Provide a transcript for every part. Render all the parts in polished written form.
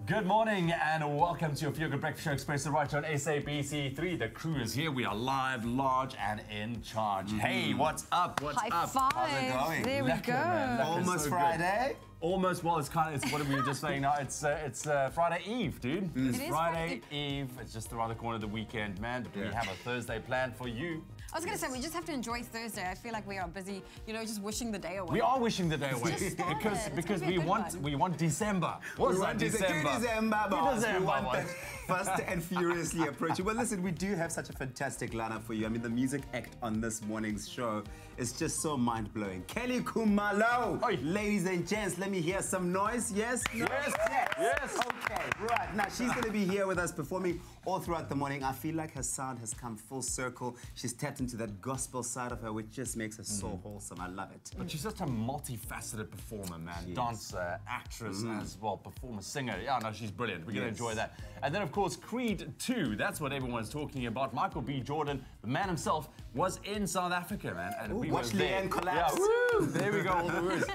Good morning and welcome to your Feel Good Breakfast Show, Expresso, right here on SABC3. The crew is here. We are live, large, and in charge. Hey, what's up? What's High up? five. How's it going? There we go. Man. Almost so Friday. Good. Almost. Well, it's what we were just saying now. It's Friday Eve, dude. It's Friday Eve. It's just around the corner of the weekend, man. But we have a Thursday planned for you. I was going to say, we just have to enjoy Thursday. I feel like we are busy, just wishing the day away. We are wishing the day away because we want December. What's that, December? December, boss. We want that fast and furiously approaching. Well, listen, we do have such a fantastic lineup for you. I mean, the music act on this morning's show is just so mind-blowing. Kelly Kumalo. Oi. Ladies and gents, let me hear some noise. Yes? No? Yes. Okay, right. Now, she's going to be here with us performing all throughout the morning. I feel like her sound has come full circle. She's tapped into that gospel side of her, which just makes her so wholesome. I love it. But she's such a multifaceted performer, man. Dancer, actress as well, performer, singer. Yeah, no, she's brilliant. We're going to enjoy that. And then, of course, Creed 2. That's what everyone's talking about. Michael B. Jordan, the man himself, was in South Africa, man. And we watch were there. Leanne collapse. Yeah, woo! There we go, all the words.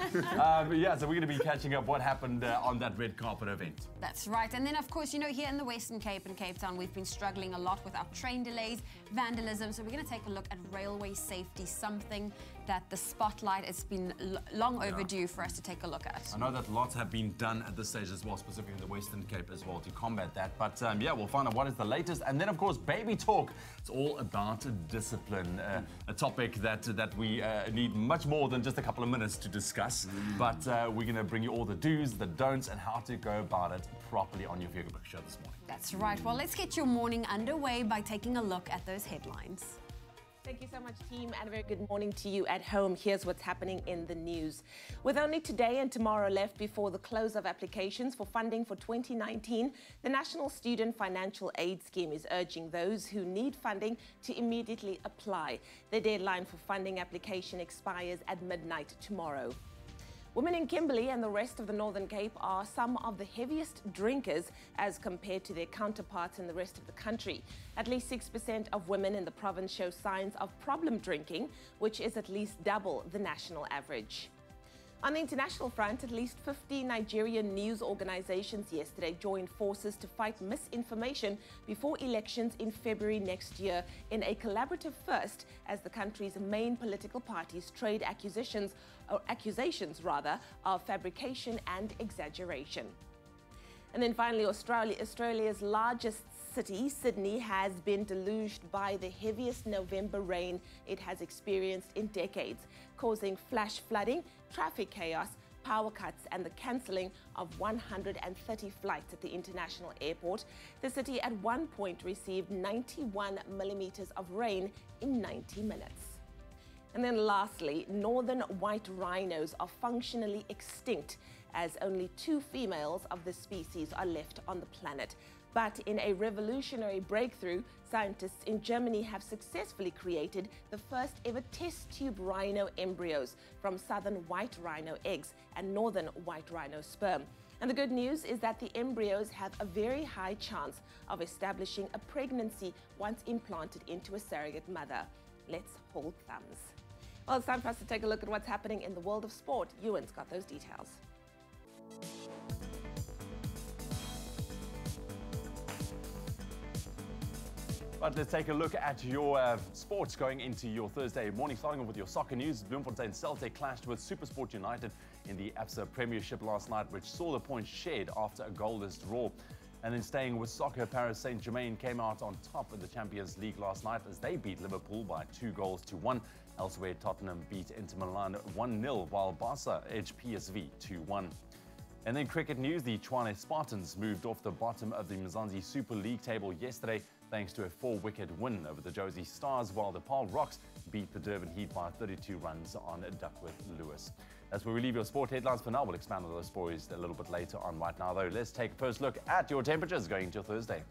So we're going to be catching up what happened on that red carpet event. That's right. And then, of course, here in the Western Cape and Cape Town, we've been struggling a lot with our train delays, vandalism. So we're going to take a look at railway safety, something that the spotlight has been long overdue for us to take a look at. I know that lots have been done at this stage as well, specifically in the Western Cape as well, to combat that. But we'll find out what is the latest. And then, of course, baby talk. It's all about discipline, a topic that we need much more than just a couple of minutes to discuss. But we're going to bring you all the do's, the don'ts, and how to go about it properly on your Feel Good Breakfast Show this morning. That's right. Well, let's get your morning underway by taking a look at those headlines. Thank you so much, team, and a very good morning to you at home. Here's what's happening in the news. With only today and tomorrow left before the close of applications for funding for 2019, the National Student Financial Aid Scheme is urging those who need funding to immediately apply. The deadline for funding application expires at midnight tomorrow. Women in Kimberley and the rest of the Northern Cape are some of the heaviest drinkers as compared to their counterparts in the rest of the country. At least 6% of women in the province show signs of problem drinking, which is at least double the national average. On the international front, at least 50 Nigerian news organizations yesterday joined forces to fight misinformation before elections in February next year in a collaborative first as the country's main political parties trade accusations of fabrication and exaggeration. And then finally, Australia's largest city, Sydney, has been deluged by the heaviest November rain it has experienced in decades, causing flash flooding, traffic chaos, power cuts and the cancelling of 130 flights at the international airport. The city at one point received 91 millimeters of rain in 90 minutes. And then lastly, northern white rhinos are functionally extinct as only 2 females of the species are left on the planet. But in a revolutionary breakthrough, scientists in Germany have successfully created the first ever test tube rhino embryos from southern white rhino eggs and northern white rhino sperm. And the good news is that the embryos have a very high chance of establishing a pregnancy once implanted into a surrogate mother. Let's hold thumbs. Well, it's time for us to take a look at what's happening in the world of sport. Ewan's got those details. But let's take a look at your sports going into your Thursday morning, starting off with your soccer news. Bloemfontein Celtic clashed with SuperSport United in the ABSA Premiership last night, which saw the points shared after a goalless draw. And then staying with soccer, Paris Saint-Germain came out on top of the Champions League last night as they beat Liverpool by 2-1. Elsewhere, Tottenham beat Inter Milan 1-0, while Barca edged PSV 2-1. And then cricket news, the Tshwane Spartans moved off the bottom of the Mzansi Super League table yesterday thanks to a 4-wicket win over the Josie Stars, while the Paarl Rocks beat the Durban Heat by 32 runs on Duckworth Lewis. That's where we leave your sport headlines for now. We'll expand on those stories a little bit later on. Right now, though, let's take a first look at your temperatures going into Thursday.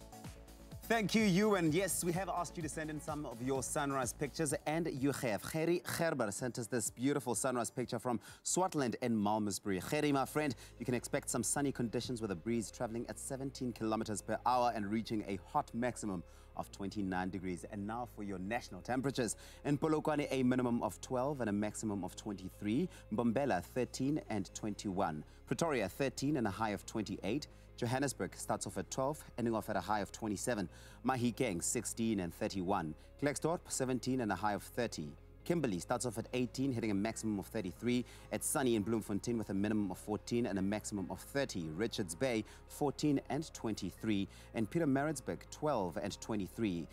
Thank you, Ewan. Yes, we have asked you to send in some of your sunrise pictures, and you have. Gerry Gerber sent us this beautiful sunrise picture from Swartland in Malmesbury. Gerry, my friend, you can expect some sunny conditions with a breeze traveling at 17 kilometers per hour and reaching a hot maximum of 29 degrees. And now for your national temperatures. In Polokwane, a minimum of 12 and a maximum of 23. Mbombela, 13 and 21. Pretoria, 13 and a high of 28. Johannesburg starts off at 12, ending off at a high of 27. Mahikeng 16 and 31. Klerksdorp 17 and a high of 30. Kimberley starts off at 18, hitting a maximum of 33. It's sunny in Bloemfontein with a minimum of 14 and a maximum of 30. Richards Bay 14 and 23. And Pietermaritzburg 12 and 23.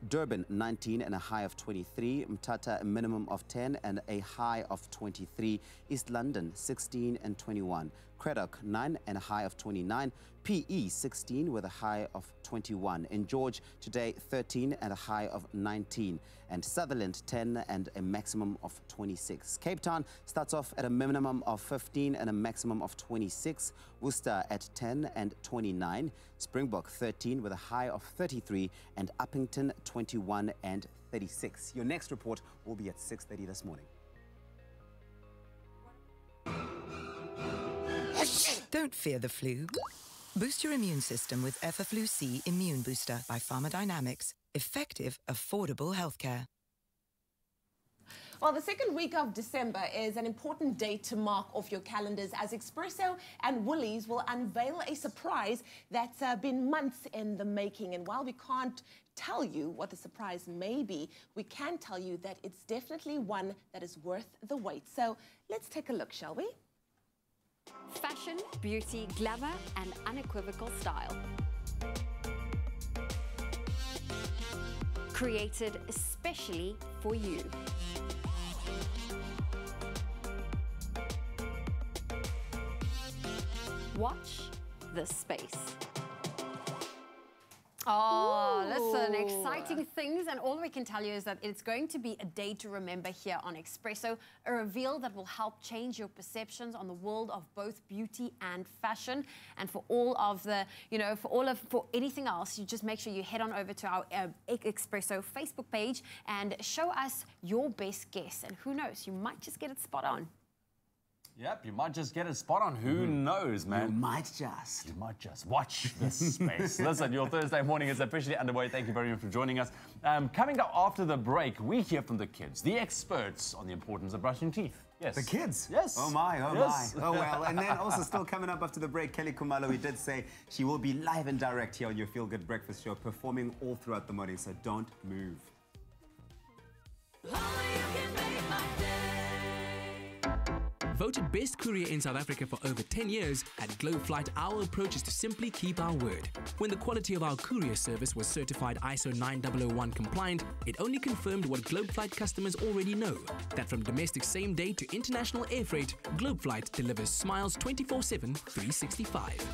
Durban 19 and a high of 23. Mthatha a minimum of 10 and a high of 23. East London 16 and 21. Craddock 9 and a high of 29. PE 16 with a high of 21. In George today 13 and a high of 19. And Sutherland 10 and a maximum of 26. Cape Town starts off at a minimum of 15 and a maximum of 26. Worcester at 10 and 29. Springbok 13 with a high of 33. And Uppington 21 and 36. Your next report will be at 6:30 this morning. Don't fear the flu. Boost your immune system with Effaflu-C Immune Booster by Pharmadynamics. Effective, affordable healthcare. Well, the second week of December is an important date to mark off your calendars as Expresso and Woolies will unveil a surprise that's been months in the making. And while we can't tell you what the surprise may be, we can tell you that it's definitely one that is worth the wait. So let's take a look, shall we? Fashion, beauty, glamour, and unequivocal style. Created especially for you. Watch this space. Oh, listen, exciting things. And all we can tell you is that it's going to be a day to remember here on Expresso, a reveal that will help change your perceptions on the world of both beauty and fashion. And for all of the, for anything else, you just make sure you head on over to our Expresso Facebook page and show us your best guess. And who knows, you might just get it spot on. Yep, you might just get it spot on. Who knows, man? You might just. You might just watch this space. Listen, your Thursday morning is officially underway. Thank you very much for joining us. Coming up after the break, we hear from the kids, the experts on the importance of brushing teeth. Yes. The kids? Yes. Oh my, oh yes. my. Oh well. And then also still coming up after the break, Kelly Kumalo, we did say she will be live and direct here on your Feel Good Breakfast Show, performing all throughout the morning, so don't move. Voted best courier in South Africa for over 10 years, at Globe Flight, our approach is to simply keep our word. When the quality of our courier service was certified ISO 9001 compliant, it only confirmed what Globe Flight customers already know, that from domestic same day to international air freight, Globe Flight delivers smiles 24/7, 365.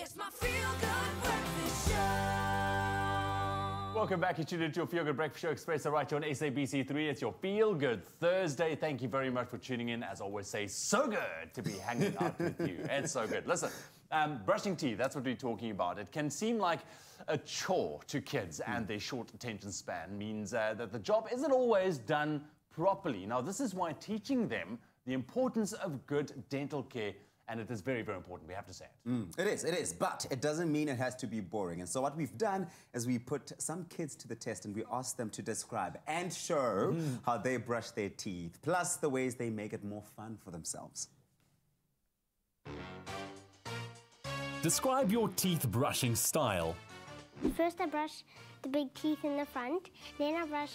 It's my feel-good breakfast show. Welcome back. It's your Feel Good Breakfast Show, Expresso, right here on SABC3. It's your Feel Good Thursday. Thank you very much for tuning in. As always, say, so good to be hanging out with you. It's so good. Listen, brushing teeth, that's what we're talking about. It can seem like a chore to kids, and their short attention span means that the job isn't always done properly. Now, this is why teaching them the importance of good dental care, and it is very, very important. We have to say it. It is, but it doesn't mean it has to be boring. And so what we've done is we put some kids to the test and we asked them to describe and show how they brush their teeth, plus the ways they make it more fun for themselves. Describe your teeth brushing style. First I brush the big teeth in the front, then I brush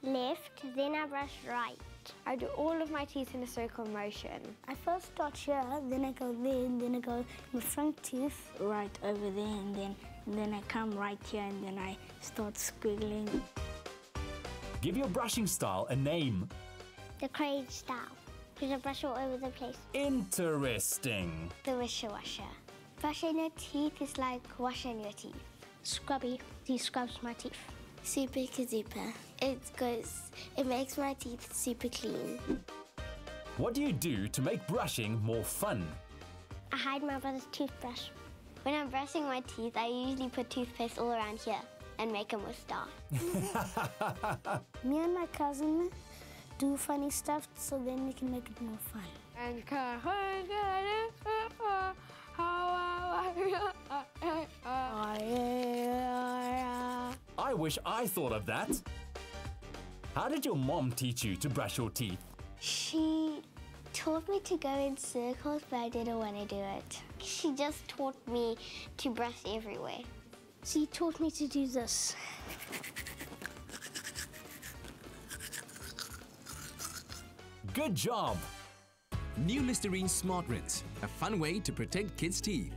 left, then I brush right. I do all of my teeth in a circle motion. I first start here, then I go there, and then I go my front tooth right over there, and then I come right here, and then I start squiggling. Give your brushing style a name. The Craig style, because I brush all over the place. Interesting. The wisher-washer. Brushing your teeth is like washing your teeth. Scrubby, he scrubs my teeth. Super kazupa. It makes my teeth super clean. What do you do to make brushing more fun? I hide my brother's toothbrush. When I'm brushing my teeth, I usually put toothpaste all around here and make them a star. Me and my cousin do funny stuff so then we can make it more fun. I wish I thought of that. How did your mom teach you to brush your teeth? She taught me to go in circles, but I didn't want to do it. She just taught me to brush everywhere. She taught me to do this. Good job. New Listerine Smart Rinse, a fun way to protect kids' teeth.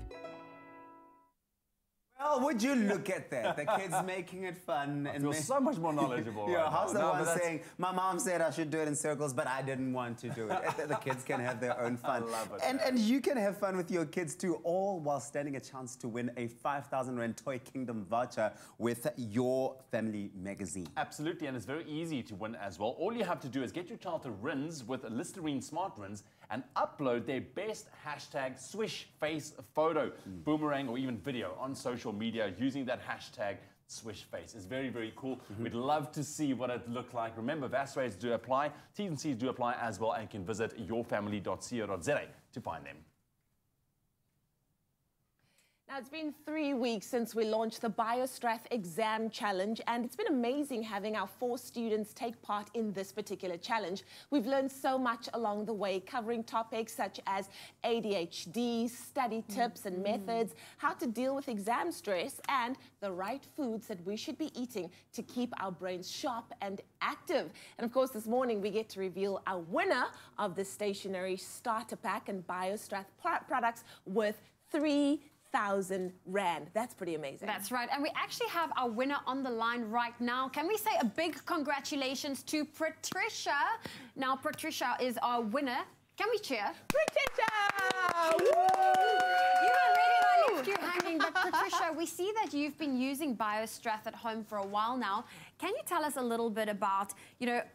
Well, would you look at that? The kids making it fun. I feel so much more knowledgeable. Yeah, right how's now. the No, one but saying, my mom said I should do it in circles, but I didn't want to do it. The kids can have their own fun. I love it. And you can have fun with your kids too, all while standing a chance to win a 5,000 Rand Toy Kingdom voucher with your family magazine. Absolutely, and it's very easy to win as well. All you have to do is get your child to rinse with a Listerine Smart Rinse and upload their best hashtag swish face photo, boomerang, or even video on social media using that hashtag swish face. It's very, very cool. We'd love to see what it looked like. Remember, VAS rates do apply, T's and C's do apply as well, and you can visit yourfamily.co.za to find them. Now, it's been 3 weeks since we launched the BioStrath Exam Challenge, and it's been amazing having our 4 students take part in this particular challenge. We've learned so much along the way, covering topics such as ADHD, study tips and methods, how to deal with exam stress, and the right foods that we should be eating to keep our brains sharp and active. And of course, this morning we get to reveal our winner of the stationery starter pack and BioStrath products worth 3,000 Rand. That's pretty amazing. That's right. And we actually have our winner on the line right now. Can we say a big congratulations to Patricia? Now, Patricia is our winner. Can we cheer? Patricia! You already left you hanging, but Patricia, we see that you've been using BioStrath at home for a while now. Can you tell us a little bit about,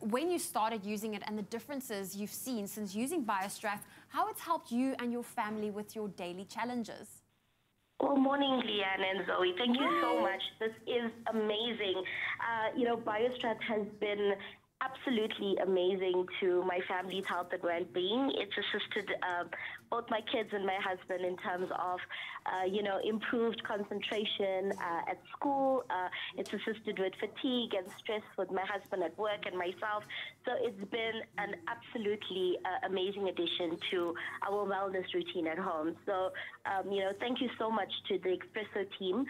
when you started using it and the differences you've seen since using BioStrath, how it's helped you and your family with your daily challenges? Well, morning, Leanne and Zoe. Thank you so much. This is amazing. BioStrath has been absolutely amazing to my family's health and well-being. It's assisted both my kids and my husband in terms of, improved concentration at school. It's assisted with fatigue and stress with my husband at work and myself. So it's been an absolutely amazing addition to our wellness routine at home. So, thank you so much to the Expresso team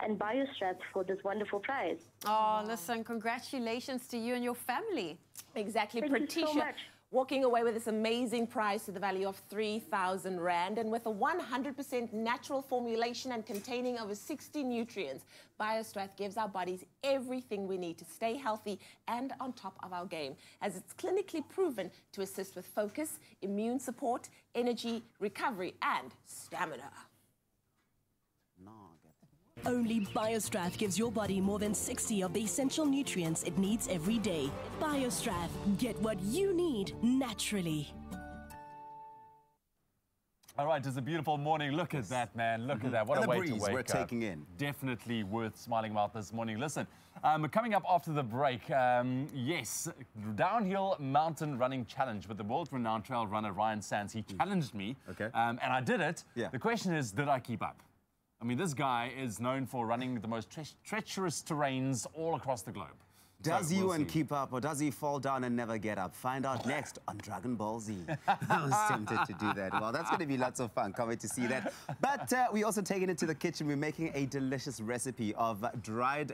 and BioStrath for this wonderful prize. Oh, listen, congratulations to you and your family. Exactly, Thank you so Patricia. much. Walking away with this amazing prize to the value of 3,000 Rand, and with a 100% natural formulation and containing over 60 nutrients, BioStrath gives our bodies everything we need to stay healthy and on top of our game, as it's clinically proven to assist with focus, immune support, energy, recovery, and stamina. Only BioStrath gives your body more than 60 of the essential nutrients it needs every day. BioStrath, get what you need naturally. All right, it's a beautiful morning. Look at that, man. Look at that. What And a the way breeze to wake we're up. taking in. Definitely worth smiling about this morning. Listen, coming up after the break, yes, downhill mountain running challenge with the world-renowned trail runner Ryan Sands. He challenged me, and I did it. Yeah. The question is, did I keep up? I mean, this guy is known for running the most treacherous terrains all across the globe. Does So, you we'll and see. keep up, or does he fall down and never get up? Find out next on Dragon Ball Z. I was tempted to do that. Well, that's going to be lots of fun. Can't wait to see that. But we also taking it to the kitchen. We're making a delicious recipe of dried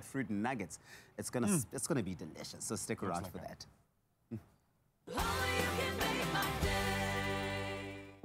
fruit nuggets. It's gonna be delicious. So stick around for that.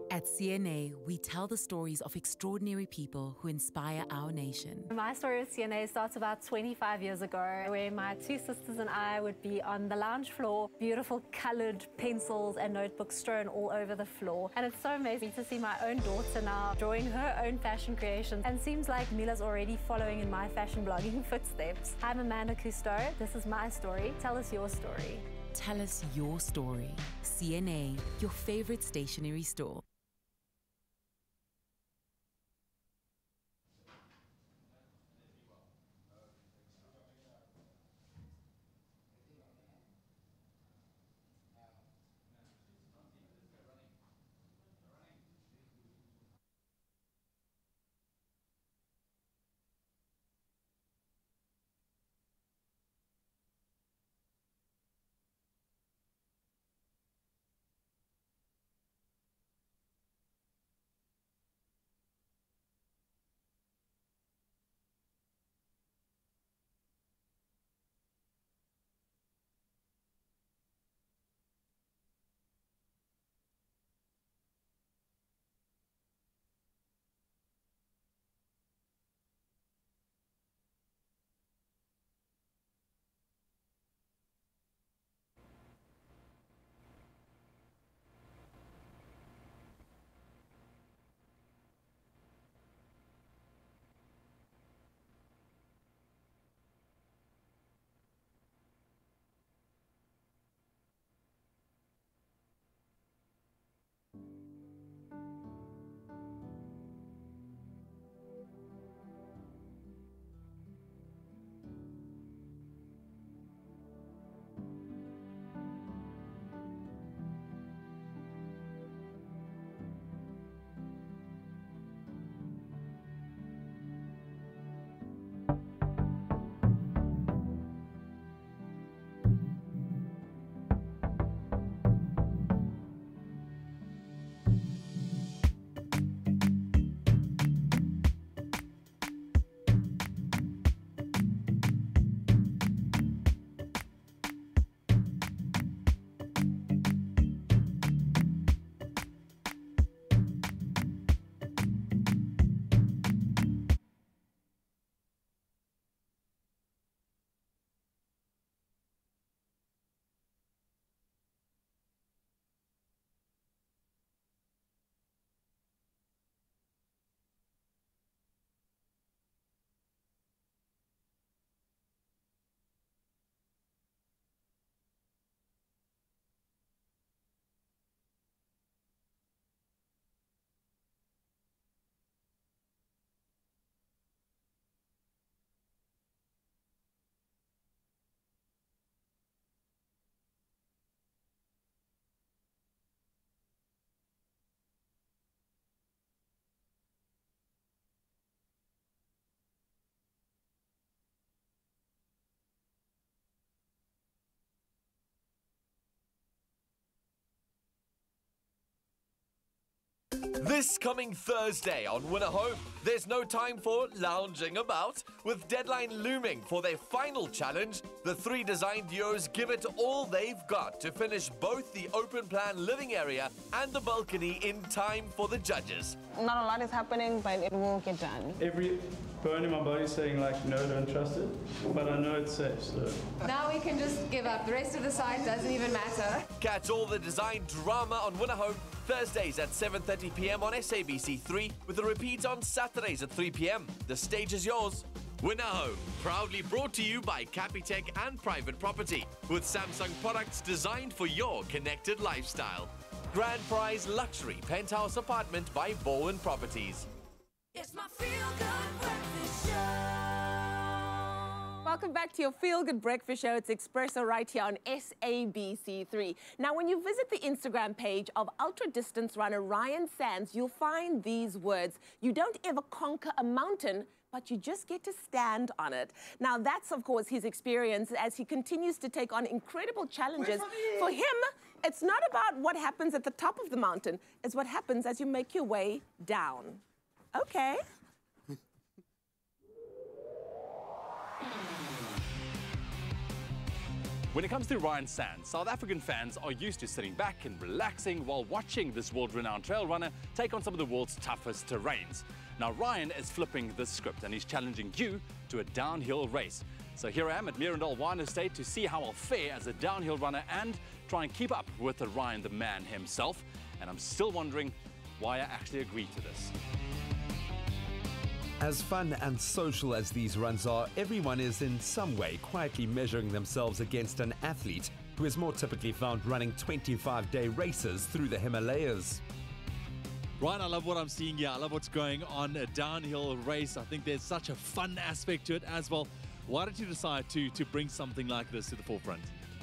At CNA, we tell the stories of extraordinary people who inspire our nation. My story with CNA starts about 25 years ago, where my two sisters and I would be on the lounge floor, beautiful colored pencils and notebooks strewn all over the floor. And it's so amazing to see my own daughter now drawing her own fashion creations. And seems like Mila's already following in my fashion blogging footsteps. I'm Amanda Cousteau. This is my story. Tell us your story. Tell us your story. CNA, your favorite stationery store. This coming Thursday on Winner Home, there's no time for lounging about. With deadline looming for their final challenge, the three design duos give it all they've got to finish both the open plan living area and the balcony in time for the judges. Not a lot is happening, but it will get done. Every bone in my body is saying like, no, don't trust it, but I know it's safe, so. Now we can just give up. The rest of the site doesn't even matter. Catch all the design drama on Winner Home Thursdays at 7:30 p.m. on SABC3 with a repeat on Saturdays at 3 p.m. The stage is yours. Winner Home, proudly brought to you by Capitec and Private Property, with Samsung products designed for your connected lifestyle. Grand Prize Luxury Penthouse Apartment by Bowen Properties. It's my feel-good breakfast show. Welcome back to your Feel Good Breakfast Show. It's Expresso right here on SABC3. Now, when you visit the Instagram page of ultra-distance runner Ryan Sands, you'll find these words. You don't ever conquer a mountain, but you just get to stand on it. Now, that's, of course, his experience as he continues to take on incredible challenges. For him, it's not about what happens at the top of the mountain. It's what happens as you make your way down. Okay. When it comes to Ryan Sands, South African fans are used to sitting back and relaxing while watching this world-renowned trail runner take on some of the world's toughest terrains. Now, Ryan is flipping the script and he's challenging you to a downhill race. So here I am at Mirandal Wine Estate to see how I'll fare as a downhill runner and try and keep up with Ryan the man himself. And I'm still wondering why I actually agreed to this. As fun and social as these runs are, everyone is in some way quietly measuring themselves against an athlete who is more typically found running 25-day races through the Himalayas. Ryan, I love what I'm seeing here. I love what's going on, a downhill race. I think there's such a fun aspect to it as well. Why did you decide to bring something like this to the forefront?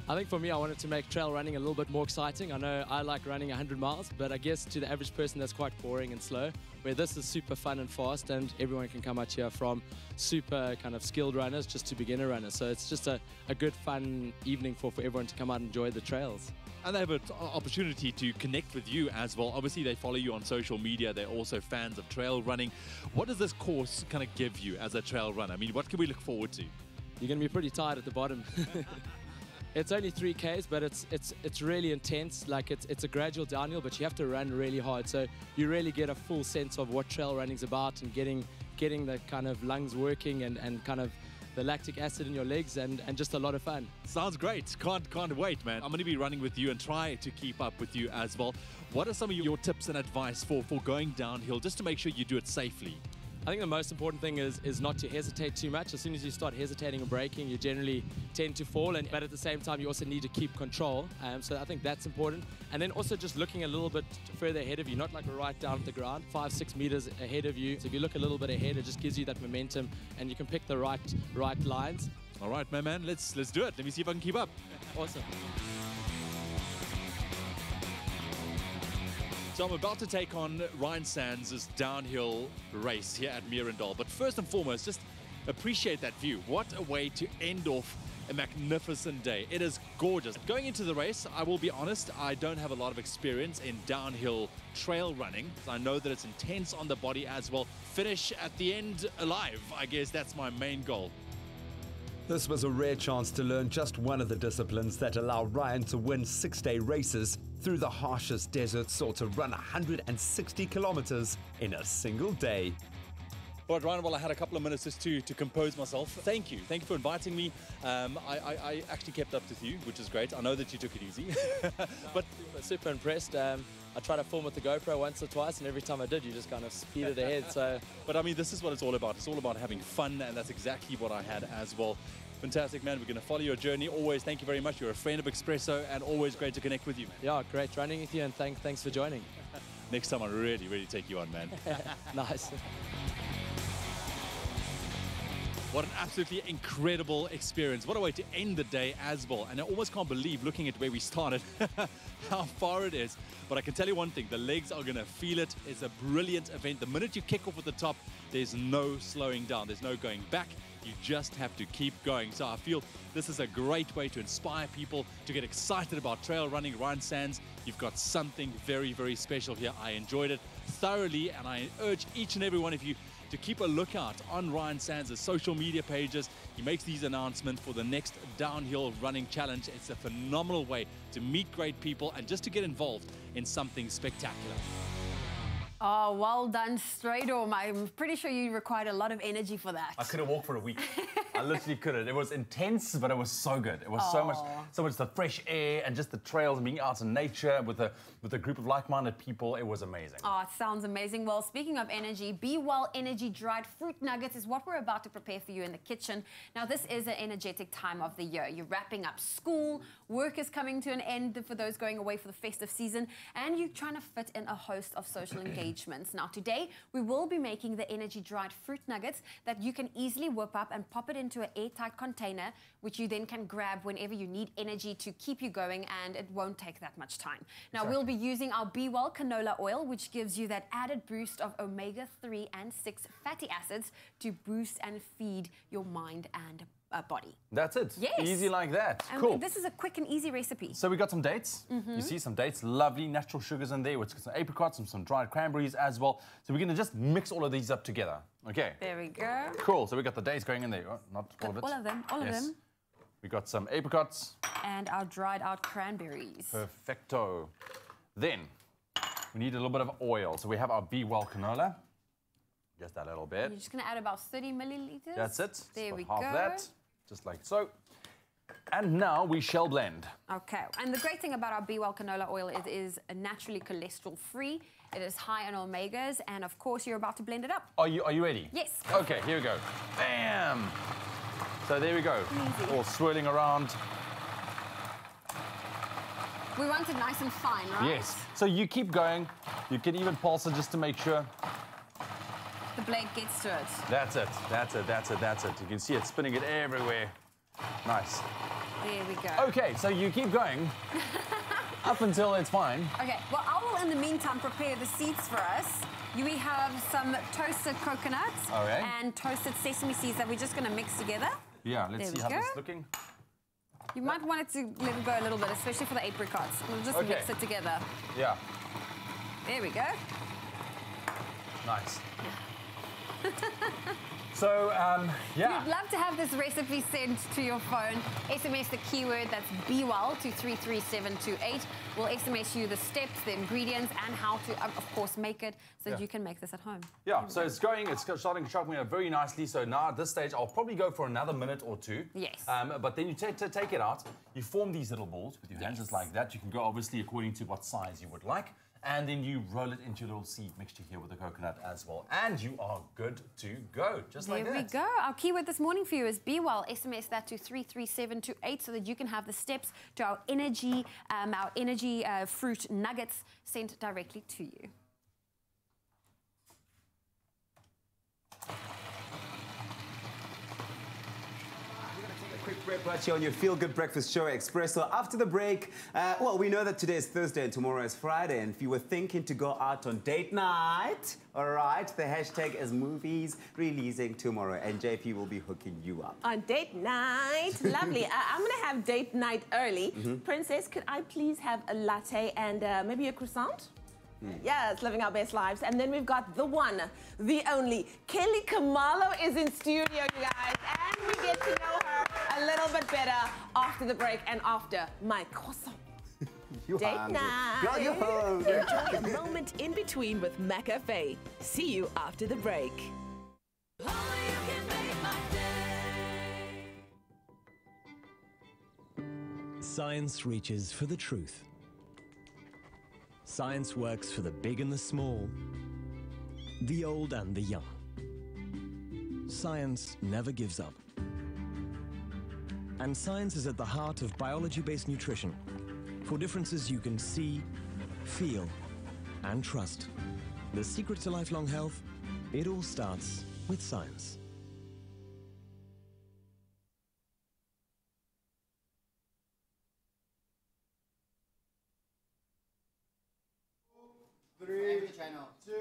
I think for me, I wanted to make trail running a little bit more exciting. I know I like running 100 miles, but I guess to the average person that's quite boring and slow, where this is super fun and fast and everyone can come out here from super kind of skilled runners just to beginner runners. So it's just a good fun evening for everyone to come out and enjoy the trails. And they have an opportunity to connect with you as well. Obviously, they follow you on social media. They're also fans of trail running. What does this course kind of give you as a trail runner? I mean, what can we look forward to? You're going to be pretty tired at the bottom. It's only 3Ks, but it's really intense. Like it's a gradual downhill, but you have to run really hard. So you really get a full sense of what trail running's about and getting the kind of lungs working and kind of the lactic acid in your legs and just a lot of fun. Sounds great. Can't wait, man. I'm going to be running with you and try to keep up with you as well. What are some of your tips and advice for going downhill just to make sure you do it safely? I think the most important thing is not to hesitate too much. As soon as you start hesitating and braking, you generally tend to fall. But at the same time, you also need to keep control. So I think that's important. And then also just looking a little bit further ahead of you, not like right down at the ground, 5-6 meters ahead of you. So if you look a little bit ahead, it just gives you that momentum and you can pick the right lines. All right, my man, let's do it. Let me see if I can keep up. Awesome. So I'm about to take on Ryan Sands' downhill race here at Mirandal. But first and foremost, just appreciate that view. What a way to end off a magnificent day. It is gorgeous. Going into the race, I will be honest, I don't have a lot of experience in downhill trail running. I know that it's intense on the body as well. Finish at the end alive, I guess that's my main goal. This was a rare chance to learn just one of the disciplines that allow Ryan to win 6-day races through the harshest deserts or to run 160 kilometers in a single day. All right, Ryan, well, I had a couple of minutes just to compose myself. Thank you for inviting me. I actually kept up with you, which is great. I know that you took it easy. But super impressed. I tried to film with the GoPro once or twice, and every time I did, you just kind of speeded ahead. So, but I mean, this is what it's all about. It's all about having fun, and that's exactly what I had as well. Fantastic, man. We're going to follow your journey. Always, thank you very much. You're a friend of Expresso, and always great to connect with you, man. Yeah, great running with you, and thanks for joining. Next time, I'll really take you on, man. Nice. What an absolutely incredible experience. What a way to end the day as well. And I almost can't believe, looking at where we started, how far it is. But I can tell you one thing, the legs are going to feel it. It's a brilliant event. The minute you kick off at the top, there's no slowing down. There's no going back. You just have to keep going. So I feel this is a great way to inspire people to get excited about trail running. Ryan Sands, you've got something very special here. I enjoyed it thoroughly, and I urge each and every one of you to keep a lookout on Ryan Sands' social media pages. He makes these announcements for the next downhill running challenge. It's a phenomenal way to meet great people and just to get involved in something spectacular. Oh, well done, straight on. I'm pretty sure you required a lot of energy for that. I could have walked for a week. I literally couldn't. It was intense, but it was so good. It was so much the fresh air and just the trails and being out in nature with a group of like-minded people. It was amazing. Oh, it sounds amazing. Well, speaking of energy, Be Well Energy dried fruit nuggets is what we're about to prepare for you in the kitchen. Now, this is an energetic time of the year. You're wrapping up school, work is coming to an end for those going away for the festive season, and you're trying to fit in a host of social engagements. Now, today, we will be making the energy dried fruit nuggets that you can easily whip up and pop it into an airtight container, which you then can grab whenever you need energy to keep you going, and it won't take that much time. Now, we'll be using our Be Well canola oil, which gives you that added boost of omega-3 and 6 fatty acids to boost and feed your mind and body. That's it. Yes. Easy like that. And cool. This is a quick and easy recipe. So we got some dates. You see some dates, lovely natural sugars in there, with some apricots and some dried cranberries as well. So we're going to just mix all of these up together. Okay. There we go. Cool. So we got the dates going in there. Oh, not all of it. All of them. All of them. We got some apricots. And our dried out cranberries. Perfecto. Then we need a little bit of oil. So we have our Be Well canola. Just a little bit. You're just going to add about 30 milliliters. That's it. There we half go. that. Just like so. And now we shall blend. Okay, and the great thing about our Be Well canola oil is it is naturally cholesterol free. It is high in omegas, and of course you're about to blend it up. Are you ready? Yes. Okay, here we go. Bam! So there we go. Easy. All swirling around. We want it nice and fine, right? Yes. So you keep going. You can even pulse it just to make sure. The blade gets to it. That's it. That's it. That's it. That's it. You can see it spinning it everywhere. Nice. There we go. Okay, so you keep going up until it's fine. Okay, well, I will, in the meantime, prepare the seeds for us. We have some toasted coconuts and toasted sesame seeds that we're just going to mix together. Yeah, let's see how this is looking. You might want it to let it go a little bit, especially for the apricots. We'll just mix it together. Yeah. There we go. Nice. So, yeah. We'd love to have this recipe sent to your phone. SMS the keyword, that's Be Well, to 33728. We'll SMS you the steps, the ingredients, and how to, of course, make it so that you can make this at home. Yeah, so it's starting chopping up very nicely. So now at this stage, I'll probably go for another minute or two. Yes. But then you take it out. You form these little balls with your hands just like that. You can go obviously according to what size you would like. And then you roll it into a little seed mixture here with the coconut as well. And you are good to go, just like that. There we go. Our keyword this morning for you is Be Well. SMS that to 33728 so that you can have the steps to our energy fruit nuggets sent directly to you. Quick break right here on your Feel Good Breakfast Show, Expresso. After the break, well, we know that today is Thursday and tomorrow is Friday. And if you were thinking to go out on date night, all right, the hashtag is movies releasing tomorrow. And JP will be hooking you up. On date night. Lovely. I'm going to have date night early. Princess, could I please have a latte and maybe a croissant? Yes, living our best lives. And then we've got the one, the only, Kelly Kamalo is in studio, you guys. And we get to know her a little bit better after the break and after my croissant. Date night. Enjoy a moment in between with McCafe. See you after the break. Science reaches for the truth. Science works for the big and the small, the old and the young. Science never gives up. And science is at the heart of biology-based nutrition for differences you can see, feel, and trust. The secret to lifelong health, it all starts with science. Channel 2.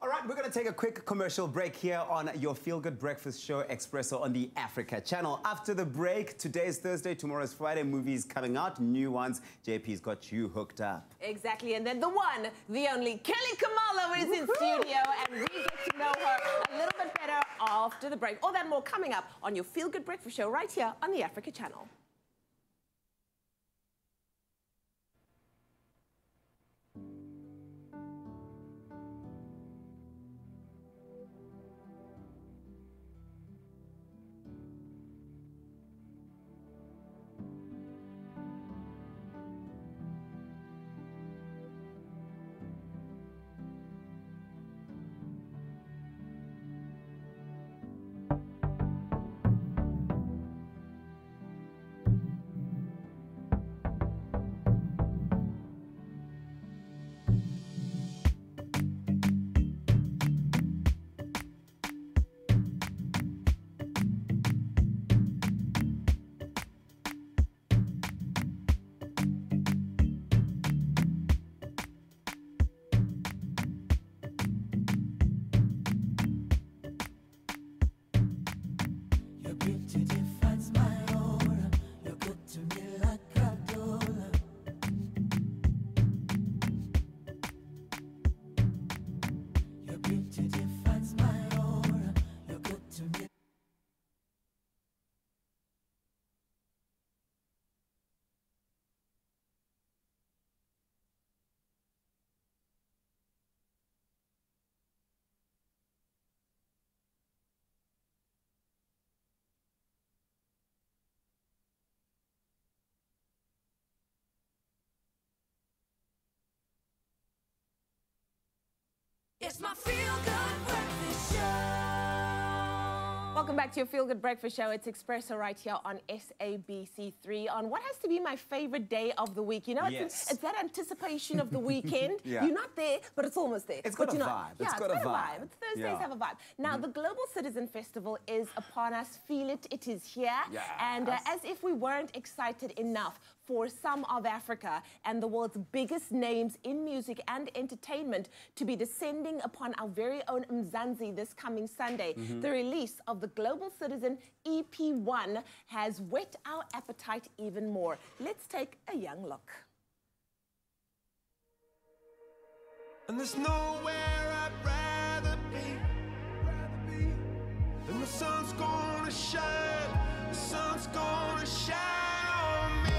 All right, we're going to take a quick commercial break here on your Feel Good Breakfast Show, Expresso, on the Africa channel. After the break, today is Thursday, tomorrow is Friday, movies coming out, new ones. JP's got you hooked up. Exactly, and then the one, the only, Kelly Kamalo is in studio, and we get to know her a little bit better after the break. All that and more coming up on your Feel Good Breakfast Show right here on the Africa channel. It's my feel-good breakfast show. Welcome back to your Feel Good Breakfast Show. It's Expresso right here on SABC3 on what has to be my favorite day of the week. You know, Yes. it's that anticipation of the weekend. Yeah. You're not there, but it's almost there. It's But got a you're vibe. Yeah, It's got a vibe. Thursdays Yeah. have a vibe. Now, the Global Citizen Festival is upon us. Feel it, it is here. Yes. And as if we weren't excited enough for some of Africa and the world's biggest names in music and entertainment to be descending upon our very own Mzansi this coming Sunday. The release of the Global Citizen EP1 has whet our appetite even more. Let's take a young look. And there's nowhere I'd rather be. And the sun's gonna shine. The sun's gonna shine on me.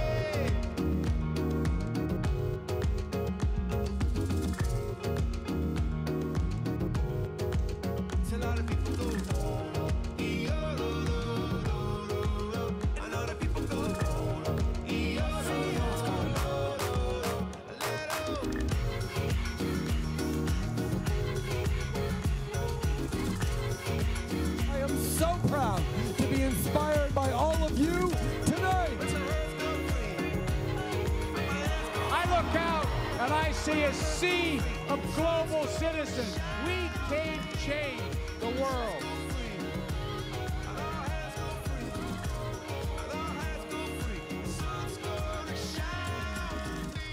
Till all the people go. And all the people go. I am so proud to be inspired by all of you tonight. I look out and I see a sea of global citizens. We can change the world.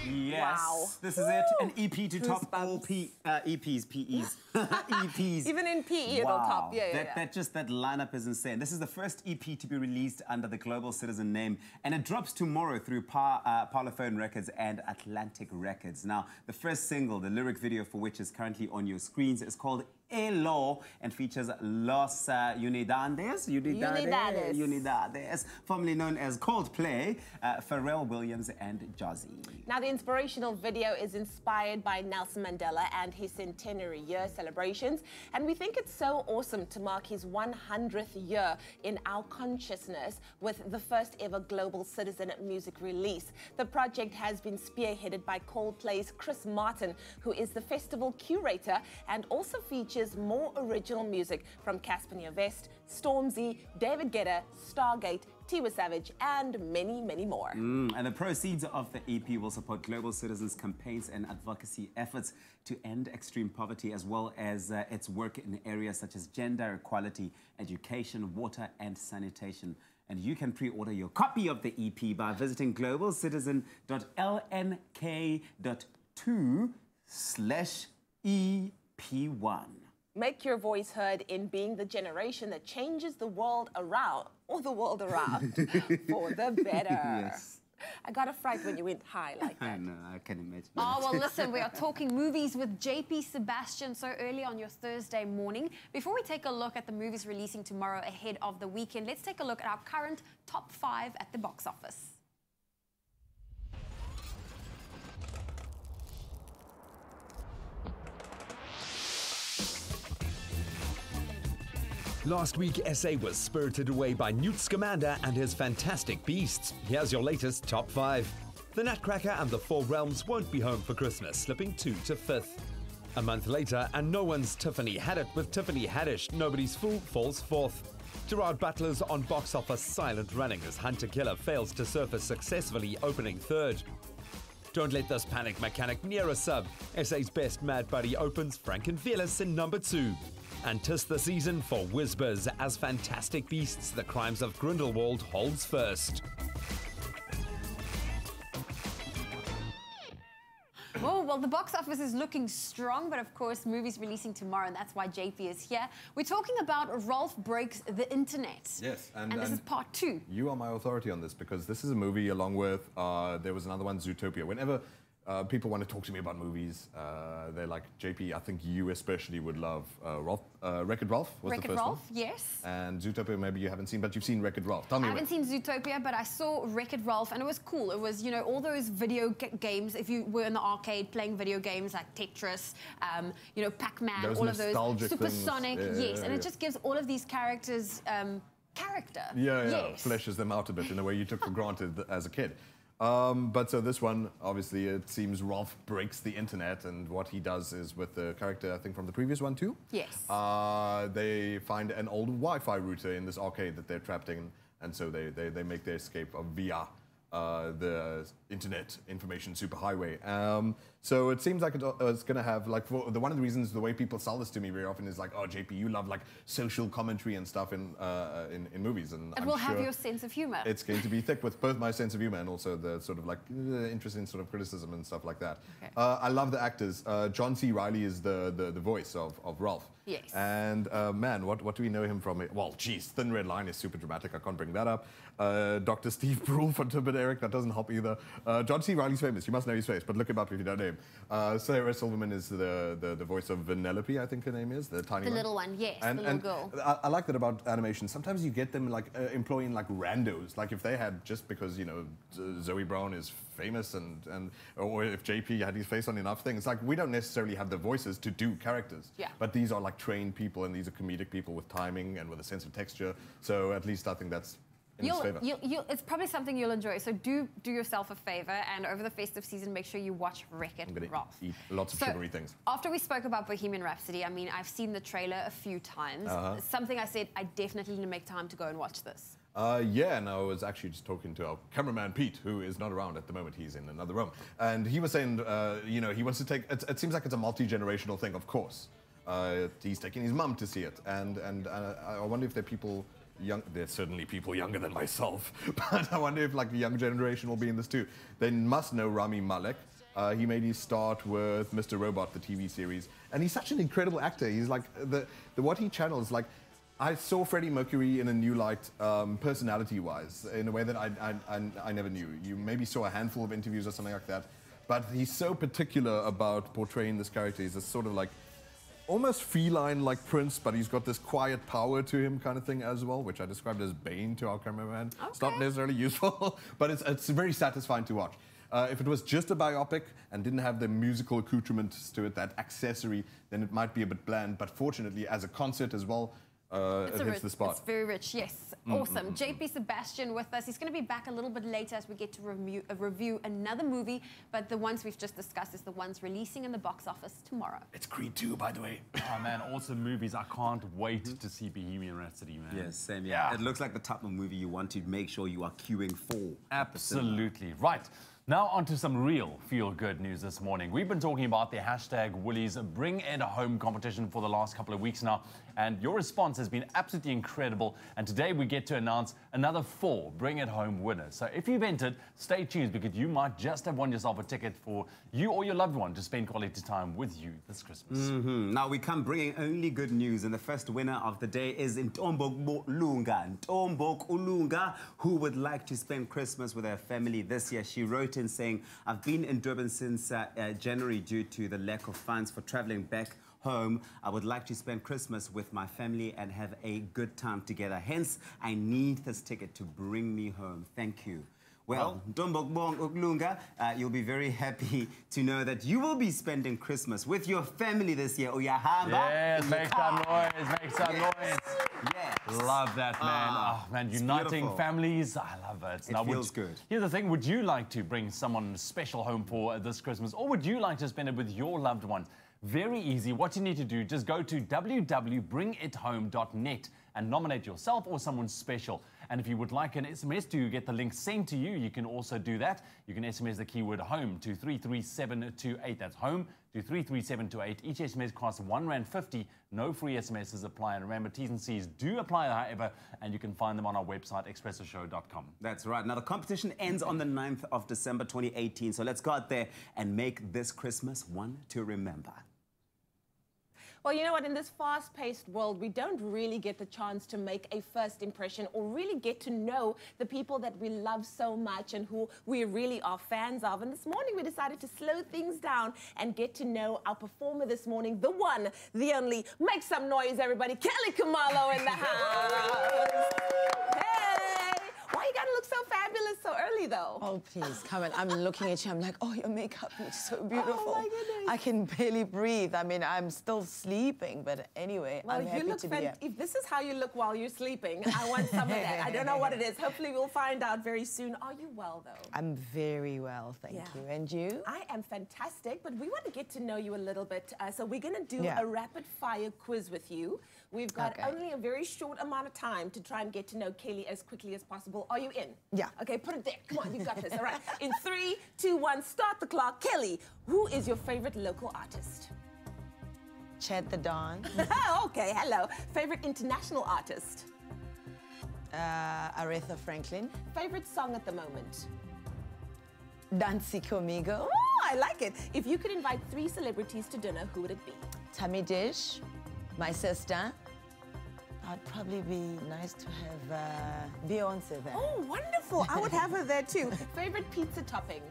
Yes. Wow. This is it. An EP to top all EPs, PEs. EPs. Even in PE it'll top. Yeah. That lineup is insane. This is the first EP to be released under the Global Citizen name, and it drops tomorrow through Parlophone Records and Atlantic Records. Now, the first single, the lyric video for which is currently on your screens, is called Elo and features Los Unidades, formerly known as Coldplay, Pharrell Williams and Jazzy. Now, the inspirational video is inspired by Nelson Mandela and his centenary year celebrations, and we think it's so awesome to mark his 100th year in our consciousness with the first ever Global Citizen music release. The project has been spearheaded by Coldplay's Chris Martin, who is the festival curator, and also features more original music from Casper Nyovest, Stormzy, David Guetta, Stargate, Tiwa Savage, and many, many more. And the proceeds of the EP will support Global Citizens' campaigns and advocacy efforts to end extreme poverty, as well as its work in areas such as gender equality, education, water, and sanitation. And you can pre-order your copy of the EP by visiting globalcitizen.lnk.2/EP1. Make your voice heard in being the generation that changes the world around, or the world around, for the better. Yes. I got a fright when you went high like that. I know, I can imagine. Oh, well, listen, we are talking movies with JP Sebastian so early on your Thursday morning. Before we take a look at the movies releasing tomorrow ahead of the weekend, let's take a look at our current top 5 at the box office. Last week, SA was spirited away by Newt Scamander and his Fantastic Beasts. Here's your latest top 5. The Nutcracker and the Four Realms won't be home for Christmas, slipping 2 to 5th. A month later, and no one's Tiffany Haddish with Tiffany Haddish, Nobody's Fool falls 4th. Gerard Butler's on box office silent running as Hunter Killer fails to surface successfully, opening 3rd. Don't Let This Panic Mechanic near a sub. SA's best Mad Buddy opens Frankenfelis in number 2. And 'tis the season for Whizbers as Fantastic Beasts, The Crimes of Grindelwald holds first. Oh, well, the box office is looking strong, but of course, movies releasing tomorrow, and that's why JP is here. We're talking about Rolf Breaks the Internet. Yes, and this is part 2. You are my authority on this because this is a movie along with, there was another one, Zootopia. Whenever people want to talk to me about movies, they're like, JP, I think you especially would love Wreck-It Ralph was Wreck-It the first Ralph, one. yes. And Zootopia maybe you haven't seen, but you've seen Wreck-It Ralph. Tell me I haven't seen Zootopia, but I saw Wreck-It Ralph, and it was cool. It was, you know, all those video games, if you were in the arcade playing video games like Tetris, you know, Pac-Man, all of those. Supersonic, yes. And it just gives all of these characters character. Yeah, yes. fleshes them out a bit in a way you took for granted as a kid. But so this one, obviously, it seems Rolf breaks the internet, and what he does is with the character, I think from the previous one too. Yes. They find an old Wi-Fi router in this arcade that they're trapped in, and so they make their escape via the internet information superhighway. So it seems like it's going to have, like, one of the reasons, the way people sell this to me very often is like, oh, JP, you love, like, social commentary and stuff in movies. And it will have your sense of humor. It's going to be thick with both my sense of humor and also the sort of, like, interesting sort of criticism and stuff like that. Okay. I love the actors. John C. Reilly is the voice of Rolf. Yes. And, man, what do we know him from? Well, geez, Thin Red Line is super dramatic. I can't bring that up. Dr. Steve Brule from Tim and Eric, that doesn't help either. John C. Reilly's famous. You must know his face, but look him up if you don't know him. Sarah Silverman is the voice of Vanellope, I think her name is, the tiny The one. little one, yes, And, the little girl. I like that about animation. Sometimes you get them like employing like randos. Like if they had, just because, you know, Zoe Brown is famous or if JP had his face on enough things, like we don't necessarily have the voices to do characters. Yeah. But these are like trained people, and these are comedic people with timing and with a sense of texture. So at least I think that's in his favor. It's probably something you'll enjoy. So do yourself a favor, and over the festive season, make sure you watch Wreck-It Ralph. Eat lots of sugary things. After we spoke about Bohemian Rhapsody, I mean, I've seen the trailer a few times. Something I said, I definitely need to make time to go and watch this. Yeah, and I was actually just talking to our cameraman Pete, who is not around at the moment. He's in another room. And he was saying, you know, he wants to take, it seems like it's a multi-generational thing, of course. He's taking his mum to see it. And I wonder if there are people there's certainly people younger than myself, but I wonder if like the young generation will be in this too. They must know Rami Malek. He made his start with Mr. Robot, the TV series, and he's such an incredible actor. He's like what he channels. Like I saw Freddie Mercury in a new light, personality-wise, in a way that I never knew. You maybe saw a handful of interviews or something like that, but he's so particular about portraying this character. He's a sort of like almost feline like Prince, but he's got this quiet power to him kind of thing as well, which I described as Bane to our cameraman. Okay. It's not necessarily useful, but it's very satisfying to watch. If it was just a biopic and didn't have the musical accoutrements to it, that accessory, then it might be a bit bland. But fortunately, as a concert as well, it hits the spot. It's very rich, yes. Awesome. JP Sebastian with us. He's going to be back a little bit later as we get to review another movie, but the ones we've just discussed is the ones releasing in the box office tomorrow. It's Creed 2, by the way. Oh, man, awesome movies. I can't wait to see Bohemian Rhapsody, man. Yes, same, yeah. It looks like the type of movie you want to make sure you are queuing for. Absolutely. Right. Now on to some real feel-good news this morning. We've been talking about the hashtag Woolies Bring It Home competition for the last couple of weeks now, and your response has been absolutely incredible. And today we get to announce another 4 Bring It Home winners. So if you've entered, stay tuned because you might just have won yourself a ticket for you or your loved one to spend quality time with you this Christmas. Now we come bringing only good news, and the first winner of the day is Ntombo Lunga, who would like to spend Christmas with her family this year. She wrote in saying, I've been in Durban since January due to the lack of funds for traveling back home. I would like to spend Christmas with my family and have a good time together. Hence, I need this ticket to bring me home. Thank you. Well, Ntombo Lunga, you'll be very happy to know that you will be spending Christmas with your family this year. Yes, make some noise, make some noise. Yes. Love that, man. Oh, man, uniting families. I love it. It feels good. Here's the thing. Would you like to bring someone special home for this Christmas, or would you like to spend it with your loved ones? Very easy. What you need to do, just go to www.bringithome.net and nominate yourself or someone special. And if you would like an SMS to get the link sent to you, you can also do that. You can SMS the keyword home to 33728. That's home to 33728. Each SMS costs R1.50. No free SMSs apply. And remember, T's and C's do apply, however, and you can find them on our website, expressoshow.com. That's right. Now, the competition ends on the 9th of December 2018. So let's go out there and make this Christmas one to remember. Well, you know what? In this fast-paced world, we don't really get the chance to make a first impression or really get to know the people that we love so much and who we really are fans of. And this morning, we decided to slow things down and get to know our performer this morning, the one, the only. Make some noise, everybody. Kelly Kamalo in the house. Hey! Why are you gotta look so fabulous so early, though? Oh, please, come on. I'm looking at you. I'm like, oh, your makeup looks so beautiful. Oh, my goodness. I can barely breathe. I mean, I'm still sleeping, but anyway, Well, I'm happy you look to be here. if this is how you look while you're sleeping, I want some of that. I don't know what it is. Hopefully, we'll find out very soon. Are you well, though? I'm very well, thank you. And you? I am fantastic, but we want to get to know you a little bit. So we're going to do Yeah. a rapid-fire quiz with you. We've got only a very short amount of time to try and get to know Kelly as quickly as possible. Are you in? Yeah. Okay, put it there. Come on, you got this. All right. In 3, 2, 1, start the clock. Kelly, who is your favorite local artist? Chad the Don. Okay, hello. Favorite international artist? Aretha Franklin. Favorite song at the moment? Dancy Comigo. Oh, I like it. If you could invite 3 celebrities to dinner, who would it be? Tammy Dish, my sister. I'd probably be nice to have Beyonce there. Oh, wonderful. I would have her there too. Favorite pizza topping?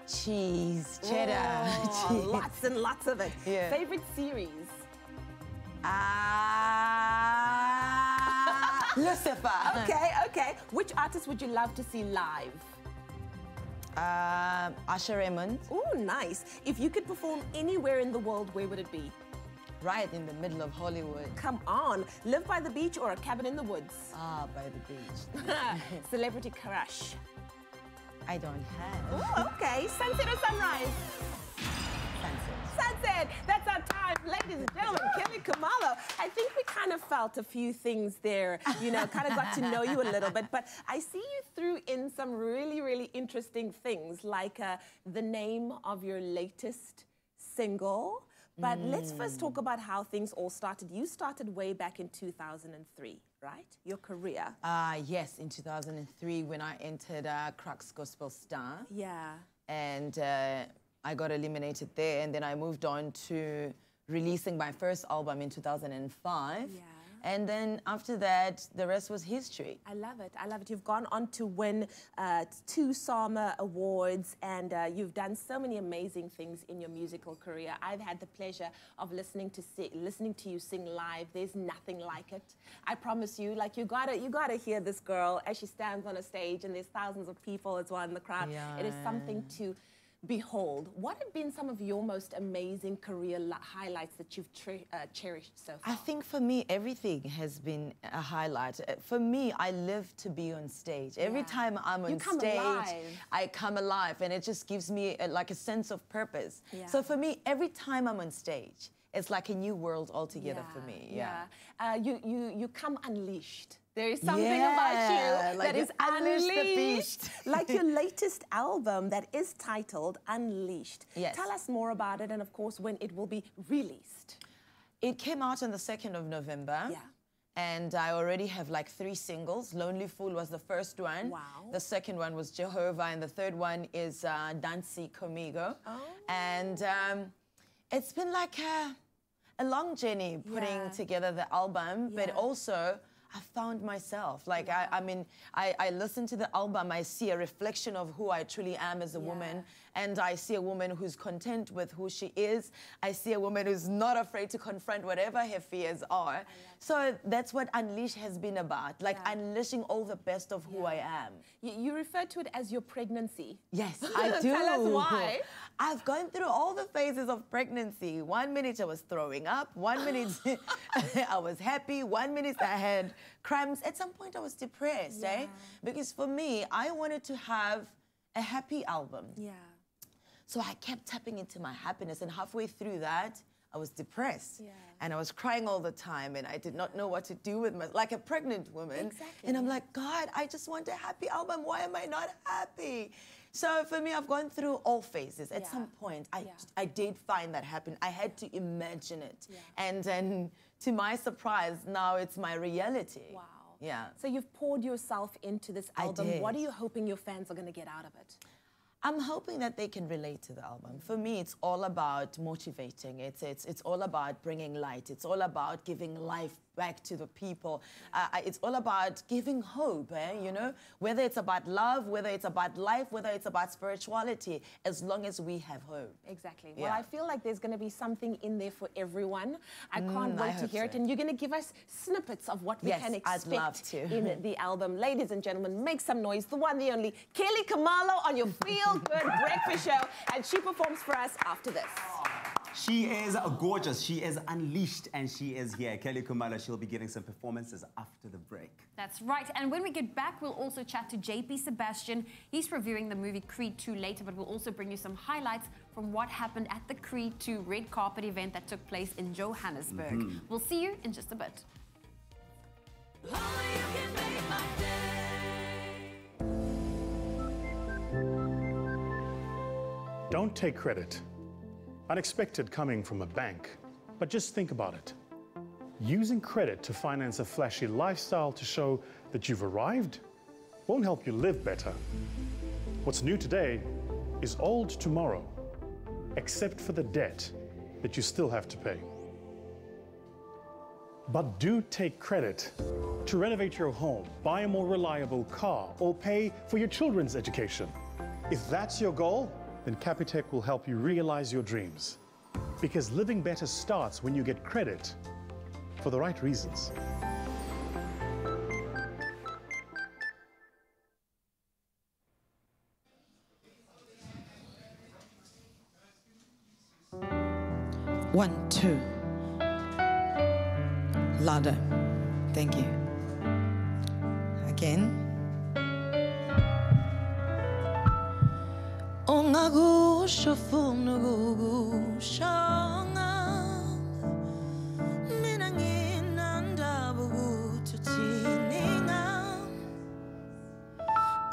Cheese, cheddar. Oh, cheese. lots and lots of it. Yeah. Favorite series? Lucifer. Okay. Which artist would you love to see live? Usher Raymond. Oh, nice. If you could perform anywhere in the world, where would it be? Right in the middle of Hollywood. Come on. Live by the beach or a cabin in the woods? Ah, by the beach. Celebrity crush? I don't have. Oh, okay. Sunset or sunrise? Sunset. That's our time, ladies and gentlemen. Kelly Khumalo. I think we kind of felt a few things there, you know, kind of got to know you a little bit. But I see you threw in some really, really interesting things, like the name of your latest single. But let's first talk about how things all started. You started way back in 2003, right? Your career. Yes, in 2003 when I entered Crux Gospel Star. Yeah. And I got eliminated there, and then I moved on to releasing my first album in 2005. Yeah. And then after that, the rest was history. I love it. I love it. You've gone on to win 2 SAMA awards, and you've done so many amazing things in your musical career. I've had the pleasure of listening to you sing live. There's nothing like it. I promise you. Like you gotta hear this girl as she stands on a stage, and there's thousands of people as well in the crowd. Yeah. It is something to behold. What have been some of your most amazing career highlights that you've cherished so far? I think for me, everything has been a highlight. For me, I live to be on stage. Every time I'm on stage, I come alive, and it just gives me like a sense of purpose. Yeah. So for me, every time I'm on stage, it's like a new world altogether for me. Yeah. You come unleashed. There is something about you like that is unleash the unleashed. beast. Like your latest album that is titled Unleashed. Yes. Tell us more about it, and of course when it will be released. It came out on the 2nd of November. Yeah. And I already have like 3 singles. Lonely Fool was the first one. Wow. The second one was Jehovah, and the third one is Dancy Comigo. Oh. And it's been like a long journey putting together the album, but also I found myself. Like, I mean, I listen to the album, I see a reflection of who I truly am as a woman, and I see a woman who's content with who she is. I see a woman who's not afraid to confront whatever her fears are. So that's what Unleash has been about, like unleashing all the best of who I am. You refer to it as your pregnancy. Yes, I do. Tell us why. I've gone through all the phases of pregnancy. 1 minute I was throwing up, 1 minute I was happy, 1 minute I had cramps. At some point I was depressed, eh? Because for me, I wanted to have a happy album. Yeah. So I kept tapping into my happiness, and halfway through that, I was depressed. Yeah. And I was crying all the time, and I did not know what to do with my, like a pregnant woman. Exactly. And I'm like, God, I just want a happy album. Why am I not happy? So for me, I've gone through all phases. At some point, I did find that happen. I had to imagine it. And then to my surprise, now it's my reality. Wow. Yeah. So you've poured yourself into this album. did. What are you hoping your fans are going to get out of it? I'm hoping that they can relate to the album. For me, it's all about motivating. It's all about bringing light. It's all about giving life back to the people. It's all about giving hope, you know? Whether it's about love, whether it's about life, whether it's about spirituality, as long as we have hope. Exactly. Yeah. Well, I feel like there's going to be something in there for everyone. I can't wait to hear it. And you're going to give us snippets of what we can expect I'd love to. in the album. Ladies and gentlemen, make some noise. The one, the only, Kelly Kamalo on your Feel Good Breakfast Show. And she performs for us after this. She is gorgeous. She is unleashed, and she is here. Kelly Kumalo, she'll be giving some performances after the break. That's right. And when we get back, we'll also chat to JP Sebastian. He's reviewing the movie Creed 2 later, but we'll also bring you some highlights from what happened at the Creed 2 red carpet event that took place in Johannesburg. We'll see you in just a bit. Don't take credit. Unexpected coming from a bank, but just think about it. Using credit to finance a flashy lifestyle to show that you've arrived won't help you live better. What's new today is old tomorrow, except for the debt that you still have to pay. But do take credit to renovate your home, buy a more reliable car, or pay for your children's education. If that's your goal, then Capitec will help you realize your dreams. Because living better starts when you get credit for the right reasons. One, two. Louder. Thank you. Again. Ongakusho funa ukukushonga mina nginandaba ukuthi uthini ngami.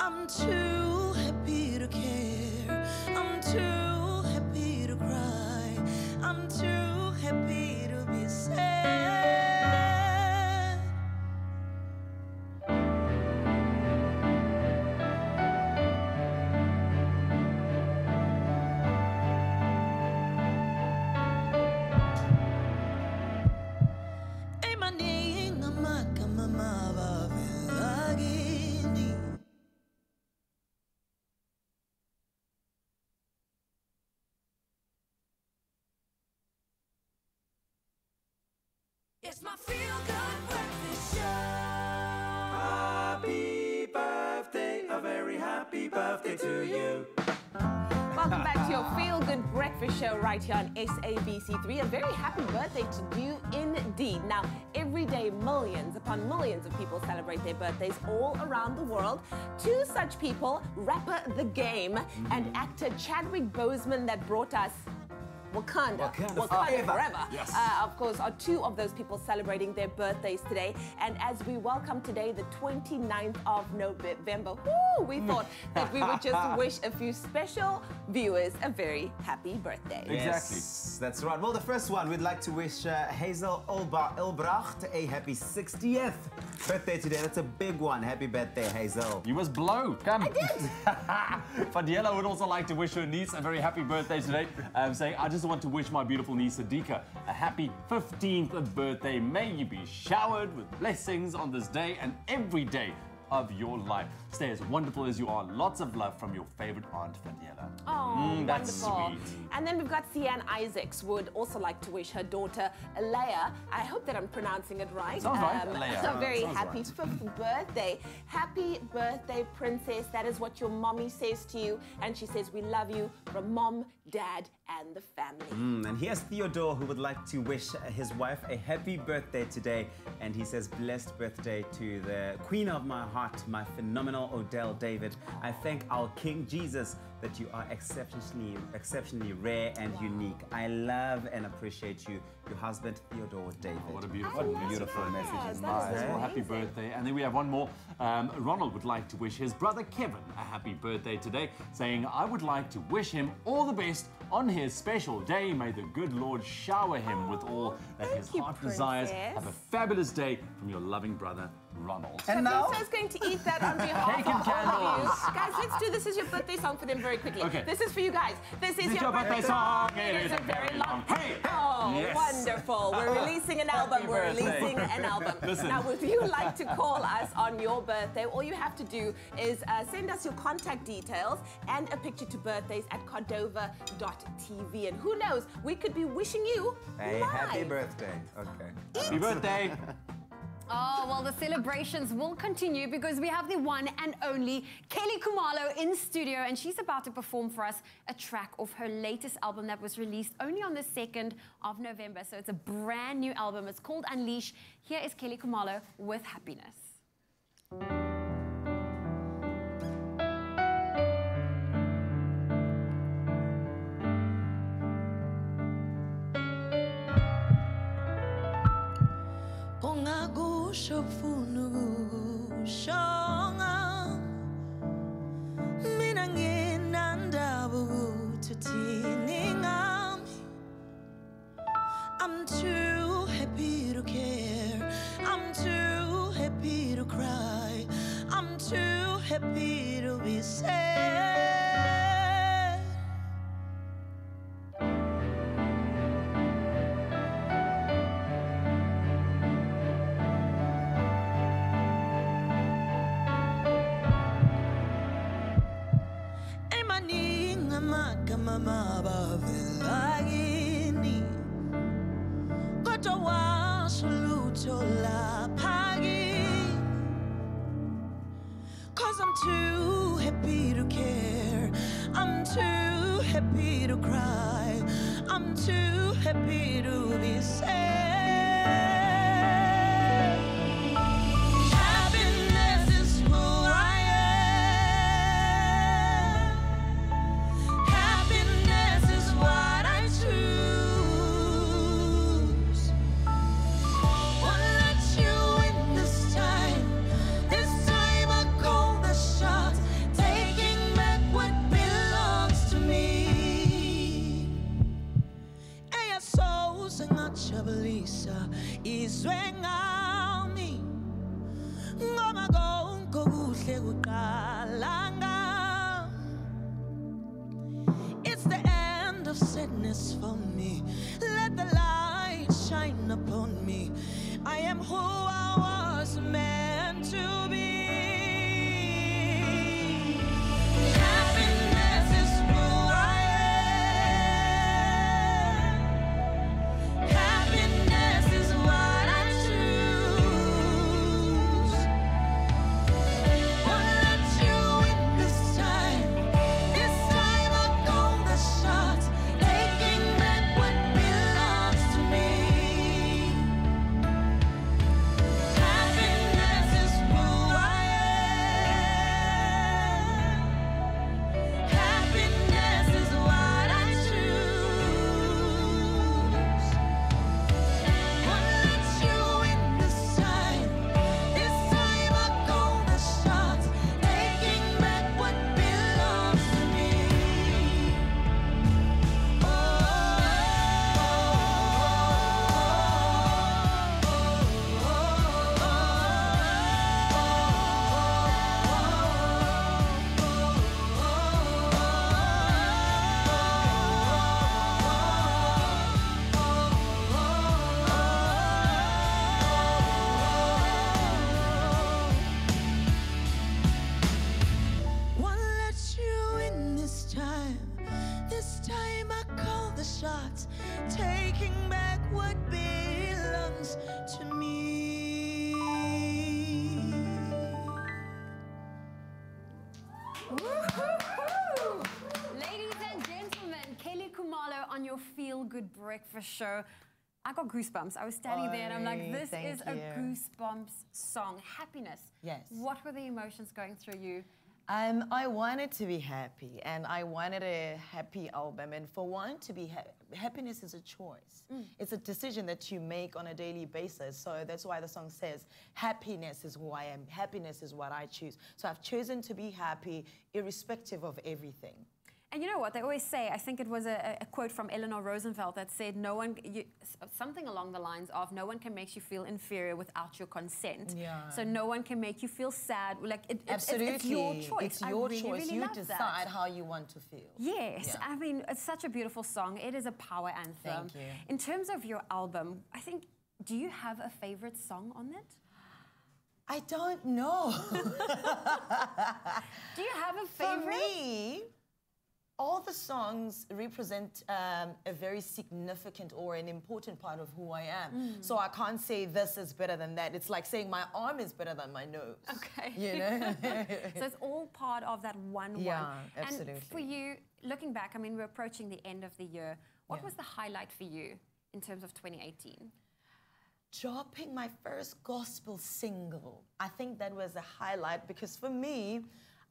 I'm too happy to care. I'm too happy to cry. I'm too happy to be sad. It's my Feel Good Breakfast Show. Happy birthday, a very happy birthday to you. Welcome back to your Feel Good Breakfast Show right here on SABC3. A very happy birthday to you indeed. Now, every day, millions upon millions of people celebrate their birthdays all around the world. Two such people, rapper The Game and actor Chadwick Boseman, that brought us Wakanda forever. Yes. Of course, are two of those people celebrating their birthdays today. And as we welcome today, the 29th of November, we thought that we would just wish a few special viewers a very happy birthday. Yes, that's right. Well, the first one, we'd like to wish Hazel Ilbracht a happy 60th birthday today. That's a big one. Happy birthday, Hazel. You must blow. Come. I did. Fadiela would also like to wish her niece a very happy birthday today, saying, I just want to wish my beautiful niece Sadiqa a happy 15th birthday. May you be showered with blessings on this day and every day of your life. Stay as wonderful as you are. Lots of love from your favorite aunt, Fadiela. Oh, that's wonderful. sweet. And then we've got Sian Isaacs would also like to wish her daughter Alea, I hope that I'm pronouncing it right. Sounds right, Alea. A very Sounds happy 5th birthday. Happy birthday, princess. That is what your mommy says to you. And she says, we love you from mom, dad, and the family. And here's Theodore, who would like to wish his wife a happy birthday today. And he says, blessed birthday to the queen of my heart, my phenomenal Odell David. I thank our King Jesus that you are exceptionally rare and unique. I love and appreciate you, your husband, Theodore David. What a beautiful message. Nice. Well, happy birthday. And then we have one more. Ronald would like to wish his brother Kevin a happy birthday today, saying, I would like to wish him all the best on his special day. May the good Lord shower him with all that his heart desires. Have a fabulous day from your loving brother, Ronald. And now? Is going to eat that on behalf Cake of and all of you. candles. Guys, let's do This Is Your Birthday song for them very quickly. Okay. This is for you guys. This is your birthday song. It is a very long. Hey! Oh, Yes. wonderful. We're releasing an album. We're birthday. releasing an album. Listen. Now, would you like to call us on your birthday? All you have to do is send us your contact details and a picture to birthdays at cordova.tv. And who knows, we could be wishing you Hey, live. happy birthday. Okay. Happy birthday. Oh, well, the celebrations will continue because we have the one and only Kelly Khumalo in studio, and she's about to perform for us a track of her latest album that was released only on the 2nd of November. So it's a brand new album. It's called Unleash. Here is Kelly Khumalo with Happiness. Ungakusho ufuna ukushonga mina nginandaba ukuthi uthini ngami I'm too happy to care I'm too happy to cry I'm too happy to be sad Mama bavelagini kodwa washo laphaki 'cause I'm too happy to care I'm too happy to cry I'm too happy to be sad Happiness is who I am Happiness is what I choose. Won't let you in this time. This time I call the shots, taking back what belongs to me. Eya so singajabulisa izwe ngami. Ngoma konke kuhle kuqala ngami. It's the end of sadness for me. Let the light shine upon me. I am who I was meant to be. Happiness is who I am. Happiness is what I choose. Won't let you in this time. This time I call the shots, taking back what belongs to me. Happiness is who I am. Happiness is what I choose. Won't let you in this time. This time I call the shots, taking back what belongs to me. Won't let you in this time. This time I call the shots, taking back what belongs to me. Woo-hoo-hoo! Ladies and gentlemen, Kelly Khumalo on your Feel Good Breakfast show. I got goosebumps. I was standing there and I'm like, this thank is a you. goosebumps song. Happiness. Yes. What were the emotions going through you? I wanted to be happy, and I wanted a happy album. And for one to be happiness is a choice. It's a decision that you make on a daily basis. So that's why the song says, happiness is who I am. Happiness is what I choose. So I've chosen to be happy irrespective of everything. And you know what they always say, I think it was a quote from Eleanor Roosevelt that said, something along the lines of, no one can make you feel inferior without your consent. Yeah. So no one can make you feel sad. Like Absolutely. It's your choice. It's your choice. Really You love decide that. how you want to feel. Yes, Yeah. I mean, it's such a beautiful song. It is a power anthem. Thank you. In terms of your album, I think, do you have a favorite song on it? I don't know. Do you have a favorite? For me, all the songs represent a very significant or an important part of who I am. So I can't say this is better than that. It's like saying my arm is better than my nose. Okay. You know? So it's all part of that one. Yeah, absolutely. And for you, looking back, I mean, we're approaching the end of the year. What was the highlight for you in terms of 2018? Dropping my first gospel single. I think that was a highlight because for me,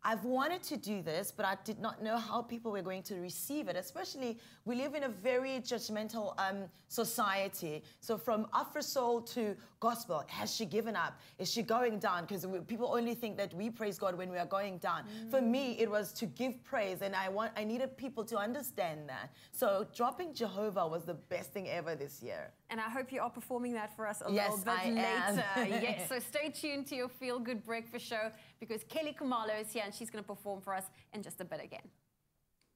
I've wanted to do this, but I did not know how people were going to receive it. Especially, we live in a very judgmental society. So from Afro soul to gospel, has she given up? Is she going down? Because people only think that we praise God when we are going down. For me, it was to give praise, and I needed people to understand that. So dropping Jehovah was the best thing ever this year. And I hope you are performing that for us a Yes, little bit I later. am. Yes, so stay tuned to your Feel Good Breakfast show because Kelly Kumalo is here and she's going to perform for us in just a bit again.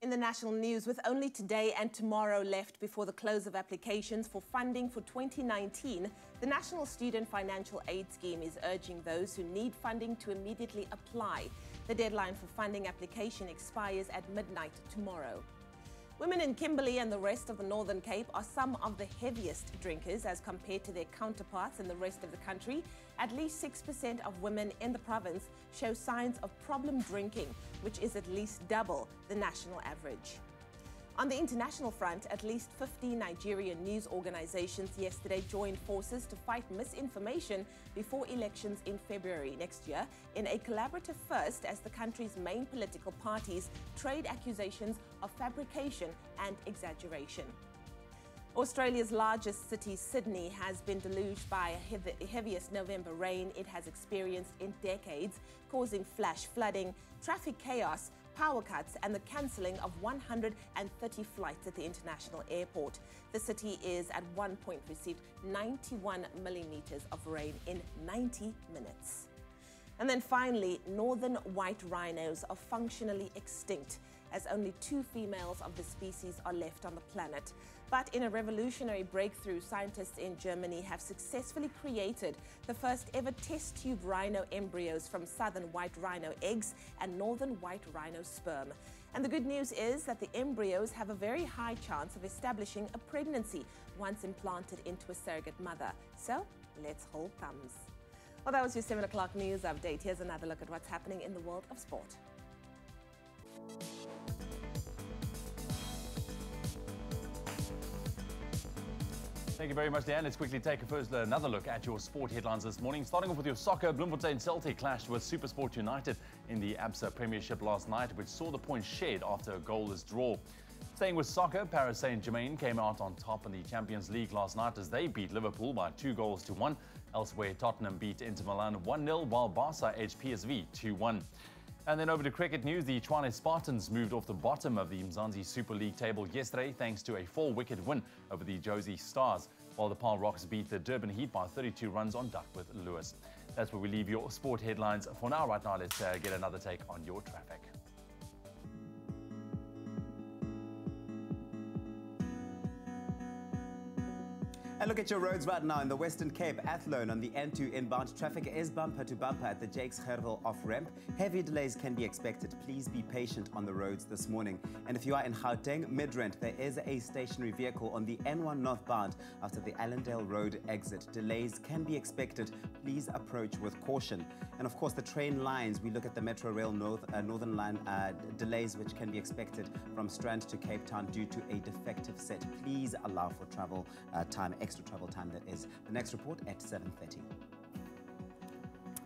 In the national news, with only today and tomorrow left before the close of applications for funding for 2019, the National Student Financial Aid Scheme is urging those who need funding to immediately apply. The deadline for funding application expires at midnight tomorrow. Women in Kimberley and the rest of the Northern Cape are some of the heaviest drinkers as compared to their counterparts in the rest of the country. At least 6% of women in the province show signs of problem drinking, which is at least double the national average. On the international front, at least 50 Nigerian news organizations yesterday joined forces to fight misinformation before elections in February next year in a collaborative first as the country's main political parties trade accusations of fabrication and exaggeration. Australia's largest city, Sydney, has been deluged by the heaviest November rain it has experienced in decades, causing flash flooding, traffic chaos, power cuts and the cancelling of 130 flights at the international airport. The city is at one point received 91 millimetres of rain in 90 minutes. And then finally, northern white rhinos are functionally extinct as only 2 females of the species are left on the planet. But in a revolutionary breakthrough, scientists in Germany have successfully created the first ever test tube rhino embryos from southern white rhino eggs and northern white rhino sperm. And the good news is that the embryos have a very high chance of establishing a pregnancy once implanted into a surrogate mother. So let's hold thumbs. Well, that was your 7 o'clock news update. Here's another look at what's happening in the world of sport. Thank you very much, Dan. Let's quickly take another look at your sport headlines this morning. Starting off with your soccer, Bloemfontein Celtic clashed with SuperSport United in the ABSA Premiership last night, which saw the points shared after a goalless draw. Staying with soccer, Paris Saint-Germain came out on top in the Champions League last night as they beat Liverpool by 2-1. Elsewhere, Tottenham beat Inter Milan 1-0, while Barca edged PSV 2-1. And then over to cricket news, the Tshwane Spartans moved off the bottom of the Mzansi Super League table yesterday thanks to a 4-wicket win over the Josie Stars, while the Paarl Rocks beat the Durban Heat by 32 runs on Duckworth Lewis. That's where we leave your sport headlines for now. Right now, let's get another take on your traffic. And look at your roads right now in the Western Cape. Athlone on the N2 inbound. Traffic is bumper to bumper at the Jakes Gerwel off-ramp. Heavy delays can be expected. Please be patient on the roads this morning. And if you are in Gauteng, Midrand, there is a stationary vehicle on the N1 northbound after the Allendale Road exit. Delays can be expected. Please approach with caution. And of course, the train lines, we look at the Metro Rail Northern Line delays which can be expected from Strand to Cape Town due to a defective set. Please allow for travel time, extra travel time that is. The next report at 7:30.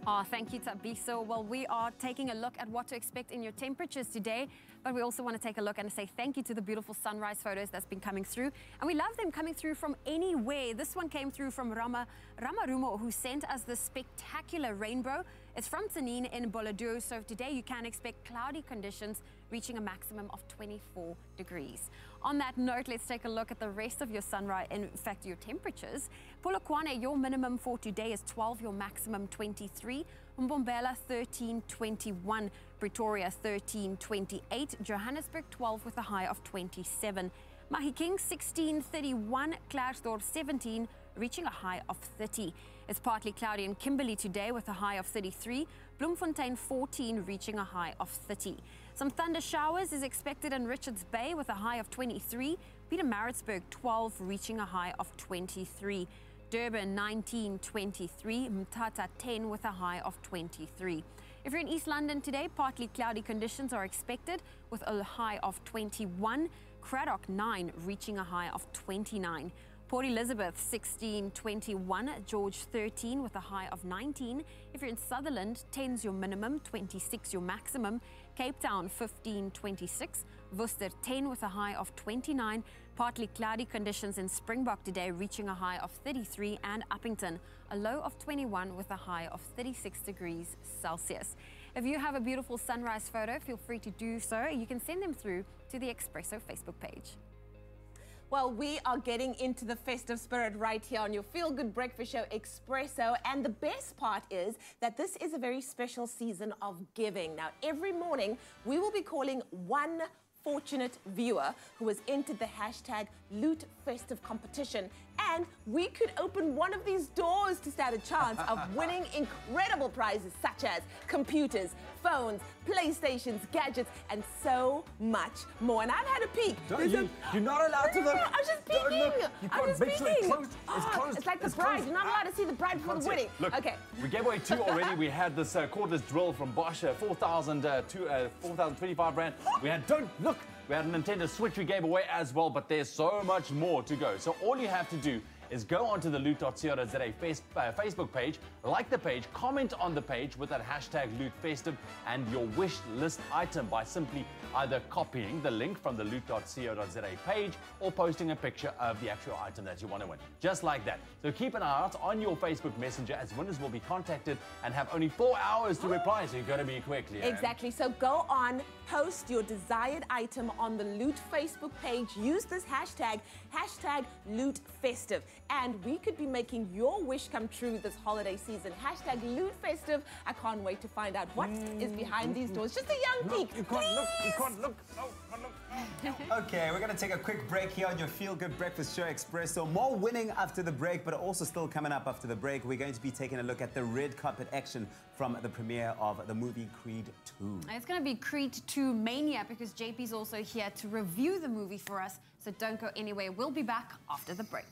Oh, thank you, Tabiso. Well, we are taking a look at what to expect in your temperatures today, but we also want to take a look and say thank you to the beautiful sunrise photos that's been coming through. And we love them coming through from anywhere. This one came through from Ramarumo, who sent us this spectacular rainbow. It's from Tanin in Boladour, so today you can expect cloudy conditions reaching a maximum of 24 degrees. On that note, let's take a look at the rest of your sunrise, in fact, your temperatures. Polokwane, your minimum for today is 12, your maximum 23. Mbombela 13.21, Pretoria 13.28, Johannesburg 12 with a high of 27. Mahikeng 16.31, Klerksdorp 17, reaching a high of 30. It's partly cloudy in Kimberley today with a high of 33. Bloemfontein 14, reaching a high of 30. Some thunder showers is expected in Richards Bay with a high of 23. Pietermaritzburg 12, reaching a high of 23. Durban 19.23, Mthatha 10 with a high of 23. If you're in East London today, partly cloudy conditions are expected with a high of 21. Craddock 9, reaching a high of 29. Port Elizabeth 16.21, George 13 with a high of 19. If you're in Sutherland, 10's your minimum, 26 your maximum. Cape Town 15.26, Worcester 10 with a high of 29. Partly cloudy conditions in Springbok today, reaching a high of 33, and Uppington a low of 21 with a high of 36 degrees Celsius. If you have a beautiful sunrise photo, feel free to do so. You can send them through to the Expresso Facebook page. Well, we are getting into the festive spirit right here on your Feel Good Breakfast Show, Expresso. And the best part is that this is a very special season of giving. Now, every morning, we will be calling one fortunate viewer who has entered the hashtag Loot Festive competition. And we could open one of these doors to stand a chance of winning incredible prizes such as computers, phones, PlayStations, gadgets, and so much more. And I've had a peek. You're not allowed to look. I was just peeking. You I can't was make sure it's peeking. closed. It's closed. It's like the It's bride. closed. You're not allowed to see the bride before the wedding. Look, Okay. we gave away 2 already. We had this cordless drill from Bosch, 4,025 rand. We had, don't look, we had a Nintendo Switch we gave away as well, but there's so much more to go. So all you have to do is go onto the loot.co.za Facebook page, like the page, comment on the page with that hashtag LootFestive and your wish list item by simply either copying the link from the loot.co.za page or posting a picture of the actual item that you want to win. Just like that. So keep an eye out on your Facebook Messenger as winners will be contacted and have only 4 hours to reply, so you've got to be quick. Leanne. Exactly. So go on, post your desired item on the Loot Facebook page. Use this hashtag, hashtag LootFestive. And we could be making your wish come true this holiday season. Hashtag LootFestive. I can't wait to find out what is behind these doors. Just a young peek. You can't look. You can't look. No, can't look. Okay, we're going to take a quick break here on your Feel Good Breakfast Show Expresso. More winning after the break, but also still coming up after the break. We're going to be taking a look at the red carpet action from the premiere of the movie Creed 2. It's going to be Creed 2 Mania because JP's also here to review the movie for us. So don't go anywhere. We'll be back after the break.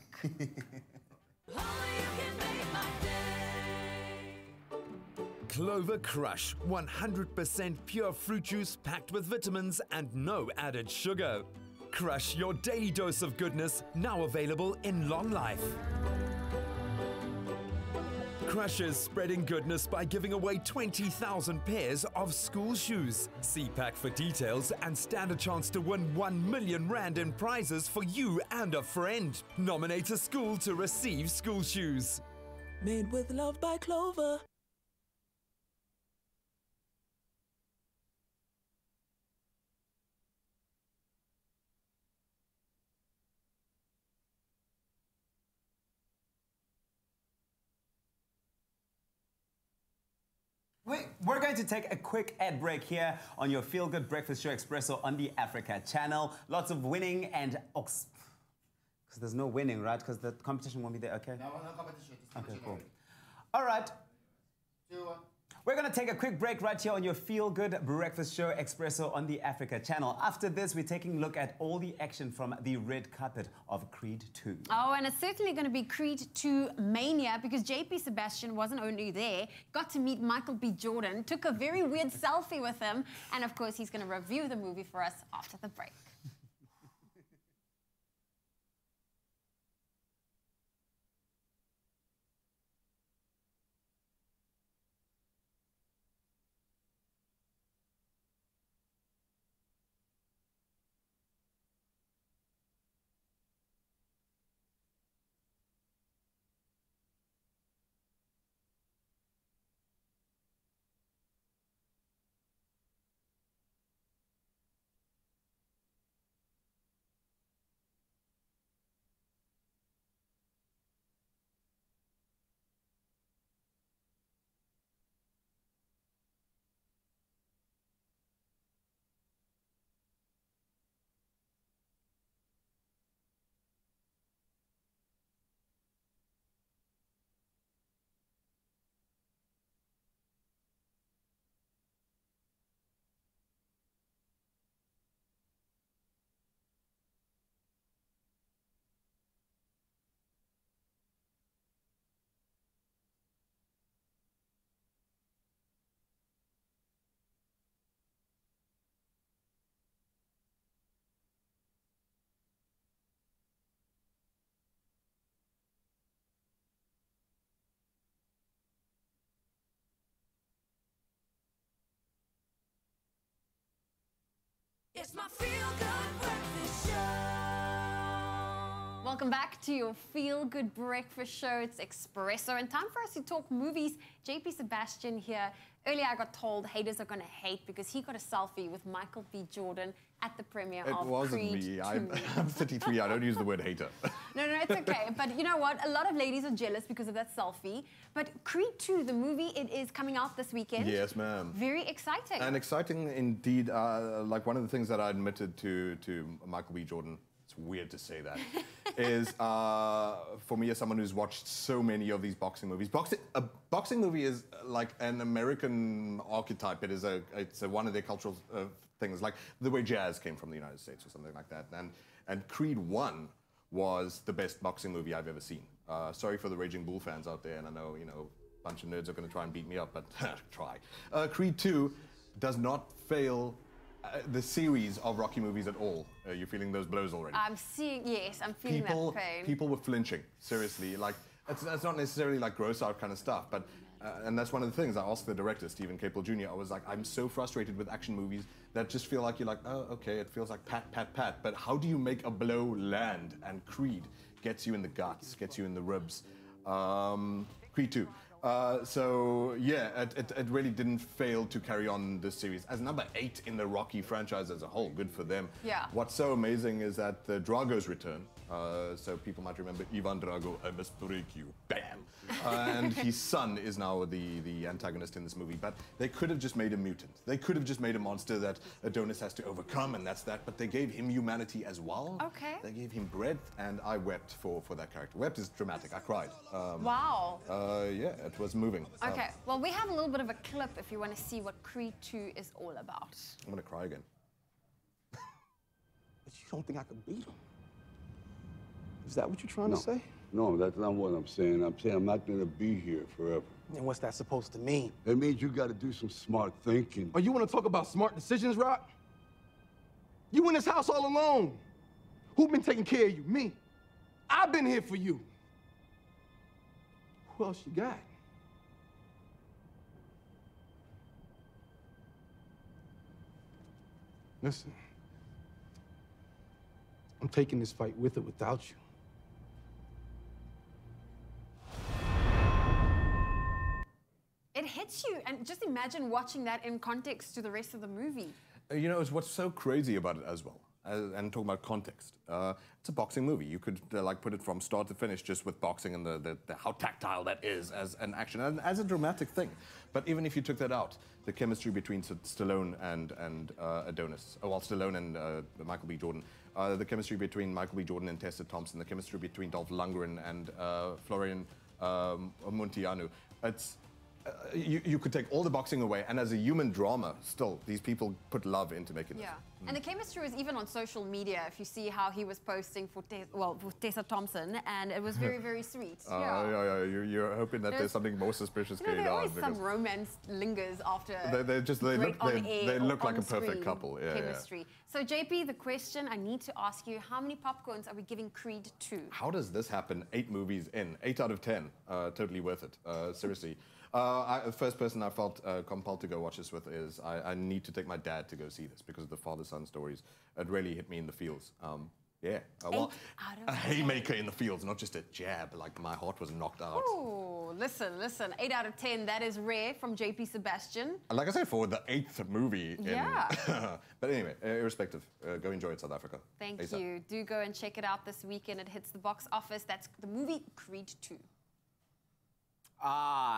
Clover Crush, 100% pure fruit juice packed with vitamins and no added sugar. Crush your daily dose of goodness, now available in long life. Crush is spreading goodness by giving away 20,000 pairs of school shoes. See pack for details and stand a chance to win 1 million rand in prizes for you and a friend. Nominate a school to receive school shoes. Made with love by Clover. We're going to take a quick ad break here on your Feel Good Breakfast Show Expresso on the Africa channel. Lots of winning and... Because there's no winning, right? Because the competition won't be there, okay? No competition. Okay, cool. All right. We're going to take a quick break right here on your Feel Good Breakfast Show Expresso on the Africa channel. After this, we're taking a look at all the action from the red carpet of Creed 2. Oh, and it's certainly going to be Creed 2 Mania because JP Sebastian wasn't only there, got to meet Michael B. Jordan, took a very weird selfie with him, and of course, he's going to review the movie for us after the break. It's my feel-good breakfast show. Welcome back to your Feel Good Breakfast Show. It's Expresso, and time for us to talk movies. JP Sebastian here. Earlier I got told haters are going to hate because he got a selfie with Michael B. Jordan at the premiere It of wasn't Creed me. 2. I'm 33. I don't use the word hater. No, it's okay. But you know what? A lot of ladies are jealous because of that selfie. But Creed 2, the movie, it is coming out this weekend. Yes, ma'am. Very exciting. And exciting indeed. Like one of the things that I admitted to Michael B. Jordan, it's weird to say that, is for me as someone who's watched so many of these boxing movies. A boxing movie is like an American archetype. It's one of their cultural things, like the way jazz came from the United States or something like that. And Creed 1 was the best boxing movie I've ever seen. Sorry for the Raging Bull fans out there, and I know, a bunch of nerds are going to try and beat me up, but try. Creed 2 does not fail the series of Rocky movies at all. You're feeling those blows already. I'm feeling that pain. People were flinching, seriously. Like, it's not necessarily like gross out kind of stuff, but, and that's one of the things I asked the director, Stephen Capel Jr. I was like, I'm so frustrated with action movies that just feel like you're like, oh, okay, it feels like pat, pat, pat, but how do you make a blow land? And Creed gets you in the guts, gets you in the ribs. Creed 2. So yeah, it really didn't fail to carry on this series. As number 8 in the Rocky franchise as a whole, good for them. Yeah. What's so amazing is that the Drago's return. So people might remember Ivan Drago, I must break you, bam. And his son is now the antagonist in this movie. But they could have just made a mutant. They could have just made a monster that Adonis has to overcome, and that's that. But they gave him humanity as well. Okay. They gave him breadth, and I wept for that character. Wept is dramatic. I cried. Wow. Yeah, it was moving. Okay, well, we have a little bit of a clip if you want to see what Creed 2 is all about. I'm gonna cry again. But you don't think I could beat him? Is that what you're trying to say? No, that's not what I'm saying. I'm saying I'm not gonna be here forever. And what's that supposed to mean? It means you gotta do some smart thinking. Oh, you want to talk about smart decisions, Rock? You in this house all alone. Who been taking care of you? Me. I've been here for you. Who else you got? Listen, I'm taking this fight with or without you. It hits you, and just imagine watching that in context to the rest of the movie. It's what's so crazy about it as well, and talking about context. It's a boxing movie. You could like put it from start to finish just with boxing and the how tactile that is as an action and as a dramatic thing. But even if you took that out, the chemistry between Stallone and Adonis, Stallone and Michael B. Jordan, the chemistry between Michael B. Jordan and Tessa Thompson, the chemistry between Dolph Lundgren and Florian Munteanu, it's. You could take all the boxing away, and as a human drama, still, these people put love into making it. Yeah, and the chemistry was even on social media, if you see how he was posting for Tessa Thompson, and it was very, very sweet. Yeah. You're hoping that there's something more suspicious going on. Always some romance lingers after they look like a perfect couple. Yeah, chemistry. Yeah. So JP, the question I need to ask you, how many popcorns are we giving Creed 2? How does this happen 8 movies in? 8 out of 10. Totally worth it. Seriously. The first person I felt compelled to go watch this with is I need to take my dad to go see this because of the father-son stories. It really hit me in the feels. Yeah. A haymaker in the fields, not just a jab. Like, my heart was knocked out. Oh, listen. 8 out of 10. That is rare from JP Sebastian. Like I said, for the 8th movie. Yeah. But anyway, irrespective, go enjoy it, South Africa. Thank ASAP. you. Do go and check it out this weekend. It hits the box office. That's the movie Creed 2.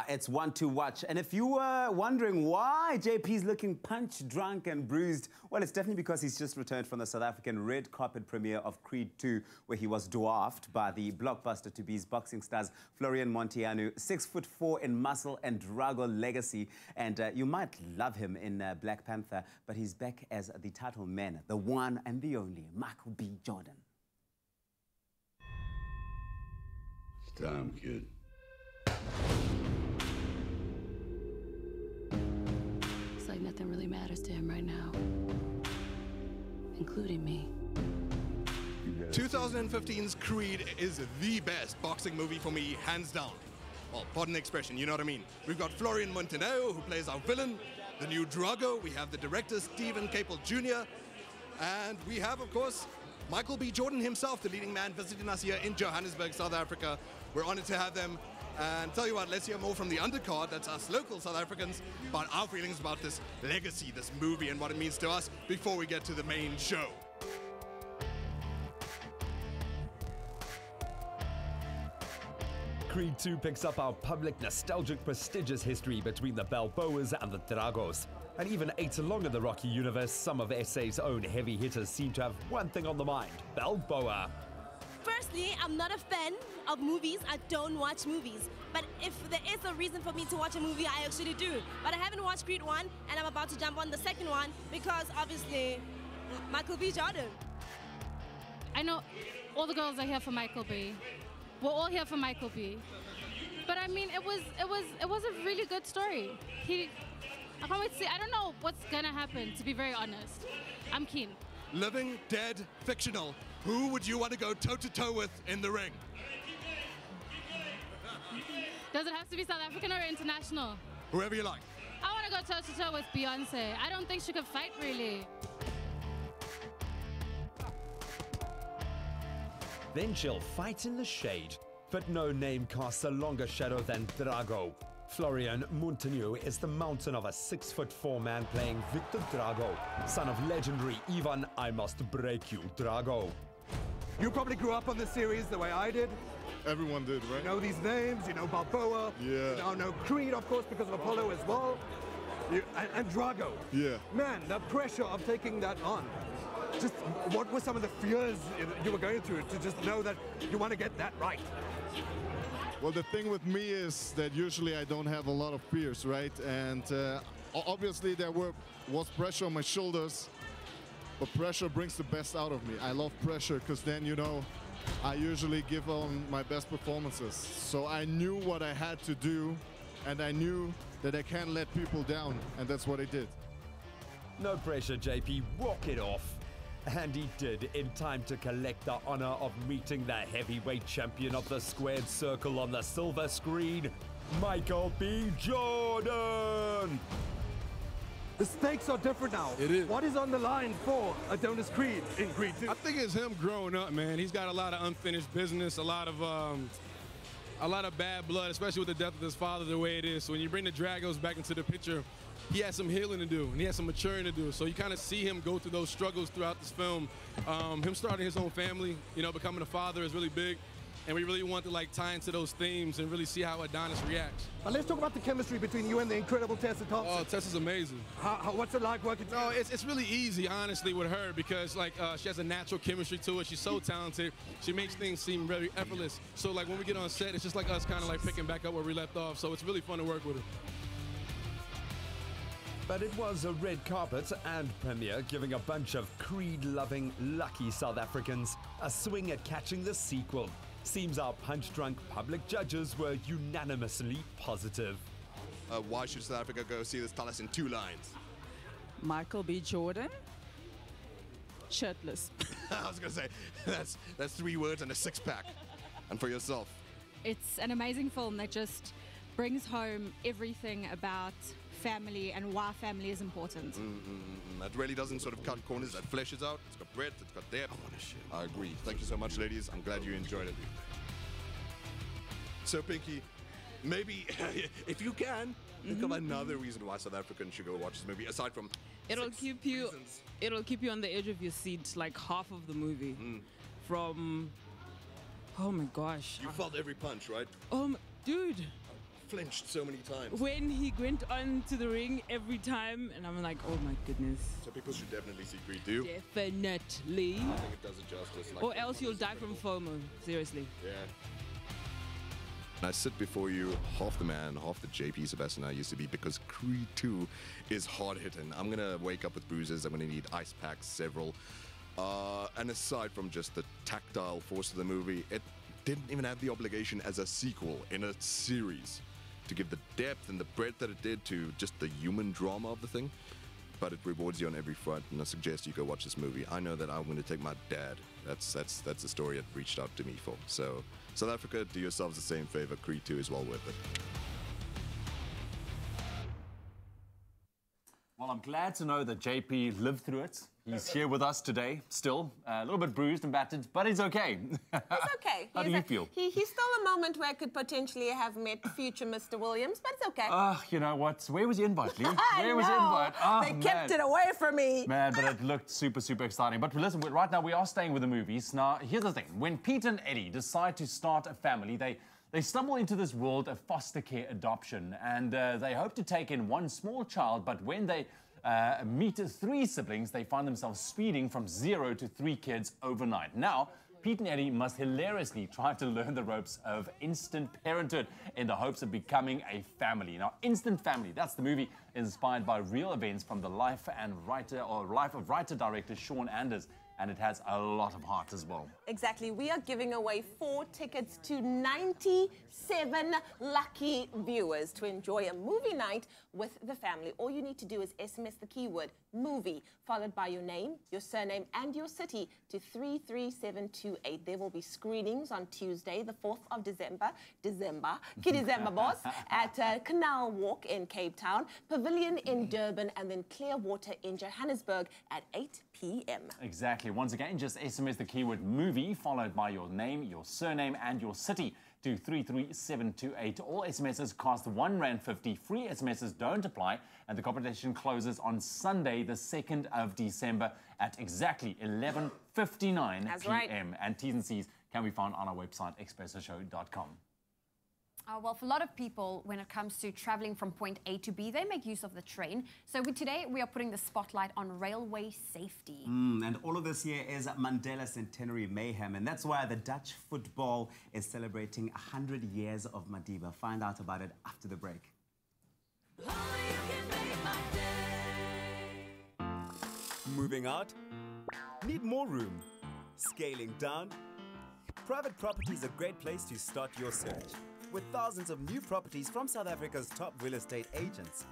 It's one to watch. And if you were wondering why JP's looking punch drunk and bruised, well, it's definitely because he's just returned from the South African red carpet premiere of Creed 2, where he was dwarfed by the blockbuster to be's boxing stars Florian Munteanu, 6'4" in muscle and Drago legacy. And you might love him in Black Panther, but he's back as the title man, the one and the only Michael B. Jordan. It's time, kid. It's like nothing really matters to him right now, including me. 2015's Creed is the best boxing movie for me, hands down. Well, pardon the expression, you know what I mean. We've got Florian Munteanu, who plays our villain. The new Drago. We have the director, Stephen Capel Jr. And we have, of course, Michael B. Jordan himself, the leading man, visiting us here in Johannesburg, South Africa. We're honored to have them. And tell you what, let's hear more from the undercard, that's us local South Africans, about our feelings about this legacy, this movie, and what it means to us before we get to the main show. Creed 2 picks up our public, nostalgic, prestigious history between the Balboas and the Dragos. And even 8 along in the Rocky universe, some of SA's own heavy hitters seem to have one thing on the mind: Balboa. Firstly, I'm not a fan of movies. I don't watch movies. But if there is a reason for me to watch a movie, I actually do. But I haven't watched Creed 1, and I'm about to jump on the second one because obviously, Michael B. Jordan. I know all the girls are here for Michael B. We're all here for Michael B. But I mean, it was a really good story. I can't wait to see. I don't know what's gonna happen, to be very honest. I'm keen. Living, dead, fictional. Who would you want to go toe-to-toe with in the ring? Does it have to be South African or international? Whoever you like. I want to go toe-to-toe with Beyonce. I don't think she could fight, really. Then she'll fight in the shade. But no name casts a longer shadow than Drago. Florian Munteanu is the mountain of a 6'4" man playing Victor Drago, son of legendary Ivan "I Must Break You" Drago. You probably grew up on this series the way I did. Everyone did, right? You know these names, you know Balboa. Yeah. You now know Creed, of course, because of Apollo as well. And Drago. Yeah. Man, the pressure of taking that on. Just what were some of the fears you were going through to just know that you want to get that right? Well, the thing with me is that usually I don't have a lot of fears, right? And obviously there was pressure on my shoulders, but pressure brings the best out of me. I love pressure because then, you know, I usually give on my best performances. So I knew what I had to do, and I knew that I can't let people down, and that's what I did. No pressure, JP, walk it off. And he did, in time to collect the honor of meeting the heavyweight champion of the squared circle on the silver screen, Michael B. Jordan! The stakes are different now. It is. What is on the line for Adonis Creed in Creed 2? I think it's him growing up, man. He's got a lot of unfinished business, a lot of bad blood, especially with the death of his father the way it is. So when you bring the Dragos back into the picture, he has some healing to do, and he has some maturing to do. So you kind of see him go through those struggles throughout this film. Him starting his own family, you know, becoming a father is really big. And we really want to like tie into those themes and really see how Adonis reacts. Let's talk about the chemistry between you and the incredible Tessa Thompson. Oh, Tessa's amazing. What's it like working together? No, it's really easy, honestly, with her because like she has a natural chemistry to it. She's so talented. She makes things seem very effortless. So like when we get on set, it's just like us kind of like picking back up where we left off. So it's really fun to work with her. But it was a red carpet and premiere giving a bunch of Creed-loving, lucky South Africans a swing at catching the sequel. Seems our punch-drunk public judges were unanimously positive. Why should South Africa go see this? Tell us in 2 lines. Michael B. Jordan, shirtless. I was going to say, that's 3 words and a 6-pack. And for yourself? It's an amazing film that just brings home everything about family and why family is important. That really doesn't sort of cut corners. That fleshes out. It's got breadth. It's got depth. I agree. Thank you so much, ladies. I'm glad you enjoyed it. So, Pinky, maybe if you can, think of another reason why South Africans should go watch this movie, aside from It'll keep you on the edge of your seat like half of the movie. From, oh my gosh. You felt every punch, right? Dude. Flinched so many times. When he went onto the ring every time, and I'm like, oh my goodness. So people should definitely see Creed 2. Definitely. I think it does it justice. Like, Or else you'll die from FOMO. Seriously. Yeah. I sit before you, half the man, half the JP Sebastian I used to be, because Creed 2 is hard-hitting. I'm going to wake up with bruises. I'm going to need ice packs, several. And aside from just the tactile force of the movie, it didn't even have the obligation as a sequel in a series to give the depth and the breadth that it did to just the human drama of the thing. But it rewards you on every front, and I suggest you go watch this movie. I know that I'm going to take my dad. That's the story it reached out to me for. So, South Africa, do yourselves the same favor. Creed 2 is well worth it. Well, I'm glad to know that JP lived through it. He's here with us today, still. A little bit bruised and battered, but he's okay. He's okay. How do you feel? He's still a moment where I could potentially have met future Mr. Williams, but it's okay. You know what? Where was your invite, Lee? I Where was your know. invite? They kept it away from me. Man, but it looked super, super exciting. But listen, right now we are staying with the movies. Now, here's the thing. When Pete and Eddie decide to start a family, they stumble into this world of foster care adoption, and they hope to take in one small child, but when they meet 3 siblings, they find themselves speeding from 0 to 3 kids overnight. Now, Pete and Eddie must hilariously try to learn the ropes of instant parenthood in the hopes of becoming a family. Now, Instant Family, that's the movie inspired by real events from the life of writer-director Sean Anders, and it has a lot of heart as well. Exactly. We are giving away 4 tickets to 97 lucky viewers to enjoy a movie night with the family. All you need to do is SMS the keyword movie, followed by your name, your surname, and your city to 33728. There will be screenings on Tuesday, the 4th of December, December boss, at Canal Walk in Cape Town, Pavilion in Durban, and then Clearwater in Johannesburg at 8 p.m. Exactly. Once again, just SMS the keyword movie, followed by your name, your surname, and your city to 33728. All SMSs cost R1.50. Free SMSs don't apply, and the competition closes on Sunday, the 2nd of December at exactly 11:59 p.m. Right. And T's and C's can be found on our website, expressoshow.com. Well, for a lot of people, when it comes to traveling from point A to B, they make use of the train. So today, we are putting the spotlight on railway safety. And all of this here is Mandela Centenary Mayhem, and that's why the Dutch football is celebrating 100 years of Madiba. Find out about it after the break. Moving out? Need more room? Scaling down? Private property is a great place to start your search. With thousands of new properties from South Africa's top real estate agents,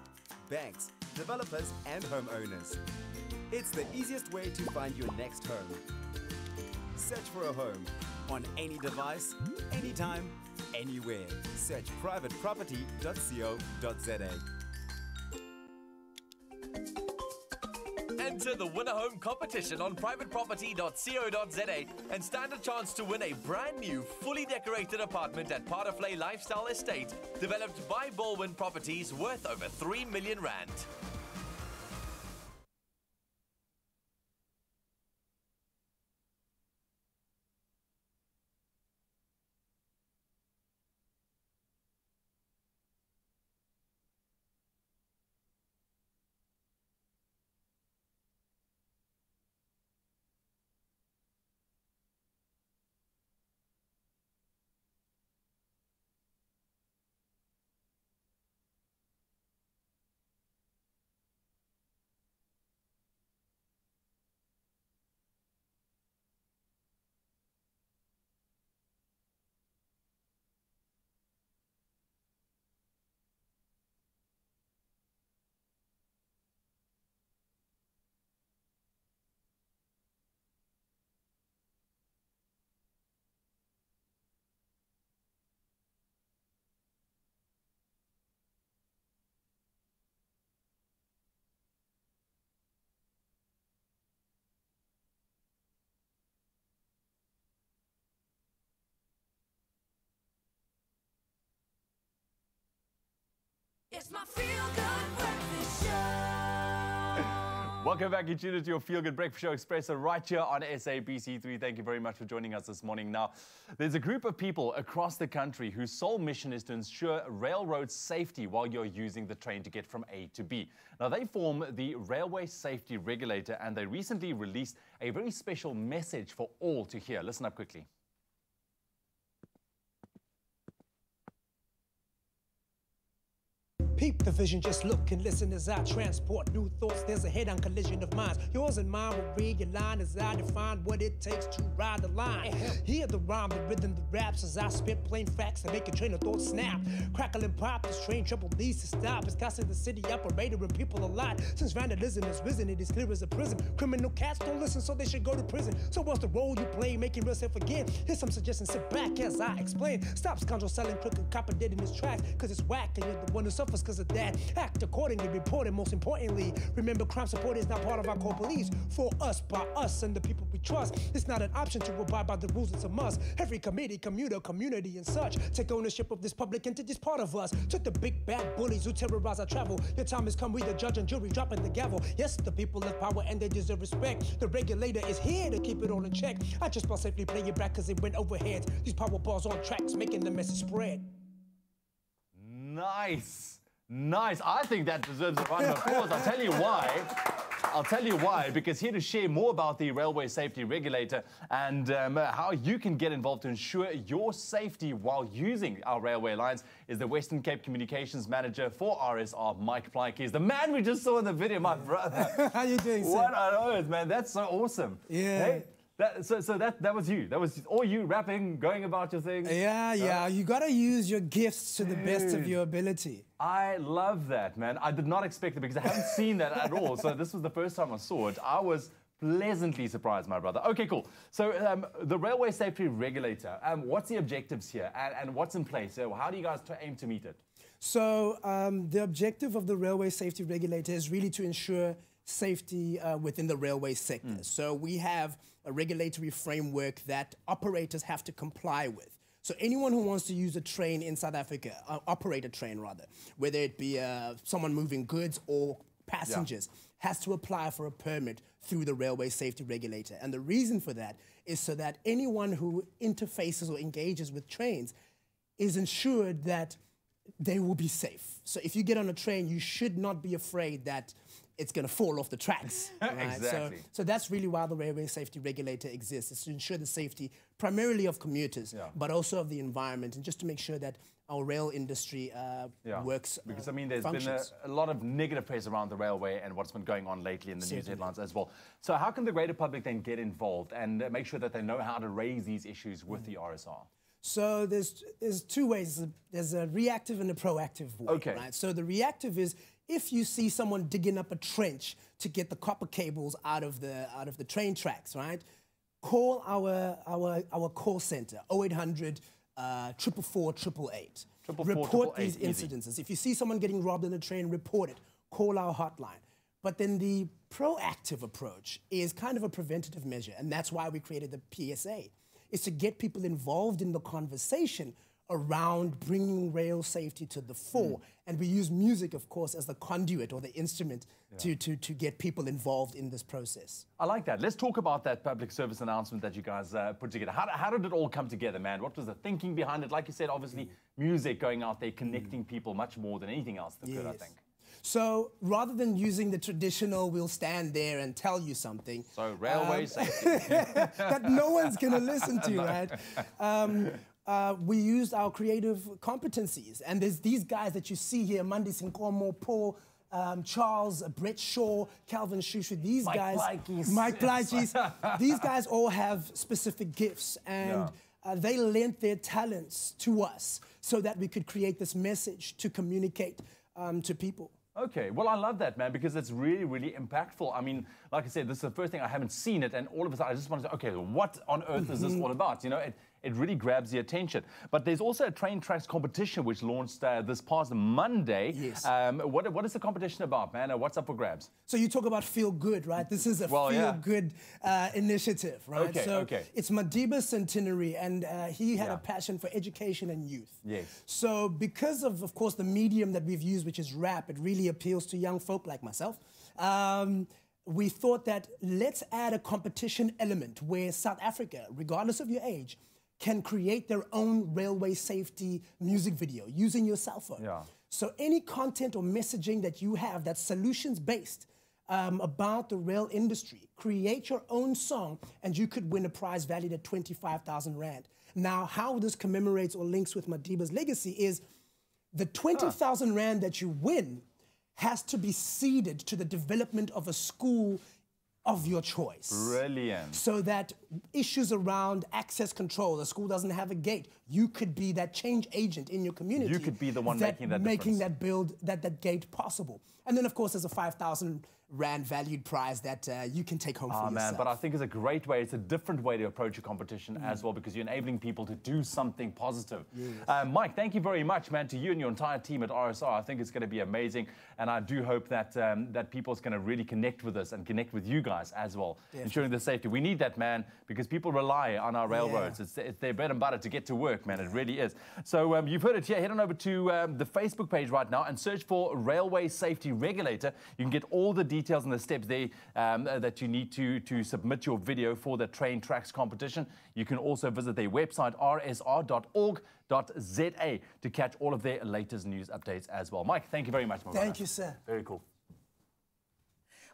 banks, developers, and homeowners. It's the easiest way to find your next home. Search for a home on any device, anytime, anywhere. Search privateproperty.co.za. Enter the Win a Home competition on privateproperty.co.za and stand a chance to win a brand new, fully decorated apartment at Paraflay Lifestyle Estate, developed by Baldwin Properties, worth over 3 million rand. It's my feel-good breakfast show. Welcome back. You tuned into your Feel Good Breakfast Show Expresso right here on SABC3. Thank you very much for joining us this morning. Now, there's a group of people across the country whose sole mission is to ensure railroad safety while you're using the train to get from A to B. Now, they form the Railway Safety Regulator, and they recently released a very special message for all to hear. Listen up quickly. Peep the vision, just look and listen as I transport new thoughts. There's a head-on collision of minds. Yours and mine will read your line as I define what it takes to ride the line. Hear the rhyme, the rhythm, the raps as I spit plain facts that make a train of thoughts snap. Crackle and pop, this train trouble needs to stop. It's costing the city operator and people a lot. Since vandalism has risen, it is clear as a prism. Criminal cats don't listen, so they should go to prison. So what's the role you play, making yourself again? Here's some suggestions, sit back as I explain. Stop scoundrel selling crooked copper dead in his tracks, cause it's whack and you're the one who suffers. Cause because of that. Act accordingly, report it. Most importantly, remember crime support is not part of our core beliefs. For us, by us, and the people we trust. It's not an option to abide by the rules, it's a must. Every committee, commuter, community, and such take ownership of this public entity, it's part of us. To the big bad bullies who terrorize our travel, your time has come, we the judge and jury dropping the gavel. Yes, the people have power and they deserve respect. The regulator is here to keep it all in check. I just must safely play it back cause it went overhead. These power balls on tracks, making the message spread. Nice. Nice. I think that deserves a round of applause. I'll tell you why. Because here to share more about the Railway Safety Regulator and how you can get involved to ensure your safety while using our railway lines is the Western Cape Communications Manager for RSR, Mike Plyke. He's the man we just saw in the video, my brother. How you doing, sir? What on earth, man? That's so awesome. Yeah. Hey? So that was you. That was all you rapping, going about your thing. Yeah. You gotta use your gifts to the best of your ability. I love that, man. I did not expect it because I haven't seen that at all. So this was the first time I saw it. I was pleasantly surprised, my brother. Okay, cool. So the Railway Safety Regulator, what's the objectives here and what's in place? So how do you guys aim to meet it? So the objective of the Railway Safety Regulator is really to ensure safety within the railway sector. So we have a regulatory framework that operators have to comply with. So anyone who wants to use a train in South Africa, operate a train rather, whether it be someone moving goods or passengers, has to apply for a permit through the Railway Safety Regulator. And the reason for that is so that anyone who interfaces or engages with trains is ensured that they will be safe. So if you get on a train, you should not be afraid that it's going to fall off the tracks. Right? Exactly. So that's really why the Railway Safety Regulator exists. It's to ensure the safety primarily of commuters, but also of the environment, and just to make sure that our rail industry works. Because I mean, there's been a lot of negative press around the railway and what's been going on lately in the news headlines as well. So how can the greater public then get involved and make sure that they know how to raise these issues with the RSR? So there's two ways. There's a reactive and a proactive way. Okay. Right? So the reactive is if you see someone digging up a trench to get the copper cables out of the train tracks, right? Call our call center 0800 444 888. Report these incidences. If you see someone getting robbed on a train, report it. Call our hotline. But then the proactive approach is kind of a preventative measure, and that's why we created the PSA. Is to get people involved in the conversation around bringing rail safety to the fore. And we use music, of course, as the conduit or the instrument to get people involved in this process. I like that. Let's talk about that public service announcement that you guys put together. How did it all come together, man? What was the thinking behind it? Like you said, obviously, music going out there, connecting people much more than anything else that could, I think. So rather than using the traditional, we'll stand there and tell you something. So railway safety. that no one's going to listen to, right? We used our creative competencies. And there's these guys that you see here, Mandy Sinkomo, Paul, Charles, Brett Shaw, Calvin Shushu, these guys. Mike Plyke. These guys all have specific gifts. And they lent their talents to us so that we could create this message to communicate to people. Okay, well, I love that, man, because it's really, really impactful. I mean, like I said, this is the first thing I haven't seen it, and all of a sudden I just want to say, okay, what on earth is this all about? You know, it really grabs the attention. But there's also a train tracks competition which launched this past Monday. Yes. What is the competition about, man? What's up for grabs? So you talk about feel good, right? This is a feel good initiative, right? Okay, it's Madiba's centenary, and he had a passion for education and youth. Yes. So because of course, the medium that we've used, which is rap, it really appeals to young folk like myself. We thought that let's add a competition element where South Africa, regardless of your age, can create their own railway safety music video using your cell phone. So any content or messaging that you have that's solutions-based about the rail industry, create your own song and you could win a prize valued at 25,000 Rand. Now, how this commemorates or links with Madiba's legacy is the 20,000 Rand that you win has to be seeded to the development of a school of your choice. Brilliant. So that issues around access control. The school doesn't have a gate. You could be that change agent in your community. You could be the one making that difference. that gate possible. And then, of course, there's a 5,000 Rand valued prize that you can take home for yourself. Man, but I think it's a great way. It's a different way to approach a competition as well, because you're enabling people to do something positive. Yes. Mike, thank you very much, man, to you and your entire team at RSR. I think it's going to be amazing, and I do hope that that people's going to really connect with us and connect with you guys as well, ensuring the safety. We need that, man, because people rely on our railroads. It's their bread and butter to get to work, man. It really is. So you've heard it here. Head on over to the Facebook page right now and search for Railway Safety Regulator. You can get all the details and the steps there that you need to submit your video for the train tracks competition. You can also visit their website, rsr.org.za, to catch all of their latest news updates as well. Mike, thank you very much, my brother. Thank you, sir. Very cool.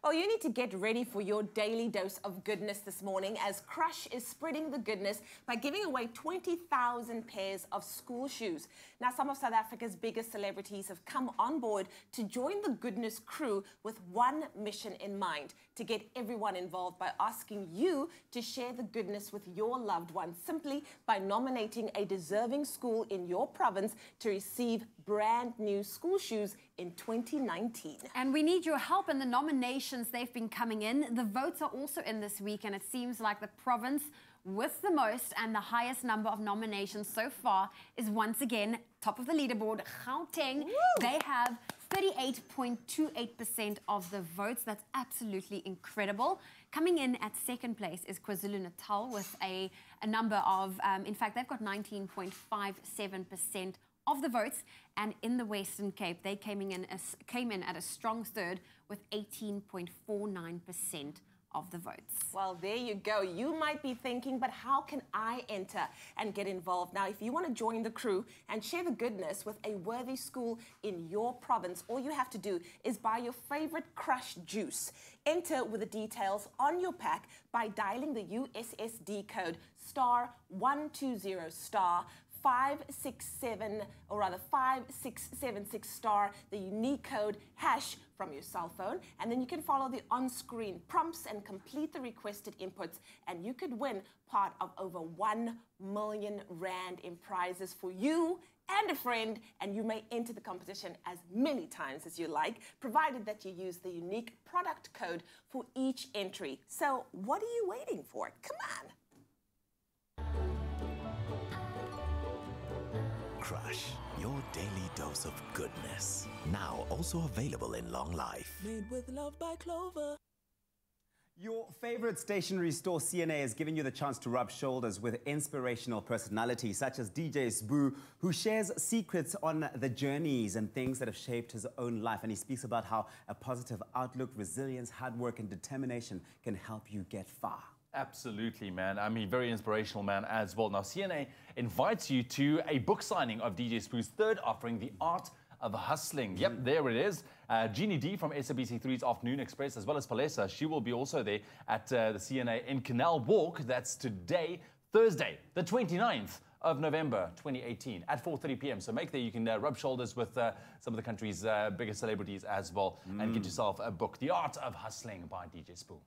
Well, you need to get ready for your daily dose of goodness this morning, as Crush is spreading the goodness by giving away 20,000 pairs of school shoes. Now, some of South Africa's biggest celebrities have come on board to join the goodness crew with one mission in mind: to get everyone involved by asking you to share the goodness with your loved ones, simply by nominating a deserving school in your province to receive brand new school shoes in 2019. And we need your help in the nominations. They've been coming in. The votes are also in this week, and it seems like the province with the most and the highest number of nominations so far is once again top of the leaderboard, Gauteng. They have 38.28% of the votes. That's absolutely incredible. Coming in at second place is KwaZulu-Natal with a number of, in fact, they've got 19.57% of the votes. And in the Western Cape, they came in at a strong third with 18.49% of the votes. Well, there you go. You might be thinking, but how can I enter and get involved? Now, if you want to join the crew and share the goodness with a worthy school in your province, all you have to do is buy your favorite Crush juice. Enter with the details on your pack by dialing the USSD code *120 *567, or rather 5676 star, the unique code hash from your cell phone, and then you can follow the on-screen prompts and complete the requested inputs, and you could win part of over 1 million Rand in prizes for you and a friend, and you may enter the competition as many times as you like, provided that you use the unique product code for each entry. So what are you waiting for? Come on. Crush, your daily dose of goodness. Now also available in long life. Made with love by Clover. Your favorite stationery store, CNA, is giving you the chance to rub shoulders with inspirational personalities such as DJ Sbu, who shares secrets on the journeys and things that have shaped his own life. And he speaks about how a positive outlook, resilience, hard work, and determination can help you get far. Absolutely, man. I mean, very inspirational man as well. Now, CNA invites you to a book signing of DJ Spu's third offering, The Art of Hustling. Yep, there it is. Jeannie D from SABC3's Afternoon Express, as well as Palesa, she will be also there at the CNA in Canal Walk. That's today, Thursday, the 29th of November 2018 at 4:30 p.m. So make there you can rub shoulders with some of the country's biggest celebrities as well and get yourself a book, The Art of Hustling by DJ Spu.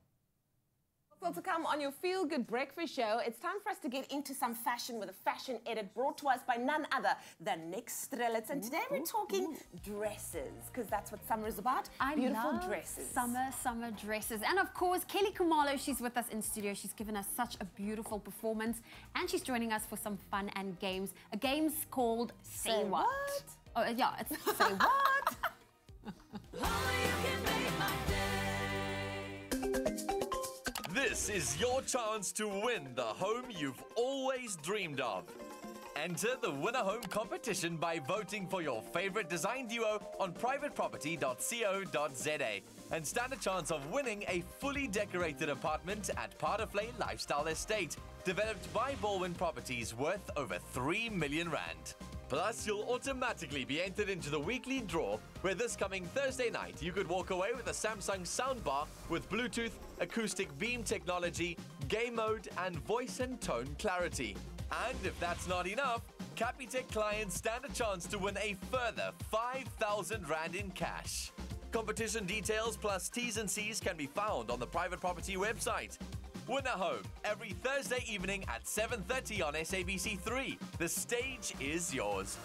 Well, to come on your Feel Good Breakfast show, it's time for us to get into some fashion with a fashion edit brought to us by none other than Nick Strelitz. And today we're talking dresses, because that's what summer is about. Beautiful dresses. Summer dresses. And of course, Kelly Kumalo, she's with us in studio. She's given us such a beautiful performance. And she's joining us for some fun and games. A game's called Say What? Oh, yeah, it's Say What? This is your chance to win the home you've always dreamed of. Enter the Win a Home competition by voting for your favorite design duo on privateproperty.co.za and stand a chance of winning a fully decorated apartment at Parterflay Lifestyle Estate, developed by Baldwin Properties, worth over 3 million Rand. Plus, you'll automatically be entered into the weekly draw, where this coming Thursday night, you could walk away with a Samsung soundbar with Bluetooth, acoustic beam technology, game mode, and voice and tone clarity. And if that's not enough, Capitec clients stand a chance to win a further 5,000 Rand in cash. Competition details plus T's and C's can be found on the private property website. Win at Home, every Thursday evening at 7:30 on SABC3. The stage is yours.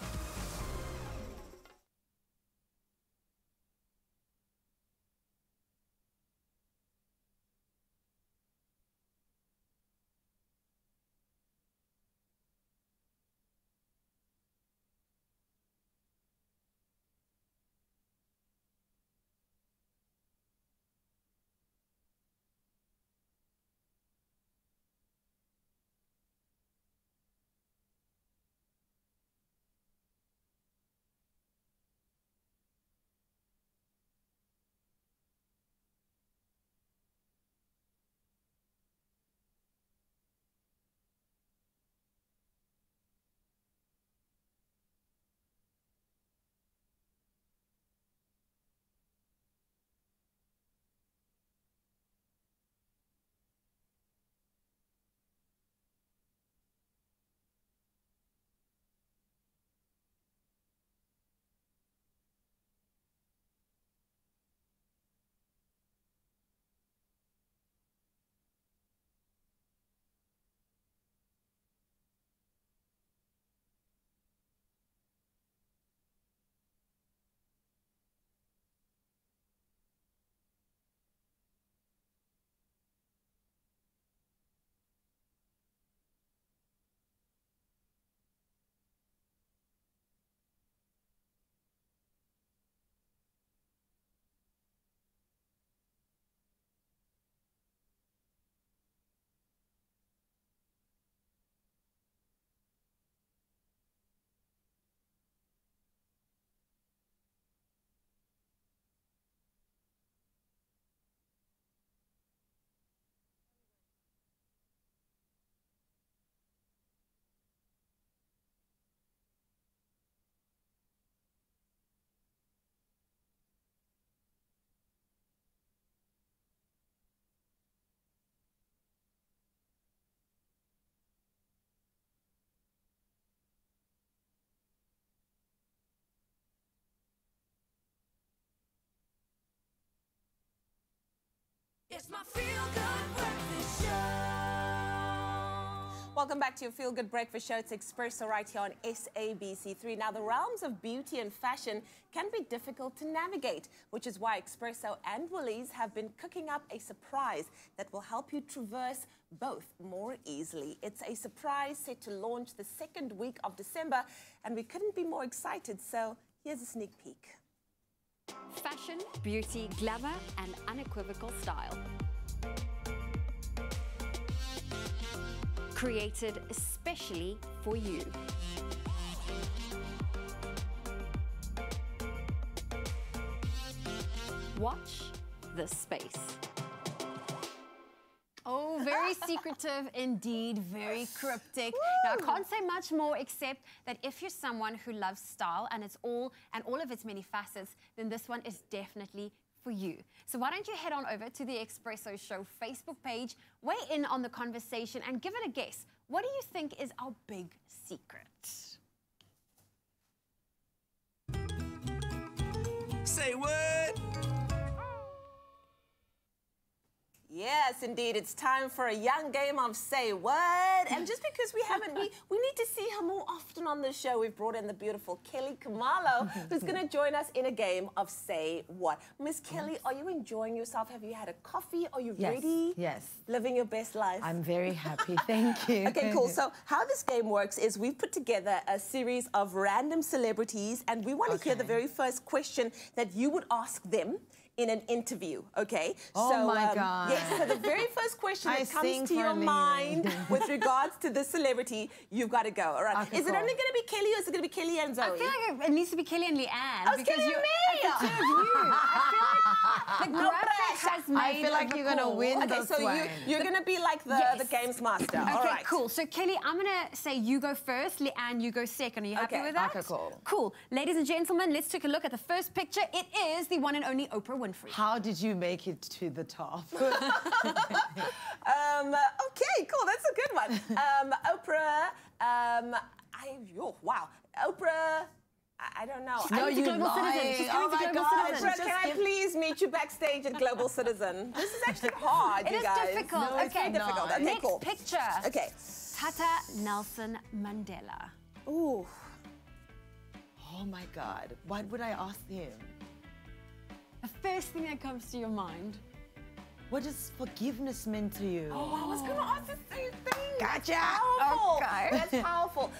It's my feel-good breakfast show. Welcome back to your Feel Good Breakfast Show. It's Expresso right here on SABC3. Now, the realms of beauty and fashion can be difficult to navigate, which is why Expresso and Woolies have been cooking up a surprise that will help you traverse both more easily. It's a surprise set to launch the second week of December, and we couldn't be more excited, so here's a sneak peek. Fashion, beauty, glamour, and unequivocal style. Created especially for you. Watch this space. Oh, very secretive indeed, very cryptic. Now, I can't say much more except that if you're someone who loves style and all of its many facets, then this one is definitely for you. So why don't you head on over to the Expresso Show Facebook page, weigh in on the conversation and give it a guess. What do you think is our big secret? Say what? Yes, indeed. It's time for a young game of Say What. And just because we haven't, we need to see her more often on the show. We've brought in the beautiful Kelly Kamalo, who's going to join us in a game of Say What. Miss Kelly, are you enjoying yourself? Have you had a coffee? Are you ready? Yes. Living your best life? I'm very happy. Thank you. Okay, cool. So how this game works is we've put together a series of random celebrities, and we want to hear the very first question that you would ask them in an interview, okay? Oh so, my God. Yes, so the very first question that comes to your mind with regards to the celebrity, you've got to go, all right? Okay, Is it only going to be Kelly or is it going to be Kelly and Zoe? I feel like it needs to be Kelly and Leanne. Oh, it's Kelly and me! The two of you. I feel like the graphic has made I feel like you're going to win Okay, this so one. you're going to be like the games master. Okay, All right. cool. So, Kelly, I'm going to say you go first, Leanne, you go second. Are you happy with that? Okay, cool. Cool. Ladies and gentlemen, let's take a look at the first picture. It is the one and only Oprah Winfrey. How did you make it to the top? Okay, cool. That's a good one. Oprah. Wow. Oprah I don't know. She's coming to Global Citizen. She's coming to Global Citizen. Brett, can I please meet you backstage at Global Citizen? This is actually hard, It you is guys. difficult. No, it's very difficult. Okay, Next cool. picture. Okay. Tata Nelson Mandela. Ooh. Oh my God. What would I ask him? The first thing that comes to your mind. What does forgiveness mean to you? Oh, I was going to ask the same thing. Gotcha. That's powerful. Okay. That's powerful.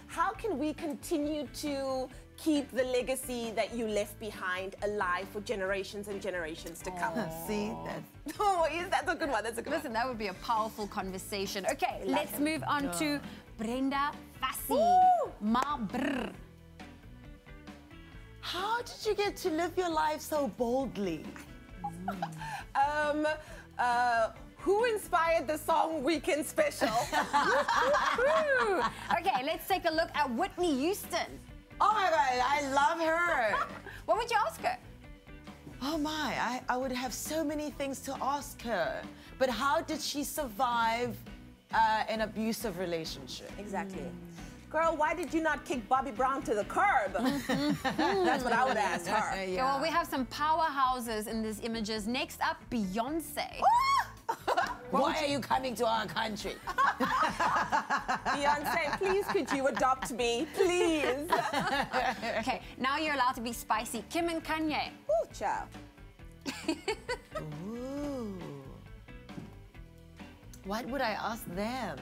How can we continue to keep the legacy that you left behind alive for generations and generations to come? See, that's... Oh, that's a good one. That's a good Listen, that would be a powerful conversation. Okay, let's him. move on to Brenda Fassie. Woo! Ma Brr. How did you get to live your life so boldly? Who inspired the song Weekend Special? Okay, let's take a look at Whitney Houston. Oh my God, I love her. What would you ask her? Oh my, I would have so many things to ask her. But how did she survive an abusive relationship? Exactly. Girl, why did you not kick Bobby Brown to the curb? That's what I would ask her. Okay, well, we have some powerhouses in these images. Next up, Beyonce. Why are you coming to our country? Beyonce, please could you adopt me, please? Okay, now you're allowed to be spicy. Kim and Kanye. Ooh, child. Ooh. What would I ask them?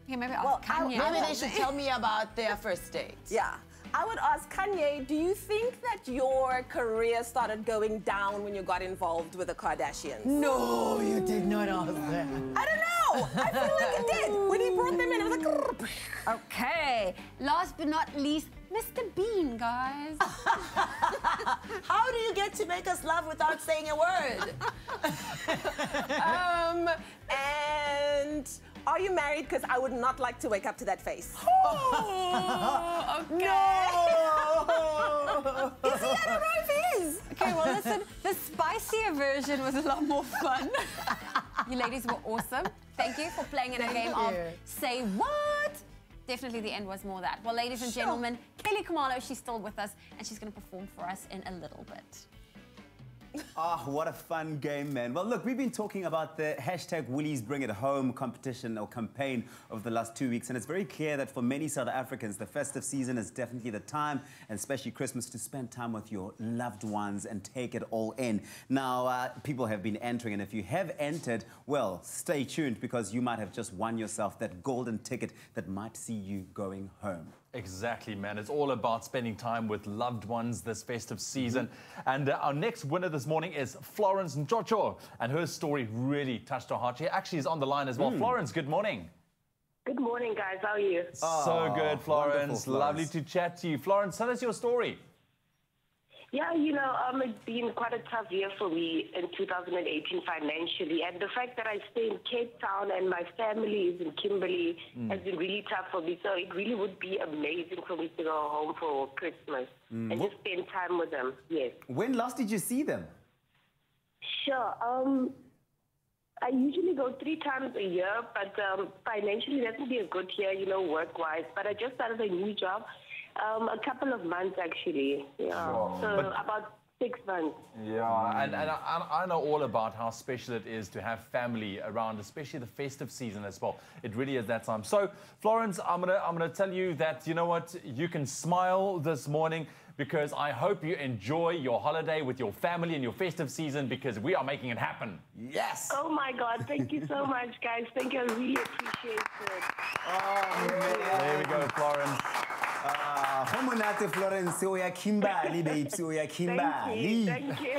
Okay, maybe ask Kanye. Maybe they should tell me about their first date. Yeah. I would ask Kanye, do you think that your career started going down when you got involved with the Kardashians? No, you did not ask that. I don't know. I feel like it did. When he brought them in, it was like... Okay, last but not least, Mr. Bean, guys. How do you get to make us laugh without saying a word? And are you married? Because I would not like to wake up to that face. Oh, okay. No! Is he? I don't know if he is. Okay, well, listen, the spicier version was a lot more fun. You ladies were awesome. Thank you for playing in a game of Say What? Definitely the end was more that. Well, ladies and gentlemen, Kelly Khumalo, she's still with us, and she's going to perform for us in a little bit. Ah, what a fun game, man. Well, look, we've been talking about the hashtag Woolies Bring It Home competition or campaign over the last 2 weeks, and it's very clear that for many South Africans, the festive season is definitely the time, and especially Christmas, to spend time with your loved ones and take it all in. Now, people have been entering, and if you have entered, well, stay tuned, because you might have just won yourself that golden ticket that might see you going home. Exactly, man. It's all about spending time with loved ones this festive season. And our next winner this morning is Florence Nchocho. And her story really touched our heart. She actually is on the line as well. Florence, good morning. Good morning, guys. How are you? So good, Florence. Lovely to chat to you. Florence, tell us your story. Yeah, you know, it's been quite a tough year for me in 2018 financially. And the fact that I stay in Cape Town and my family is in Kimberley has been really tough for me. So it really would be amazing for me to go home for Christmas and just spend time with them. Yes. When last did you see them? Sure. I usually go 3 times a year, but financially that would be a good year, you know, work-wise. But I just started a new job. A couple of months, actually. Yeah. Sure. So about 6 months. Yeah, and I know all about how special it is to have family around, especially the festive season as well. It really is that time. So, Florence, I'm gonna tell you that, you know what, you can smile this morning, because I hope you enjoy your holiday with your family and your festive season, because we are making it happen. Yes. Oh my God, thank you so much, guys. Thank you, I really appreciate it. Oh, man. There we go, Florence. Florence, Kimberley, babes, Kimberley. Thank you.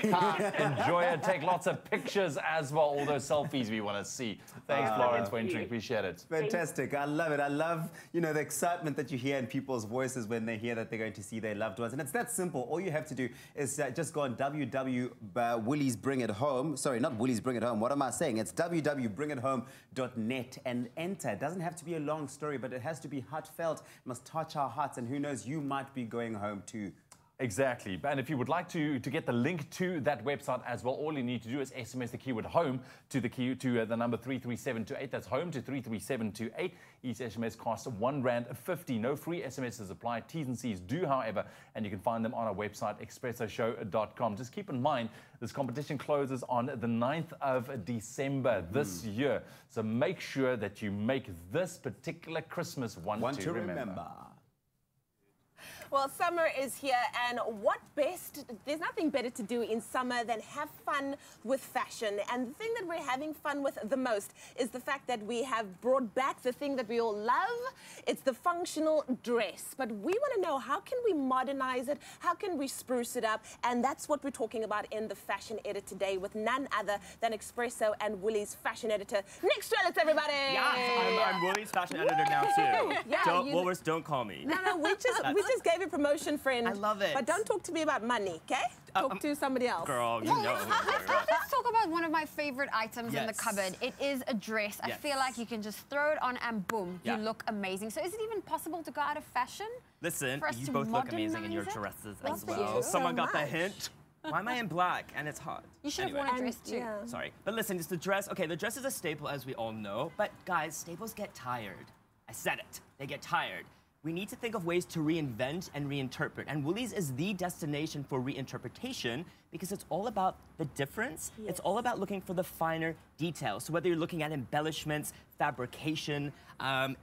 Enjoy it. Take lots of pictures as well. All those selfies we want to see. Thanks, Florence, for entering. Appreciate it. Fantastic. I love it. I love, you know, the excitement that you hear in people's voices when they hear that they're going to see their loved ones. And it's that simple. All you have to do is just go on www.wooliesbringithome. Sorry, not Woolies Bring It Home. What am I saying? It's www.bringithome.net and enter. It doesn't have to be a long story, but it has to be heartfelt. It must touch our hearts. And who knows, you might be going home too. Exactly. And if you would like to get the link to that website as well, all you need to do is SMS the keyword home to the number 33728. That's home to 33728. Each SMS costs R1.50. No free SMSs apply. T's and C's do, however, and you can find them on our website, expressoshow.com. Just keep in mind, this competition closes on the 9th of December this year. So make sure that you make this particular Christmas one to remember. Well, summer is here, and there's nothing better to do in summer than have fun with fashion. And the thing that we're having fun with the most is the fact that we have brought back the thing that we all love. It's the functional dress. But we want to know, how can we modernize it? How can we spruce it up? And that's what we're talking about in the Fashion Edit today with none other than Expresso and Woolies fashion editor, Nick Strelitz, everybody! Yeah, I'm Woolies fashion editor now, too. Yeah, Woolworths, don't call me. No, we just gave you promotion, friend. I love it. But don't talk to me about money, okay? Talk to somebody else. Girl, you know. Let's talk about one of my favorite items in the cupboard. It is a dress. I feel like you can just throw it on and boom, you look amazing. So is it even possible to go out of fashion? Listen, for us you to both look amazing in your modernize it? dresses Thank as well. you Someone so got the much. hint. Why am I in black? And it's hot. You should have worn a dress too. Sorry. But listen, it's the dress. Okay, the dress is a staple, as we all know. But guys, staples get tired. I said it. They get tired. We need to think of ways to reinvent and reinterpret. And Woolies is the destination for reinterpretation because it's all about the difference. Yes. It's all about looking for the finer details. So whether you're looking at embellishments, fabrication,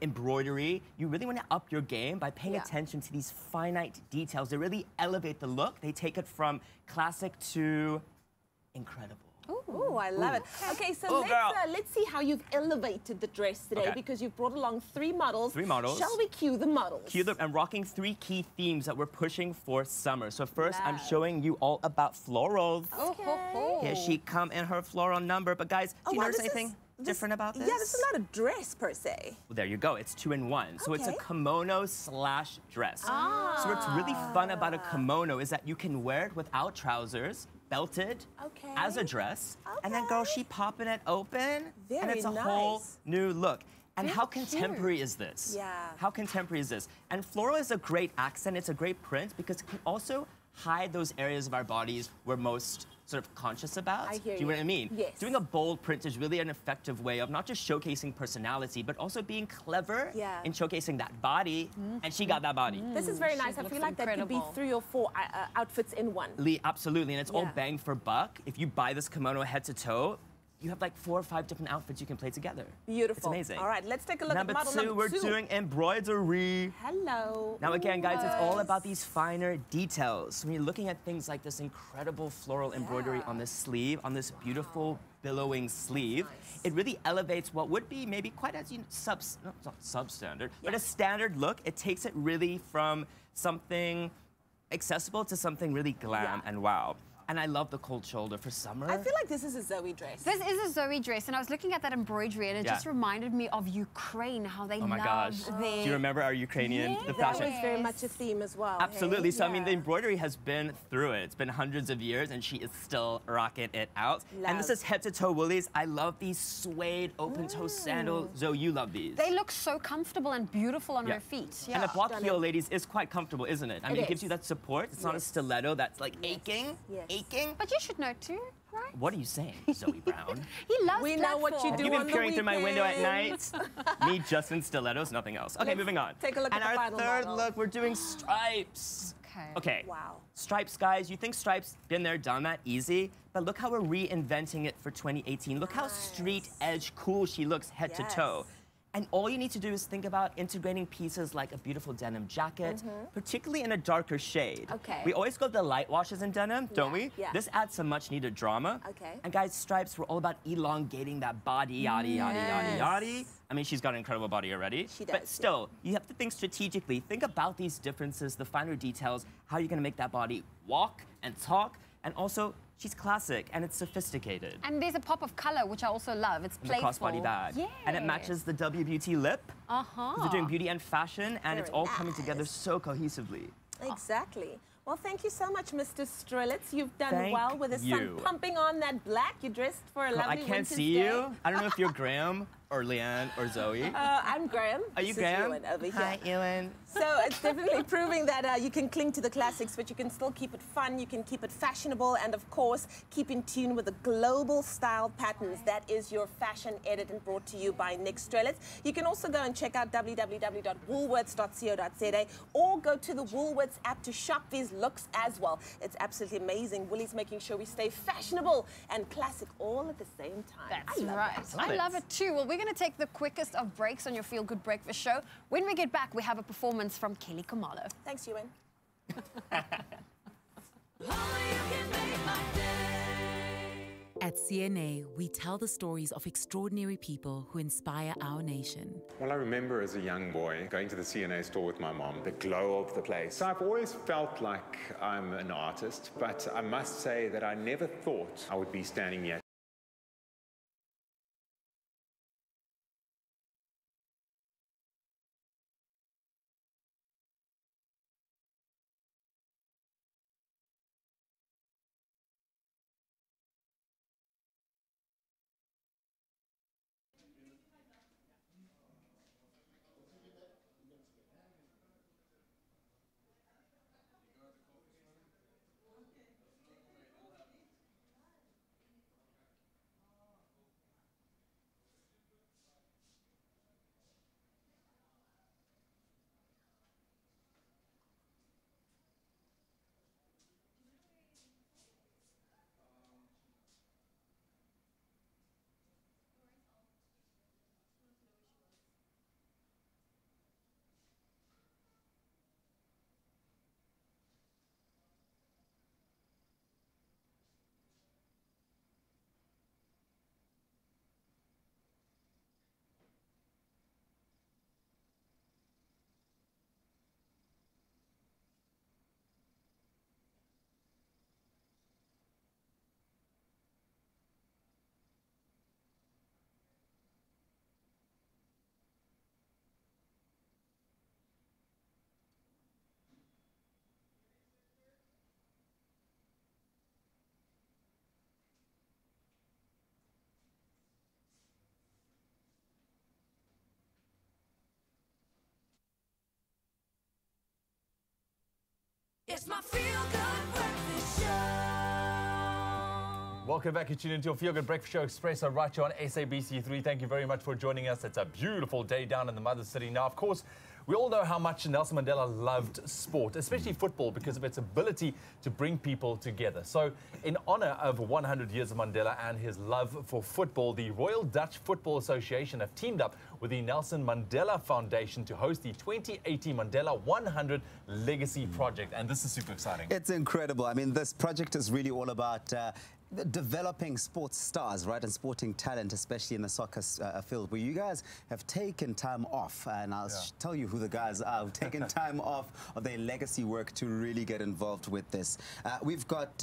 embroidery, you really want to up your game by paying attention to these finite details. They really elevate the look. They take it from classic to incredible. Ooh, I love it. Okay, so let's see how you've elevated the dress today because you've brought along 3 models. 3 models. Shall we cue the models? Cue them. I'm rocking 3 key themes that we're pushing for summer. So first, I'm showing you all about florals. Okay. Here she come in her floral number. But guys, do you notice anything different about this? Yeah, this is not a dress per se. Well, there you go. It's 2 in 1. So it's a kimono / dress. Ah. So what's really fun about a kimono is that you can wear it without trousers, belted as a dress, and then girl, she popping it open, and it's a whole new look. And how contemporary is this? Yeah. How contemporary is this? And floral is a great accent, it's a great print because it can also hide those areas of our bodies we're most sort of conscious about. I hear Do you know what I mean? Yes. Doing a bold print is really an effective way of not just showcasing personality, but also being clever in showcasing that body. And she got that body. This is very nice. I feel like that could be 3 or 4 outfits in one. Lee, absolutely, and it's all bang for buck. If you buy this kimono head to toe, you have like 4 or 5 different outfits you can play together. Beautiful. It's amazing. All right, let's take a look Number at model 2, number 2. we're doing embroidery. Hello. Now again, guys, it's all about these finer details. When you're looking at things like this incredible floral embroidery on this sleeve, on this beautiful billowing sleeve, it really elevates what would be maybe quite as not substandard, but a standard look. It takes it really from something accessible to something really glam and wow. And I love the cold shoulder for summer. I feel like this is a Zoe dress. This is a Zoe dress, and I was looking at that embroidery, and it just reminded me of Ukraine, how they Oh my gosh. their... Do you remember our Ukrainian, the fashion? That was very much a theme as well. Absolutely. So, I mean, the embroidery has been through it. It's been hundreds of years, and she is still rocking it out. And this is head-to-toe Woolies. I love these suede open-toe sandals. Zoe, you love these. They look so comfortable and beautiful on her feet. And the block heel, ladies, is quite comfortable, isn't it? I mean, it gives you that support. It's not a stiletto that's like aching. But you should know too, right? What are you saying, Zoe Brown? He loves We know what you do You've been on the peering through my window at weekends. night. Me just in stilettos, nothing else. Okay, moving on. Take a look and at the our final third model. look, we're doing stripes. Okay. Wow. Stripes, guys. You think stripes, been there, done that, easy? But look how we're reinventing it for 2018. Look how street edge cool she looks head to toe. And all you need to do is think about integrating pieces like a beautiful denim jacket, particularly in a darker shade. Okay. We always go to the light washes in denim, don't we? Yeah. This adds some much needed drama. Okay. And guys, stripes, we're all about elongating that body, yada, yada, yada, yada. I mean, she's got an incredible body already. She does. But still, you have to think strategically. Think about these differences, the finer details, how you're gonna make that body walk and talk, and also, she's classic and it's sophisticated. And there's a pop of color, which I also love. It's And the playful. crossbody bag. And it matches the W Beauty lip. They're doing beauty and fashion, and it's all coming together so cohesively. Exactly. Well, thank you so much, Mr. Strelitz. You've done Thank well with the sun you. pumping on that black. You dressed for a Girl, lovely I can't winter's see day. you. I don't know if you're Graham, or Leanne, or Zoe. I'm Graham. Are you This is Graham? Ewan over here. Hi, Ewan. So it's definitely proving that you can cling to the classics, but you can still keep it fun, you can keep it fashionable, and of course, keep in tune with the global style patterns. That is your fashion edit and brought to you by Nick Strelitz. You can also go and check out www.woolworths.co.za or go to the Woolworths app to shop these looks as well. It's absolutely amazing. Woolies making sure we stay fashionable and classic all at the same time. That's right. I love it too. Well, we're going to take the quickest of breaks on your Feel Good Breakfast show. When we get back, we have a performance from Kelly Kamalo. Thanks, Ewan. At CNA, we tell the stories of extraordinary people who inspire our nation. Well, I remember as a young boy going to the CNA store with my mom, the glow of the place. So I've always felt like I'm an artist, but I must say that I never thought I would be standing here. It's my Feel Good Breakfast show. Welcome back. You tune into your Feel Good Breakfast Show Expresso right here on SABC3. Thank you very much for joining us. It's a beautiful day down in the Mother City. Now, of course, we all know how much Nelson Mandela loved sport, especially football, because of its ability to bring people together. So, in honor of 100 years of Mandela and his love for football, the Royal Dutch Football Association have teamed up with the Nelson Mandela Foundation to host the 2018 Mandela 100 Legacy Project. And this is super exciting. It's incredible. I mean, this project is really all about developing sports stars, right, and sporting talent, especially in the soccer field, where you guys have taken time off, and I'll tell you who the guys are, who've taken time off of their legacy work to really get involved with this. We've got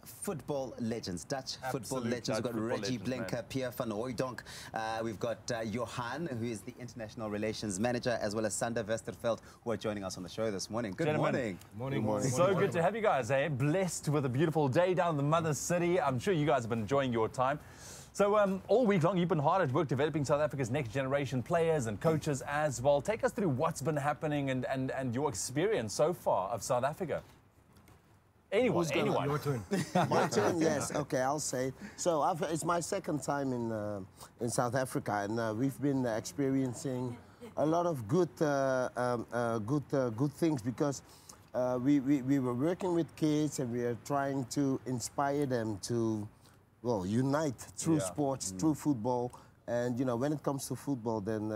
football legends, Dutch football legends. We've got Reggie Blinker, Pierre van Hooijdonk. We've got Johan, who is the International Relations Manager, as well as Sander Westerveld, who are joining us on the show this morning. Good morning. Good morning. So good to have you guys, eh? Blessed with a beautiful day down in the Mother City. I'm sure you guys have been enjoying your time. So all week long, you've been hard at work developing South Africa's next generation players and coaches as well. Take us through what's been happening and your experience so far of South Africa. Anyone. Your turn. My turn, yes. Okay, I'll say. So it's my second time in South Africa, and we've been experiencing a lot of good things because we were working with kids and we are trying to inspire them to, well, unite through sports, through football. And you know, when it comes to football, then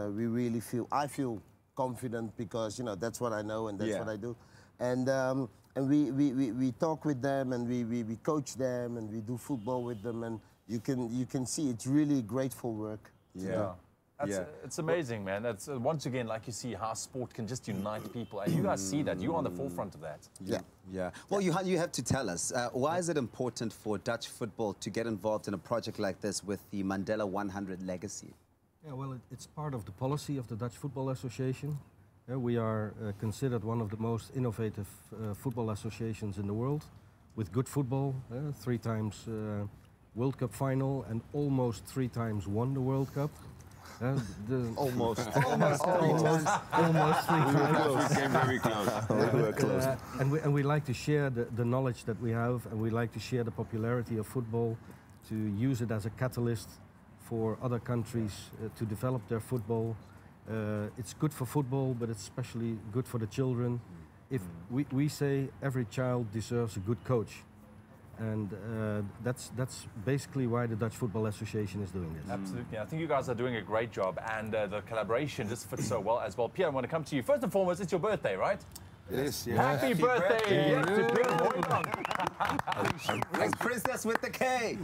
I feel confident because you know that's what I know and that's what I do. And we talk with them and we coach them and we do football with them, and you can see it's really grateful work. It's amazing, man. That's once again, like you see how sport can just unite people, and you guys see that. You're on the forefront of that. Well, Johan, you have to tell us, why is it important for Dutch football to get involved in a project like this with the Mandela 100 legacy? Yeah, well, it's part of the policy of the Dutch Football Association. We are considered one of the most innovative football associations in the world, with good football, 3 times World Cup final, and almost 3 times won the World Cup. Almost. Almost 3 times. Almost 3 times. We came very close. We were close. And we like to share the knowledge that we have, and we like to share the popularity of football, to use it as a catalyst for other countries to develop their football. It's good for football, but it's especially good for the children. If we say every child deserves a good coach. And that's basically why the Dutch Football Association is doing this. Absolutely. I think you guys are doing a great job, and the collaboration just fits so well as well. Pierre, I want to come to you. First and foremost, it's your birthday, right? It is, yeah. Happy birthday! Yes, to Pierre. Well done. Thanks, Princess with the cake.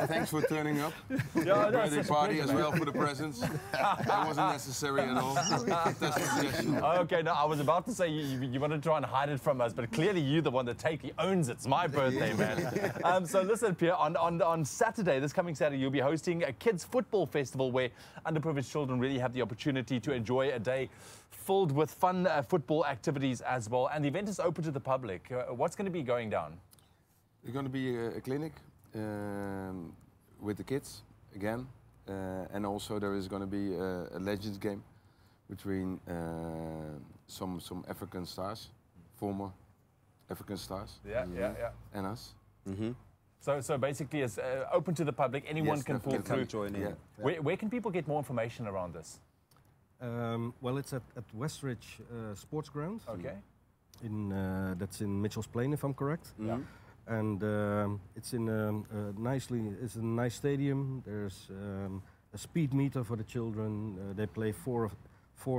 Thanks for turning up. Yeah, Birthday party as well for the presents. That wasn't necessary at all. That's a suggestion. Okay, no, I was about to say you want to try and hide it from us, but clearly you're the one that owns it. It's my birthday, man. So listen, Pierre, on Saturday, this coming Saturday, you'll be hosting a kids' football festival where underprivileged children really have the opportunity to enjoy a day filled with fun football activities as well. And the event is open to the public. What's going to be going down? There's going to be a clinic with the kids again. And also there is going to be a Legends game between some African stars, former African stars. Yeah. And us. So basically it's open to the public. Anyone can pull through. Join in. Yeah. Where can people get more information around this? Well, it's at Westridge Sports Ground. Okay. That's in Mitchell's Plain, if I'm correct. Yeah. And it's in it's a nice stadium. There's a speed meter for the children. They play 4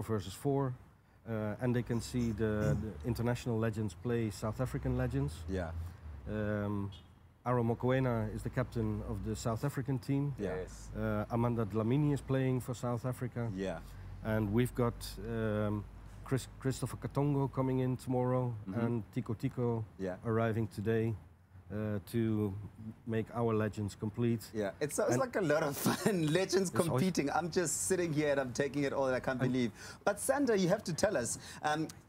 versus 4, and they can see the international legends play South African legends. Yeah. Aro Mokoena is the captain of the South African team. Yes. Amanda Dlamini is playing for South Africa. Yeah. And we've got Christopher Katongo coming in tomorrow, and Tico arriving today to make our legends complete. Yeah, it sounds like a lot of fun. Legends competing. I'm just sitting here and I'm taking it all, and I can't believe. But Sandra, you have to tell us.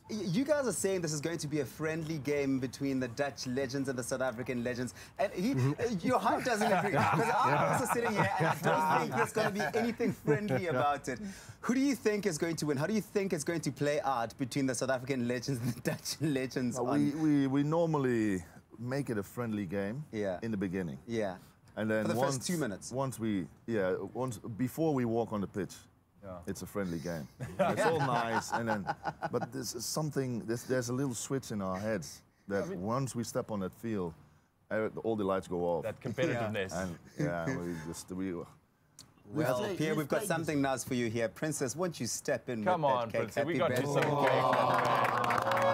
You guys are saying this is going to be a friendly game between the Dutch legends and the South African legends. And your heart doesn't agree. Because I'm also sitting here and I don't think there's going to be anything friendly about it. Who do you think is going to win? How do you think it's going to play out between the South African legends and the Dutch legends? We normally make it a friendly game in the beginning. Yeah. And then for the first 2 minutes. Once before we walk on the pitch. It's a friendly game. It's all nice, and then, but there's something. There's a little switch in our heads that once we step on that field, all the lights go off. That competitiveness. And Well, Pierre, we've got something nice for you here. Princess, won't you step in Come with on, that cake? Princess. We got you some cake.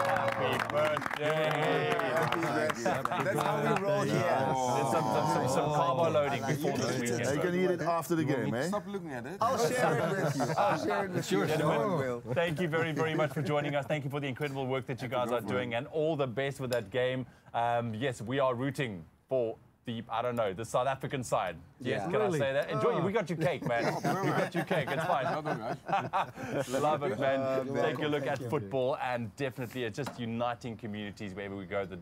Happy birthday. Happy birthday. That's how we roll here. There's some carbo loading before this weekend. You can eat it after the game, eh? Stop looking at it. I'll share it with you. I'll share it with you. Gentlemen, thank you very, very much for joining us. Thank you for the incredible work that you guys are doing, and all the best with that game. Yes, we are rooting for the South African side. Yes, can I say that? Enjoy. We got your cake, man. We got your cake. It's fine. Love it, man. Take a look at football, and definitely it's just uniting communities wherever we go. The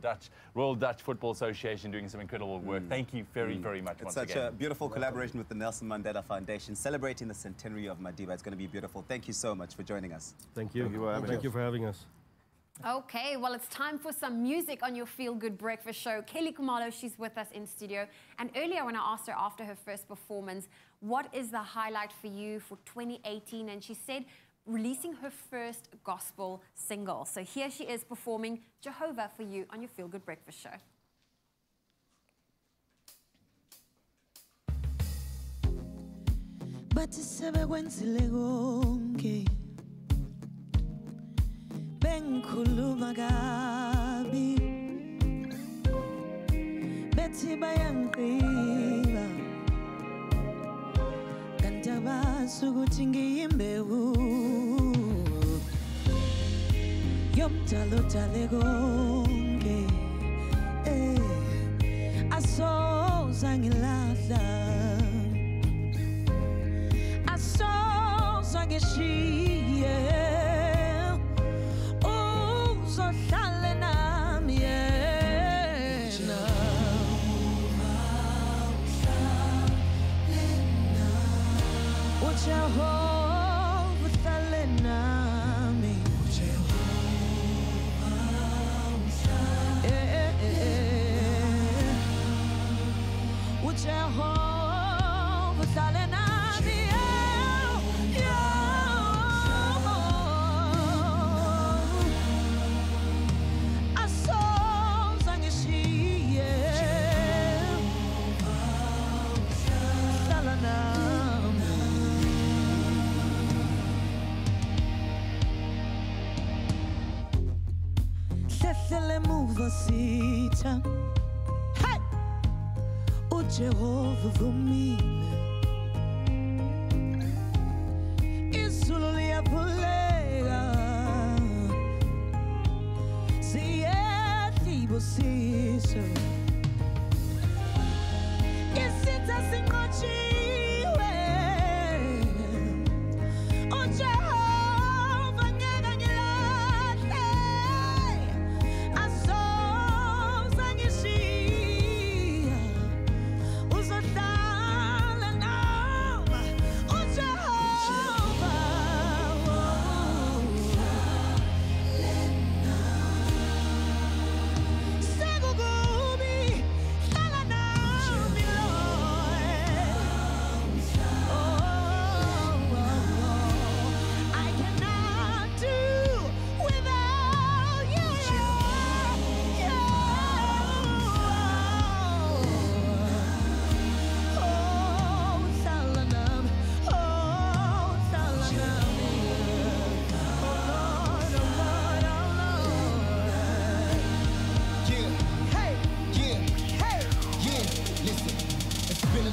Royal Dutch Football Association doing some incredible work. Thank you very, very much once again. It's such a beautiful collaboration with the Nelson Mandela Foundation, celebrating the centenary of Madiba. It's going to be beautiful. Thank you so much for joining us. Thank you. Thank you for having us. Okay, well, it's time for some music on your Feel Good Breakfast show. Kelly Kumalo, she's with us in studio. And earlier, when I asked her after her first performance, what is the highlight for you for 2018? And she said, releasing her first gospel single. So here she is performing Jehovah for you on your Feel Good Breakfast show. Bengikhuluma kabi bethi bayangiqiba kanti abazi ukuthi ngiyimbewu yomdala odale konke asoze angilahla asoze angishiye Jehovah Thalenami. Jehovah Thalenami. Hey! Jehovah vumile izulu liyaphuleka siyehla ibusiso isitha sinqotshiwe uJehova ngeke ngilahle asoze ngishiya uzohlala nami uJehova sekukubi hlala nami Lord I cannot do without you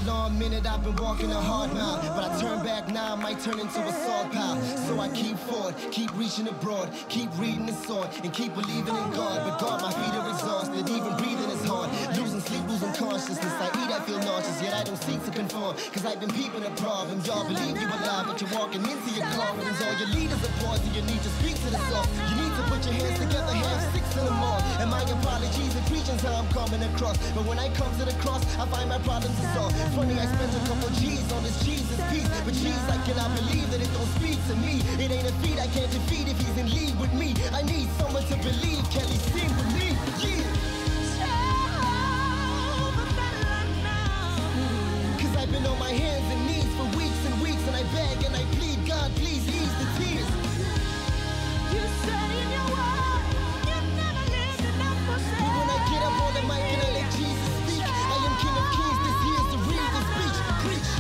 Long minute I've been walking a hard mile, but I turn back now, I might turn into a salt pile. So I keep forward, keep reaching abroad, keep reading the sword, and keep believing in God. But God, my feet are exhausted, even breathing is hard. Losing sleep, losing consciousness. I eat, I feel nauseous, yet I don't seek to conform. Cause I've been peeping the problem. Y'all believe you alive, but you're walking into your coffins. All your leaders are pausing, you need to speak to the soft. You need to put your hands together, have 6 in the morning. And my apologies and preaching's how I'm coming across. But when I come to the cross, I find my problems to solve. Funny, I spent a couple G's on this Jesus piece, but geez, I cannot believe that it don't speak to me. It ain't a feat I can't defeat if he's in league with me. I need someone to believe. Kelly, sing with me. Yeah. Cause I've been on my hands and knees for weeks and weeks, and I beg and I plead, God, please ease the tears. You said in your word, you never lived enough for sale. But when I get up on the mic and I let Jesus speak, I am King of Kings, this here's the real the speech. Preach.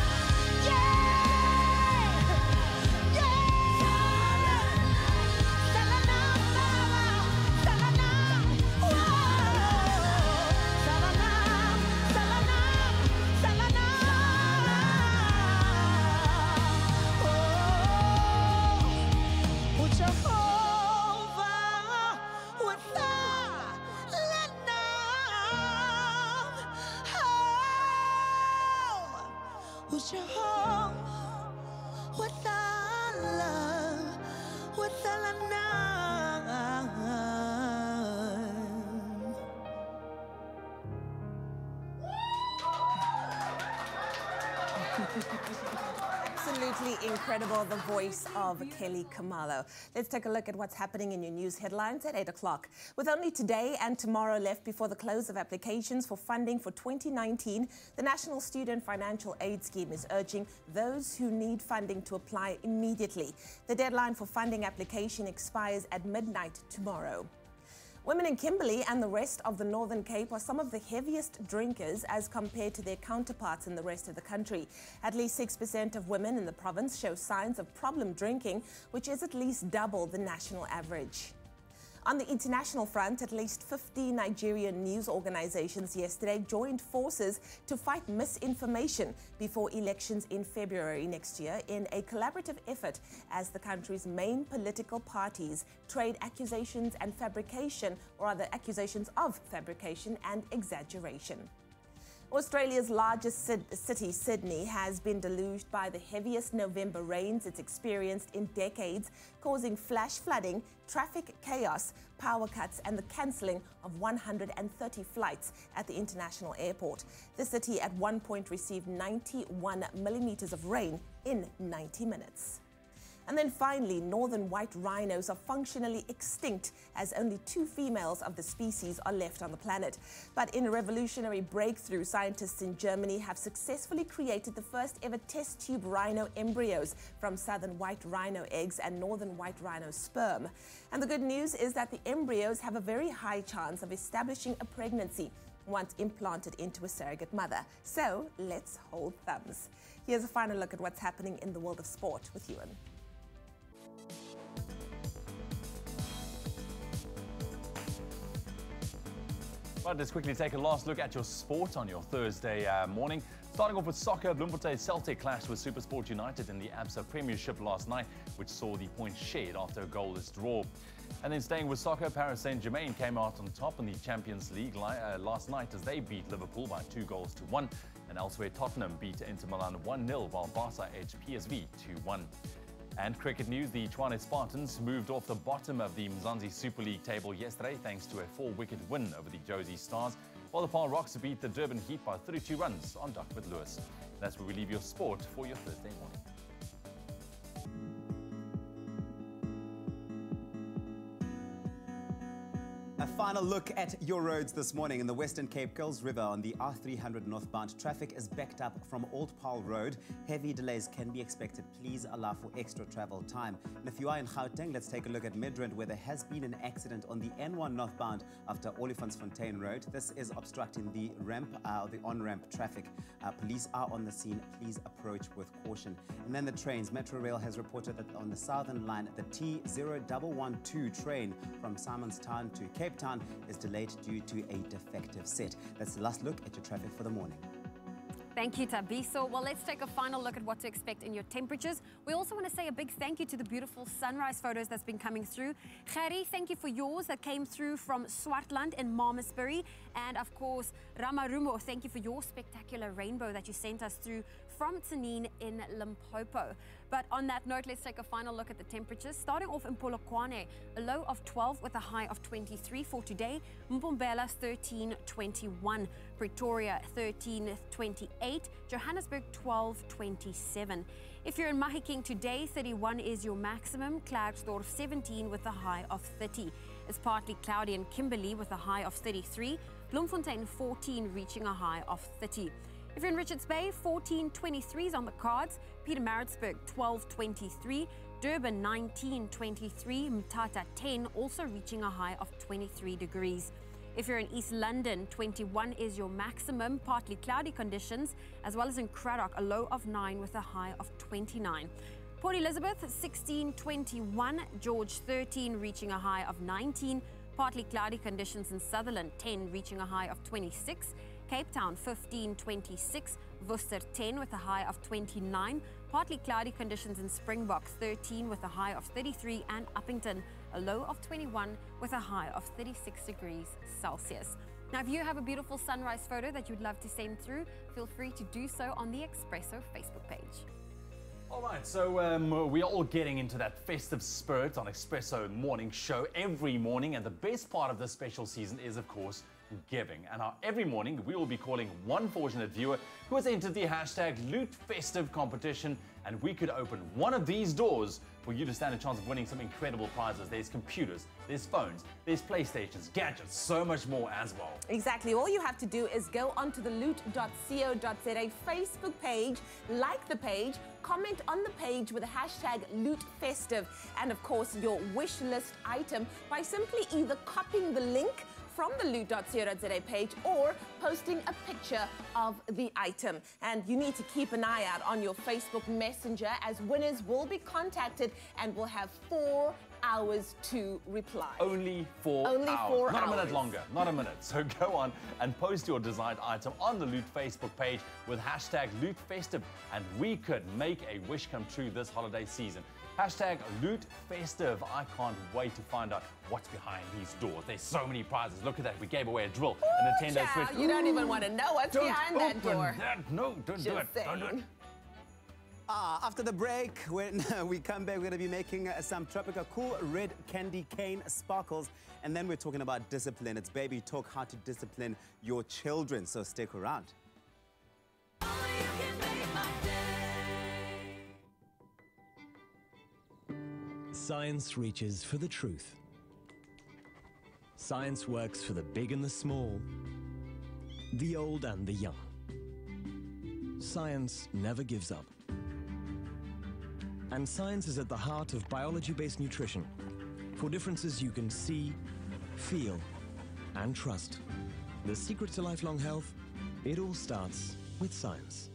Who's your home with our love, with our Absolutely incredible, the voice of Kelly Khumalo. Let's take a look at what's happening in your news headlines at 8 o'clock. With only today and tomorrow left before the close of applications for funding for 2019, the National Student Financial Aid Scheme is urging those who need funding to apply immediately. The deadline for funding application expires at midnight tomorrow. Women in Kimberley and the rest of the Northern Cape are some of the heaviest drinkers as compared to their counterparts in the rest of the country. At least 6% of women in the province show signs of problem drinking, which is at least double the national average. On the international front, at least 50 Nigerian news organizations yesterday joined forces to fight misinformation before elections in February next year in a collaborative effort as the country's main political parties trade accusations of fabrication and exaggeration. Australia's largest city, Sydney, has been deluged by the heaviest November rains it's experienced in decades, causing flash flooding, traffic chaos, power cuts, and the cancelling of 130 flights at the international airport. The city at one point received 91 millimetres of rain in 90 minutes. And then finally, northern white rhinos are functionally extinct as only 2 females of the species are left on the planet. But in a revolutionary breakthrough, scientists in Germany have successfully created the first ever test tube rhino embryos from southern white rhino eggs and northern white rhino sperm. And the good news is that the embryos have a very high chance of establishing a pregnancy once implanted into a surrogate mother. So let's hold thumbs. Here's a final look at what's happening in the world of sport with Ewan. Right, let's quickly take a last look at your sport on your Thursday morning. Starting off with soccer, Bloemfontein Celtic clashed with SuperSport United in the ABSA Premiership last night, which saw the points shared after a goalless draw. And then staying with soccer, Paris Saint-Germain came out on top in the Champions League last night as they beat Liverpool by 2-1. And elsewhere, Tottenham beat Inter Milan 1-0, while Barca edged PSV 2-1. And cricket news, the Tshwane Spartans moved off the bottom of the Mzansi Super League table yesterday thanks to a 4-wicket win over the Josie Stars, while the Paarl Rocks beat the Durban Heat by 32 runs on Duckworth Lewis. That's where we leave your sport for your Thursday morning. A final look at your roads this morning. In the Western Cape, Girls River on the R300 northbound, traffic is backed up from Old Paarl Road. Heavy delays can be expected. Please allow for extra travel time. And if you are in Gauteng, let's take a look at Midrand, where there has been an accident on the N1 northbound after Olifantsfontein Road. This is obstructing the ramp, the on-ramp traffic. Police are on the scene. Please approach with caution. And then the trains. Metro Rail has reported that on the southern line, the T0112 train from Simonstown to Cape Town is delayed due to a defective set. That's the last look at your traffic for the morning. Thank you, Tabiso. Well, let's take a final look at what to expect in your temperatures. We also want to say a big thank you to the beautiful sunrise photos that's been coming through. Gerry, thank you for yours that came through from Swartland in Malmesbury. And of course, Ramarumo, thank you for your spectacular rainbow that you sent us through from Tsenin in Limpopo. But on that note, let's take a final look at the temperatures. Starting off in Polokwane, a low of 12 with a high of 23 for today. Mpumbela 13.21, Pretoria 13.28, Johannesburg 12.27. If you're in Mahikeng today, 31 is your maximum. Klerksdorp 17 with a high of 30. It's partly cloudy in Kimberley with a high of 33. Bloemfontein 14 reaching a high of 30. If you're in Richards Bay, 14.23 is on the cards. Pietermaritzburg 12.23. Durban 19.23. Mthatha 10 also reaching a high of 23 degrees. If you're in East London, 21 is your maximum, partly cloudy conditions, as well as in Cradock, a low of 9 with a high of 29. Port Elizabeth 16.21. George 13 reaching a high of 19. Partly cloudy conditions in Sutherland, 10 reaching a high of 26. Cape Town 15.26, Worcester 10 with a high of 29, partly cloudy conditions in Springbok 13 with a high of 33, and Uppington a low of 21 with a high of 36 degrees Celsius. Now, if you have a beautiful sunrise photo that you'd love to send through, feel free to do so on the Expresso Facebook page. All right, so we are all getting into that festive spirit on Expresso Morning Show every morning, and the best part of this special season is, of course, giving. And every morning we will be calling one fortunate viewer who has entered the hashtag Loot Festive competition, and we could open one of these doors for you to stand a chance of winning some incredible prizes. There's computers, there's phones, there's PlayStations, gadgets, so much more as well. Exactly. All you have to do is go onto the loot.co.za Facebook page, like the page, comment on the page with the hashtag Loot Festive, and of course your wish list item by simply either copying the link from the loot.co.za page or posting a picture of the item. And you need to keep an eye out on your Facebook Messenger, as winners will be contacted and will have 4 hours to reply. Only 4 Only hours. 4 Not hours. a minute longer, not a minute. So go on and post your desired item on the Loot Facebook page with hashtag Loot Festive, and we could make a wish come true this holiday season. Hashtag Loot Festive. I can't wait to find out what's behind these doors. There's so many prizes. Look at that. We gave away a drill, a Nintendo Child, Switch. you don't even want to know what's Don't behind that open door. that. No, don't do it. Don't do it. After the break, when we come back, we're going to be making some tropical cool red candy cane sparkles. And then we're talking about discipline. It's Baby Talk, how to discipline your children. So stick around. Science reaches for the truth. Science works for the big and the small, the old and the young. Science never gives up. And science is at the heart of biology-based nutrition for differences you can see, feel, and trust. The secret to lifelong health, it all starts with science.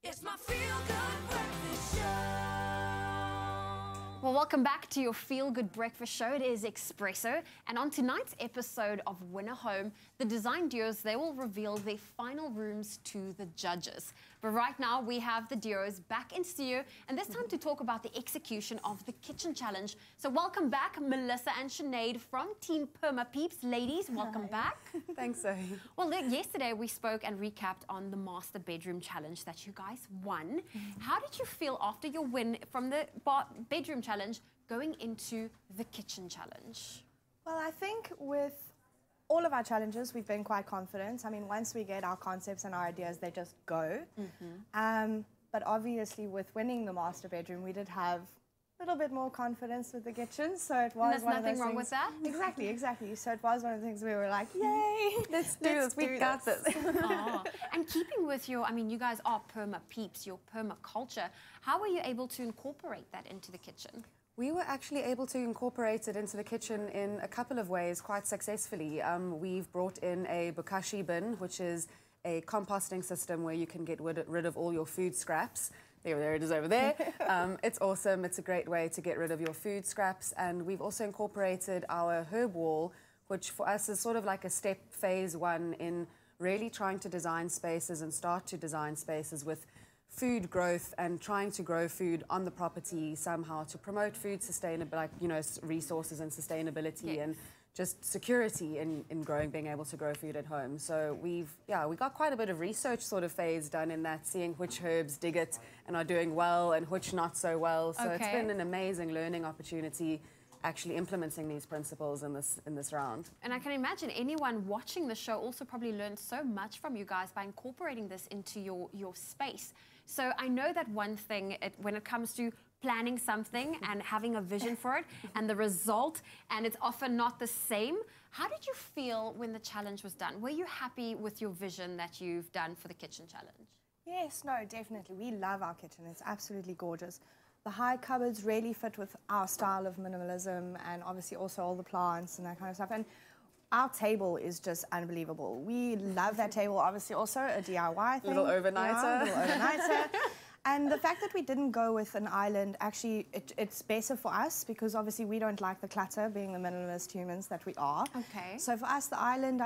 It's my feel-good breakfast show. Well, welcome back to your Feel Good Breakfast Show. It is Expresso. And on tonight's episode of Winner Home, the design duos, they will reveal their final rooms to the judges. But right now, we have the duos back in studio, and this time to talk about the execution of the kitchen challenge. So welcome back, Melissa and Sinead from Team Perma Peeps. Ladies, welcome back. Thanks, Zoe. Well, look, yesterday we spoke and recapped on the Master Bedroom Challenge that you guys won. How did you feel after your win from the bedroom challenge going into the kitchen challenge? Well, I think with all of our challenges, we've been quite confident. I mean, once we get our concepts and our ideas, they just go. But obviously, with winning the master bedroom, we did have a little bit more confidence with the kitchen. So it was There's one of nothing those wrong things. with that? Exactly, exactly. So it was one of the things we were like, yay, Let's do this. We got this. And keeping with your, I mean, you guys are Perma Peeps, your Perma culture. How were you able to incorporate that into the kitchen? We were actually able to incorporate it into the kitchen in a couple of ways quite successfully. We've brought in a bokashi bin, which is a composting system where you can get rid of all your food scraps. There it is over there. It's awesome. It's a great way to get rid of your food scraps. And we've also incorporated our herb wall, which for us is sort of like a step phase one in really trying to design spaces and start to design spaces with food growth and trying to grow food on the property somehow to promote food sustainability, like, you know, resources and sustainability and just security in growing, being able to grow food at home. So we got quite a bit of research sort of phase done in that, seeing which herbs dig it and are doing well and which not so well. So it's been an amazing learning opportunity actually implementing these principles in this round. And I can imagine anyone watching the show also probably learned so much from you guys by incorporating this into your space. So I know that one thing when it comes to planning something and having a vision for it and the result, and it's often not the same. How did you feel when the challenge was done? Were you happy with your vision that you've done for the kitchen challenge? Yes, no, definitely. We love our kitchen. It's absolutely gorgeous. the high cupboards really fit with our style of minimalism, and obviously also all the plants and that kind of stuff. And our table is just unbelievable. We love that table. Obviously also a DIY thing. Little overnighter. Yeah, little overnighter. And the fact that we didn't go with an island, actually, it's better for us because obviously we don't like the clutter, being the minimalist humans that we are. Okay. So for us, the island,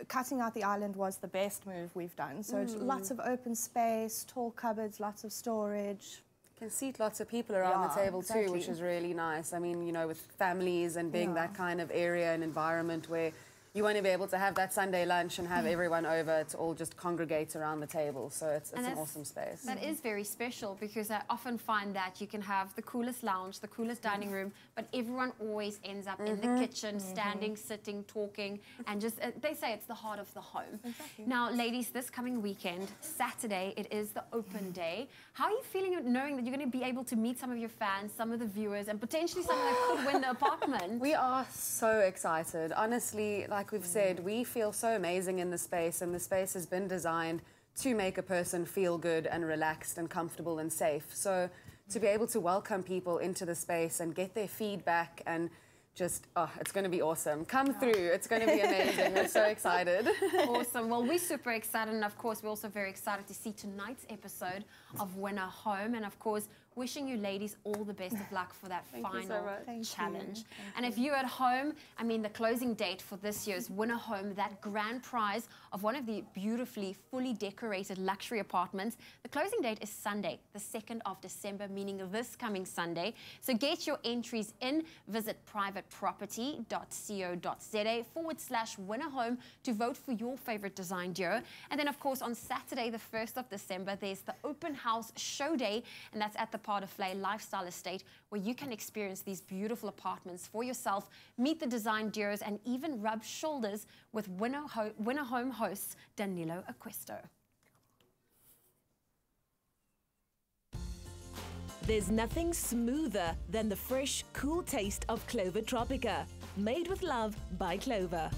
cutting out the island was the best move we've done. So it's lots of open space, tall cupboards, lots of storage. Can seat lots of people around the table too, which is really nice. I mean, you know, with families and being that kind of area and environment where you want to be able to have that Sunday lunch and have everyone over to all just congregate around the table. So it's an awesome space. That is very special because I often find that you can have the coolest lounge, the coolest dining room, but everyone always ends up in the kitchen, standing, sitting, talking, and just, they say it's the heart of the home. Exactly. Now, ladies, this coming weekend, Saturday, it is the open day. How are you feeling knowing that you're going to be able to meet some of your fans, some of the viewers, and potentially someone that could win the apartment? We are so excited. Honestly, like we've said, we feel so amazing in the space, and the space has been designed to make a person feel good and relaxed and comfortable and safe. So to be able to welcome people into the space and get their feedback and just, oh, it's going to be awesome. Come through. It's going to be amazing. We're so excited. Awesome. Well, we're super excited. And, of course, we're also very excited to see tonight's episode of Winner Home. And, of course, wishing you ladies all the best of luck for that final challenge. And if you're at home, I mean, the closing date for this year's Winner Home, that grand prize of one of the beautifully, fully decorated luxury apartments, the closing date is Sunday, the 2nd of December, meaning this coming Sunday. So get your entries in. Visit privateproperty.co.za/Winner Home to vote for your favorite design duo. And then, of course, on Saturday, the 1st of December, there's the open house show day, and that's at the Part of Flay Lifestyle Estate, where you can experience these beautiful apartments for yourself, meet the design duos, and even rub shoulders with Winner Home hosts Danilo Aquesto. There's nothing smoother than the fresh, cool taste of Clover Tropica. Made with love by Clover.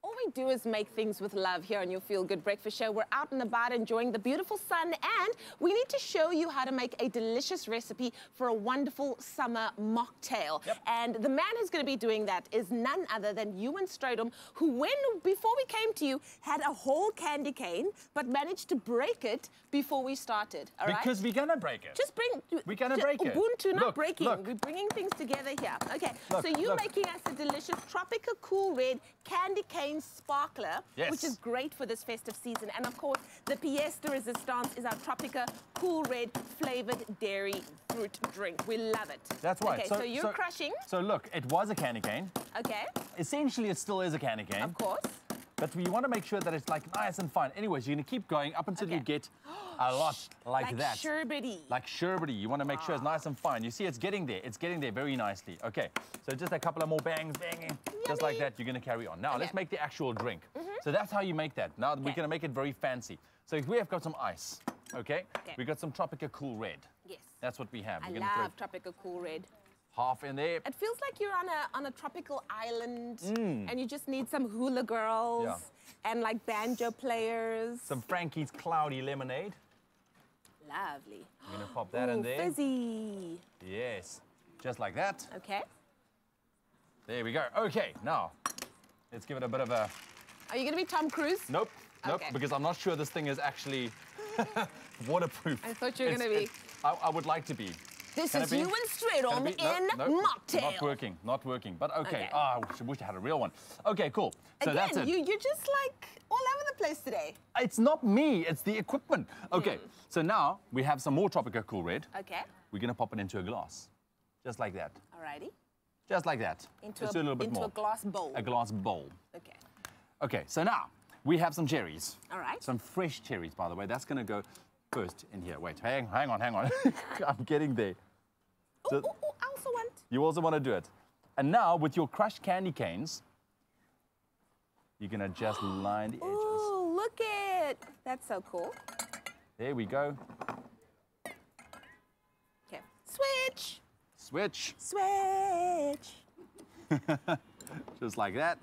All we do is make things with love here on your Feel Good Breakfast Show. We're out and about enjoying the beautiful sun, and we need to show you how to make a delicious recipe for a wonderful summer mocktail. And the man who's going to be doing that is none other than Ewan Strydom, who, before we came to you, had a whole candy cane, but managed to break it before we started. All right? Because we're gonna break it. Just bring. We're gonna break it. Ubuntu, not Look, breaking. look. We're bringing things together here. Okay. Look, so you're look. making us a delicious Tropica Cool Red candy cane sparkler, Yes. which is great for this festive season. And of course, the pièce de résistance is our Tropica Cool Red flavored dairy fruit drink. We love it. That's right. Okay, so you're crushing. So look, it was a candy cane. Okay. Essentially, it still is a candy cane. Of course. But you want to make sure that it's like nice and fine. Anyways, you're going to keep going up until you get a lot like that. Sherbety. Like sherbety. You want to make sure it's nice and fine. You see, it's getting there. It's getting there very nicely. Okay, so just a couple of more bangs, banging. Just like that, you're going to carry on. Now, let's make the actual drink. So that's how you make that. Now, we're going to make it very fancy. So we have got some ice, okay? We've got some Tropica Cool Red. Yes. That's what we have. I We're gonna love Tropica Cool Red. half in there. It feels like you're on a tropical island, and you just need some hula girls and like banjo players. Some Frankie's Cloudy Lemonade. Lovely. I'm gonna pop that in there. Fizzy. Yes, just like that. Okay. There we go. Okay, now let's give it a bit of a. Are you gonna be Tom Cruise? Nope, nope, Okay. because I'm not sure this thing is actually waterproof. I thought you were gonna be. I would like to be. This Can is it be? Ewan Strydom Can it be? in No, Mocktail. Not working, not working. But okay. Okay. Ah, I wish I had a real one. Okay, cool. So that's it. You're just like all over the place today. It's not me, it's the equipment. Okay, so now we have some more Tropica Cool Red. Okay. We're gonna pop it into a glass. Just like that. Alrighty. Just like that. Into Just do a little bit into more. a glass bowl. A glass bowl. Okay. Okay, so now we have some cherries. All right. Some fresh cherries, by the way. That's gonna go first in here. Wait, hang on. I'm getting there. So I also want. you also want to do it. And now with your crushed candy canes, you're gonna just line the edges. Ooh, look it. That's so cool. There we go. Okay. Switch. Switch. Switch. Just like that.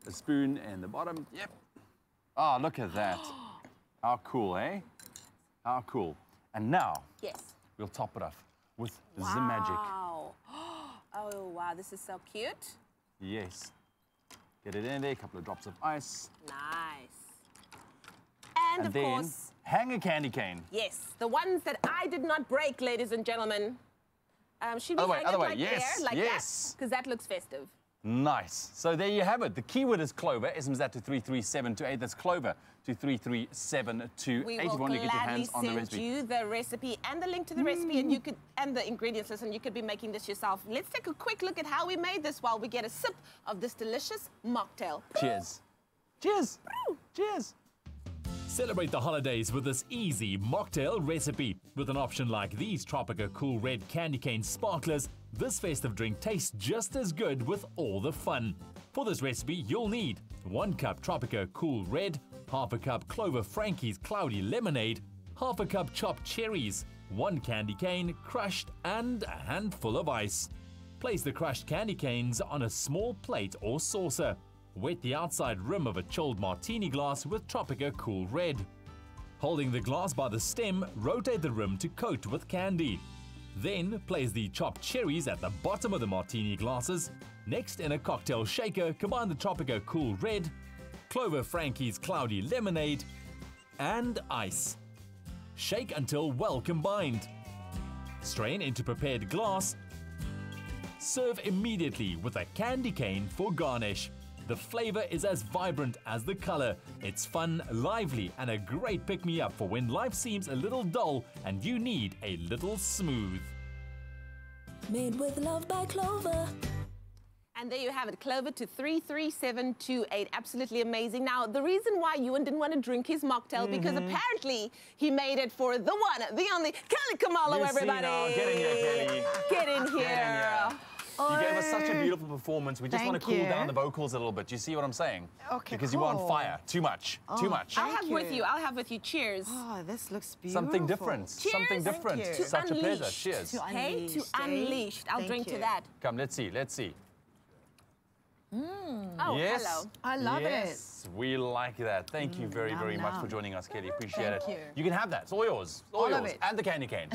A spoon in the bottom. Yep. Oh, look at that. How cool, eh? How cool. And now, Yes. we'll top it off with the magic. Wow. Oh, wow, this is so cute. Yes. Get it in there, a couple of drops of ice. Nice. And of then, course, hang a candy cane. yes, the ones that I did not break, ladies and gentlemen. Should we Other way, hang other it way, like yes, there, like yes. that? Because that looks festive. Nice. So there you have it. The keyword is Clover. SMS that to 33728. That's Clover to 33728. We If you will want to get your gladly hands on the send recipe. you the recipe and the link to the recipe, and you could and the ingredients list, and you could be making this yourself. Let's take a quick look at how we made this while we get a sip of this delicious mocktail. Cheers. Cheers. Cheers. Celebrate the holidays with this easy mocktail recipe. With an option like these Tropica Cool Red Candy Cane Sparklers, this festive drink tastes just as good with all the fun. For this recipe, you'll need 1 cup Tropica Cool Red, half a cup Clover Frankie's Cloudy Lemonade, half a cup chopped cherries, 1 candy cane crushed, and a handful of ice. Place the crushed candy canes on a small plate or saucer. Wet the outside rim of a chilled martini glass with Tropica Cool Red. Holding the glass by the stem, rotate the rim to coat with candy. Then place the chopped cherries at the bottom of the martini glasses. Next, in a cocktail shaker, combine the Tropica Cool Red, Clover Frankie's Cloudy Lemonade, and ice. Shake until well combined. Strain into prepared glass. Serve immediately with a candy cane for garnish. The flavor is as vibrant as the color. It's fun, lively, and a great pick-me-up for when life seems a little dull and you need a little smooth. Made with love by Clover. And there you have it, Clover to 33728. Absolutely amazing. Now, the reason why Ewan didn't want to drink his mocktail, because apparently he made it for the one, the only, Kelly Kamalo, You see everybody. now, get in here, Kelly. Get in here. Get in here. You gave us such a beautiful performance. We just want to Thank cool you. down the vocals a little bit. You see what I'm saying? Okay, Because you were on cool. fire. Too much. Too much. I'll have with you. I'll have with you. Cheers. Oh, this looks beautiful. Something different. Cheers. Something different. Thank you. Such a pleasure. Unleashed. Cheers. To Hey, to unleashed, eh? unleashed. I'll Thank drink to you. that. Come, let's see. Let's see. Oh, yes. hello. I love yes. We like that. Thank you very, very much for joining us, Kelly. Appreciate Thank it. you. You can have that. It's all yours. It's all All yours. of it. And the candy cane.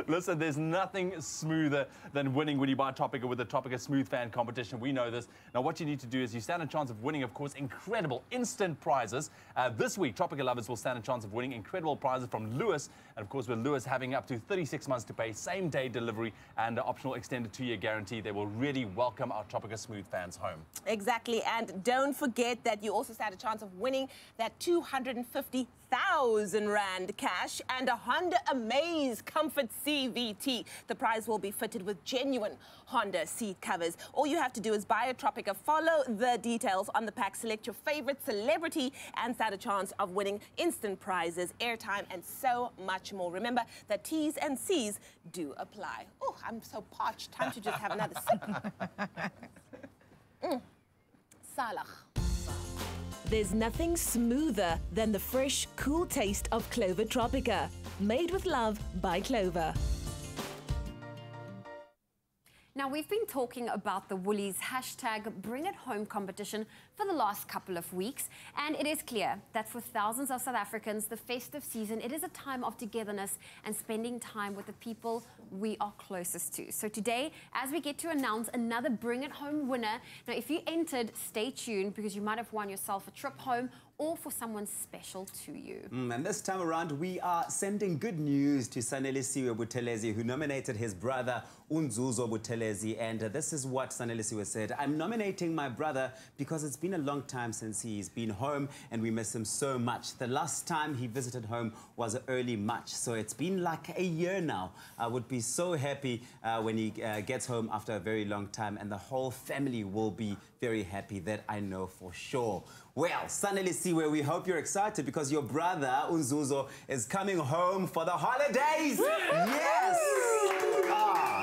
Listen, there's nothing smoother than winning when you buy Tropica with the Tropica Smooth Fan competition. We know this. Now, what you need to do is you stand a chance of winning, of course, incredible instant prizes. This week, Tropica lovers will stand a chance of winning incredible prizes from Lewis. And, of course, with Lewis having up to 36 months to pay, same-day delivery, and an optional extended 2-year guarantee, they will really welcome our Tropica Smooth fans home. Exactly. And don't forget that you also stand a chance of winning that 250,000 Rand cash and a Honda Amaze Comfort CVT. The prize will be fitted with genuine Honda seat covers. All you have to do is buy a Tropica, follow the details on the pack, select your favorite celebrity, and stand a chance of winning instant prizes, airtime, and so much more. Remember that T's and C's do apply. Oh, I'm so parched. Time to just have another sip. Salah. There's nothing smoother than the fresh, cool taste of Clover Tropica. Made with love by Clover. Now, we've been talking about the Woolies hashtag Bring It Home competition for the last couple of weeks, and it is clear that for thousands of South Africans, the festive season, it is a time of togetherness and spending time with the people we are closest to. So today, as we get to announce another Bring It Home winner, now if you entered, stay tuned because you might have won yourself a trip home or for someone special to you. And this time around, we are sending good news to Sanelisiwe Buthelezi, who nominated his brother Unzuzo Buthelezi. And this is what Sanelisiwe said: "I'm nominating my brother because it's been a long time since he's been home and we miss him so much. The last time he visited home was early March, so it's been like a year now. I would be so happy when he gets home after a very long time, and the whole family will be very happy, that I know for sure." Well, Sanelisiwe, we hope you're excited because your brother Unzuzo is coming home for the holidays. Yes!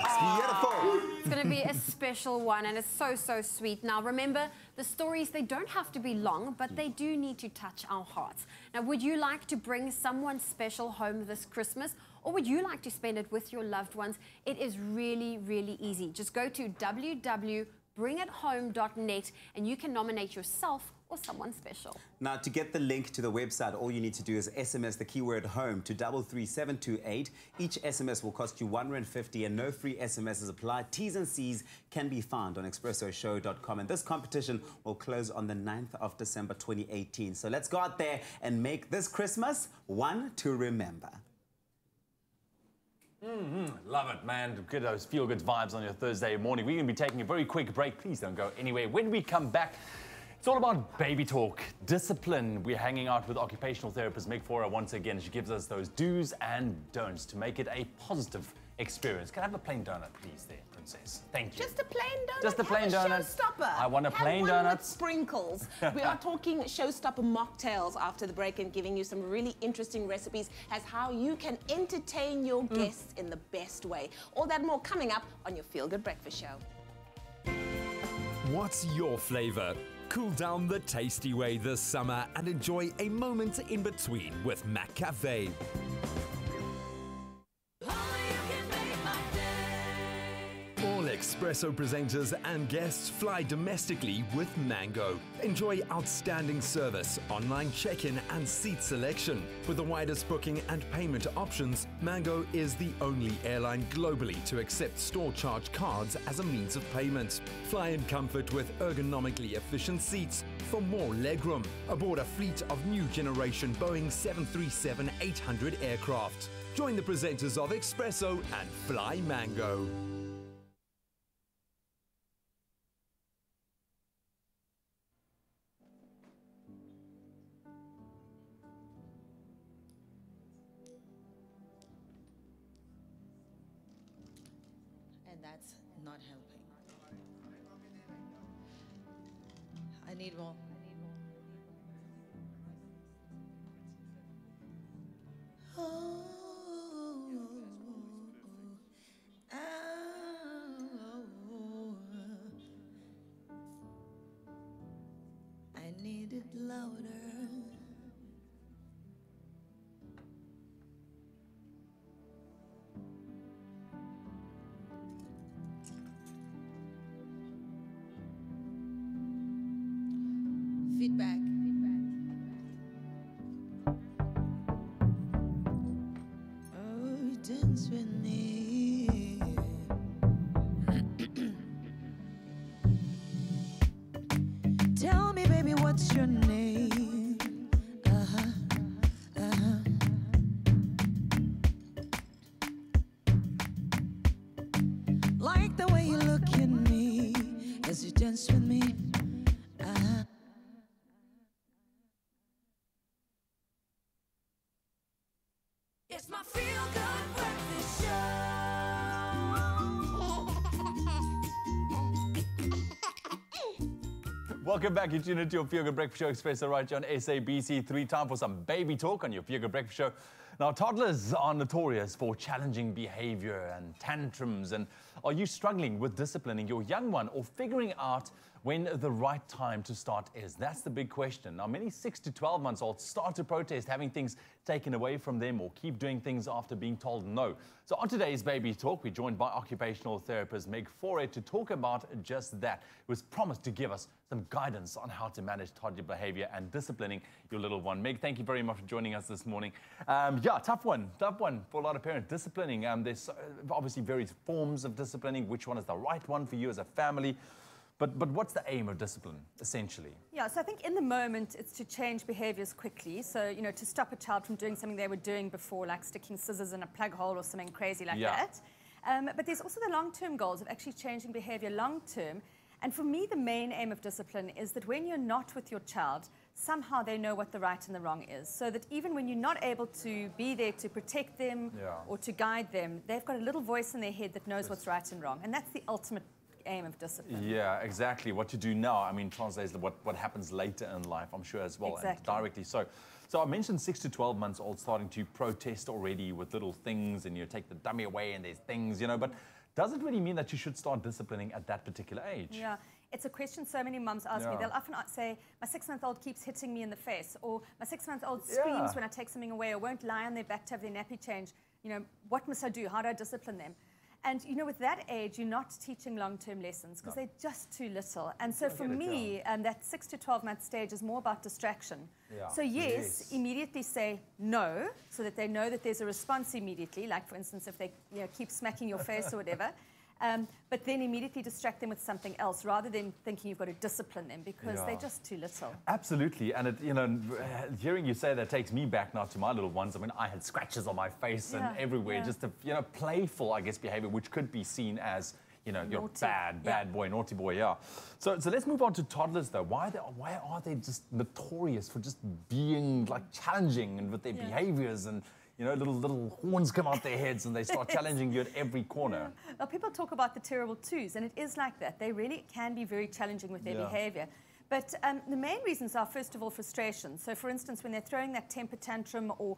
It's beautiful. It's going to be a special one, and it's so, so sweet. Now, remember, the stories, they don't have to be long, but they do need to touch our hearts. Now, would you like to bring someone special home this Christmas, or would you like to spend it with your loved ones? It is really, really easy. Just go to www.bringithome.net and you can nominate yourself or someone special. Now, to get the link to the website, all you need to do is SMS the keyword home to 33728. Each SMS will cost you R1.50 and no free SMSs apply. T's and C's can be found on expressoshow.com. And this competition will close on the 9th of December 2018. So let's go out there and make this Christmas one to remember. Love it, man. Get those feel-good vibes on your Thursday morning. We're going to be taking a very quick break. Please don't go anywhere. When we come back, it's all about baby talk, discipline. We're hanging out with occupational therapist Meg Fora once again. She gives us those do's and don'ts to make it a positive experience. Can I have a plain donut, please, there, princess? Thank you. Just a plain donut? Just a plain Have donut. Showstopper. I want a plain Have one donut. with sprinkles. We are talking showstopper mocktails after the break and giving you some really interesting recipes as how you can entertain your guests in the best way. All that and more coming up on your Feel Good Breakfast Show. What's your flavor? Cool down the tasty way this summer and enjoy a moment in between with Mac Cafe. All Expresso presenters and guests fly domestically with Mango. Enjoy outstanding service, online check-in and seat selection. With the widest booking and payment options, Mango is the only airline globally to accept store charge cards as a means of payment. Fly in comfort with ergonomically efficient seats for more legroom aboard a fleet of new generation Boeing 737-800 aircraft. Join the presenters of Expresso and fly Mango. And that's not helping. I need more. I need it louder. Feedback. Oh, dance with me. Tell me, baby, what's your name? Like the way you look at me as you dance with me. It's my Feel Good Breakfast Show. Welcome back. You tune into your Feel Good Breakfast Show, Expresso right here on SABC3. Time for some baby talk on your Feel Good Breakfast Show. Now, toddlers are notorious for challenging behavior and tantrums. And are you struggling with disciplining your young one or figuring out when the right time to start is? That's the big question. Now, many 6 to 12 months olds start to protest having things taken away from them or keep doing things after being told no. So on today's Baby Talk, we're joined by occupational therapist Meg Fora to talk about just that. It was promised to give us some guidance on how to manage toddler behavior and disciplining your little one. Meg, thank you very much for joining us this morning. Yeah, tough one for a lot of parents. Disciplining, there's obviously various forms of disciplining. Which one is the right one for you as a family? But what's the aim of discipline, essentially? Yeah, so I think in the moment, it's to change behaviors quickly. So, you know, to stop a child from doing something they were doing before, like sticking scissors in a plug hole or something crazy like that. But there's also the long-term goals of actually changing behavior long-term. And for me, the main aim of discipline is that when you're not with your child, somehow they know what the right and the wrong is. So that even when you're not able to be there to protect them or to guide them, they've got a little voice in their head that knows what's right and wrong. And that's the ultimate aim of discipline. Yeah, exactly. What you do now, I mean, translates to what happens later in life, I'm sure, as well, Exactly. and directly so. So I mentioned 6 to 12 months old starting to protest already with little things, and you take the dummy away and there's things, you know, but does it really mean that you should start disciplining at that particular age? Yeah, it's a question so many mums ask me. They'll often say, my 6-month-old keeps hitting me in the face, or my 6-month-old screams when I take something away, or won't lie on their back to have their nappy change. You know, what must I do? How do I discipline them? And you know, with that age, you're not teaching long-term lessons because they're just too little. And so for me, that 6 to 12 month stage is more about distraction. Yeah. So yes, immediately say no, so that they know that there's a response immediately. Like for instance, if they keep smacking your face or whatever. But then immediately distract them with something else rather than thinking you've got to discipline them because they're just too little. Absolutely, and you know, hearing you say that takes me back now to my little ones. I mean, I had scratches on my face and everywhere, just a playful, I guess, behavior, which could be seen as you're bad boy, naughty boy, So let's move on to toddlers though. Why are they just notorious for just being like challenging and with their behaviors and little horns come out their heads and they start challenging you at every corner. Well, people talk about the terrible twos, and it is like that. They really can be very challenging with their behavior. But the main reasons are, first of all, frustration. So, for instance, when they're throwing that temper tantrum or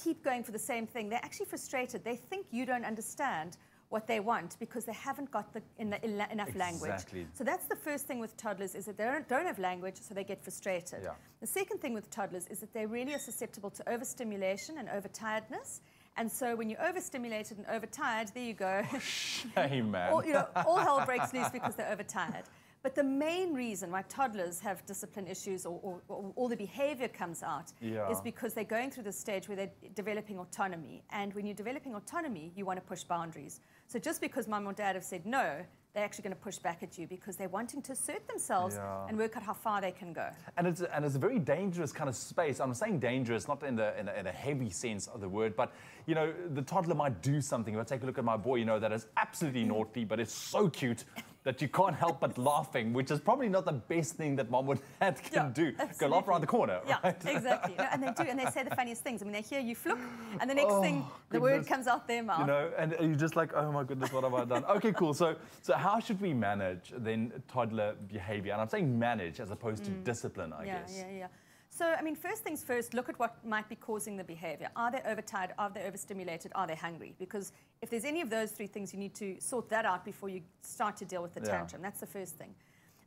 keep going for the same thing, they're actually frustrated. They think you don't understand what they want because they haven't got enough language. So that's the first thing with toddlers, is that they don't have language, so they get frustrated. The second thing with toddlers is that they really are susceptible to overstimulation and overtiredness. And so when you're overstimulated and overtired, there you go. Shame, man. All hell breaks loose because they're overtired. But the main reason why toddlers have discipline issues or all the behavior comes out is because they're going through this stage where they're developing autonomy. And when you're developing autonomy, you want to push boundaries. So just because mum or dad have said no, they're actually going to push back at you because they're wanting to assert themselves and work out how far they can go. And it's a very dangerous kind of space. I'm saying dangerous, not in a heavy sense of the word, but the toddler might do something. If I take a look at my boy, that is absolutely naughty, but it's so cute that you can't help but laughing, which is probably not the best thing that mom or dad can do. Absolutely. Go laugh around the corner, right? Exactly. And they do, and they say the funniest things. I mean, they hear you fluke, and the next thing, the word comes out their mouth. And you're just like, oh my goodness, what have I done? Okay, cool. So how should we manage then toddler behavior? And I'm saying manage as opposed to discipline, I guess. Yeah. So, I mean, first things first, look at what might be causing the behavior. Are they overtired? Are they overstimulated? Are they hungry? Because if there's any of those three things, you need to sort that out before you start to deal with the tantrum. That's the first thing.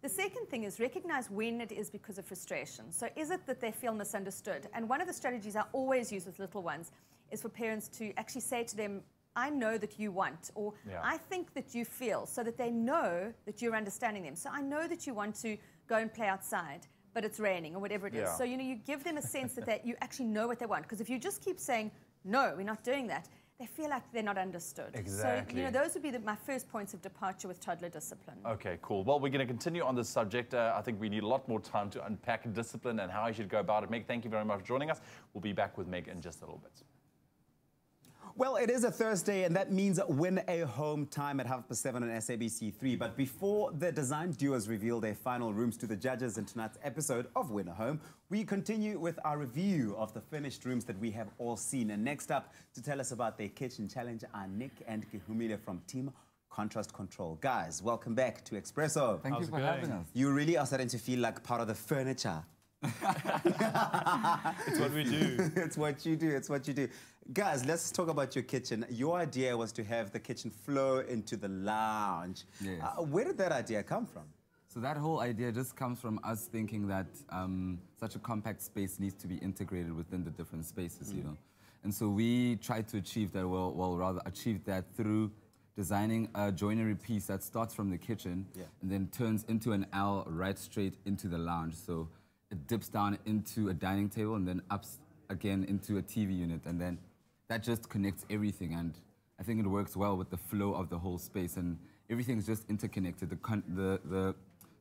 The second thing is recognize when it is because of frustration. So is it that they feel misunderstood? And one of the strategies I always use with little ones is for parents to actually say to them, I know that you want, or I think that you feel, so that they know that you're understanding them. So I know that you want to go and play outside, but it's raining, or whatever it is. So, you give them a sense that you actually know what they want. Because if you just keep saying, no, we're not doing that, they feel like they're not understood. Exactly. So, those would be my first points of departure with toddler discipline. Okay, cool. Well, we're going to continue on this subject. I think we need a lot more time to unpack discipline and how you should go about it. Meg, thank you very much for joining us. We'll be back with Meg in just a little bit. Well, it is a Thursday, and that means Win a Home time at 7:30 on SABC3. But before the design duos reveal their final rooms to the judges in tonight's episode of Win a Home, we continue with our review of the finished rooms that we have all seen. And next up, to tell us about their kitchen challenge, are Nick and Kihumile from Team Contrast Control. Guys, welcome back to Expresso. Thank you for having us. You really are starting to feel like part of the furniture. It's what we do. It's what you do. It's what you do. Guys, let's talk about your kitchen. Your idea was to have the kitchen flow into the lounge. Yes. Where did that idea come from? So that whole idea just comes from us thinking that such a compact space needs to be integrated within the different spaces, And so we tried to achieve that, rather achieve that through designing a joinery piece that starts from the kitchen and then turns into an L right straight into the lounge. So it dips down into a dining table and then ups again into a TV unit, and then that just connects everything. And I think it works well with the flow of the whole space, and everything's just interconnected. The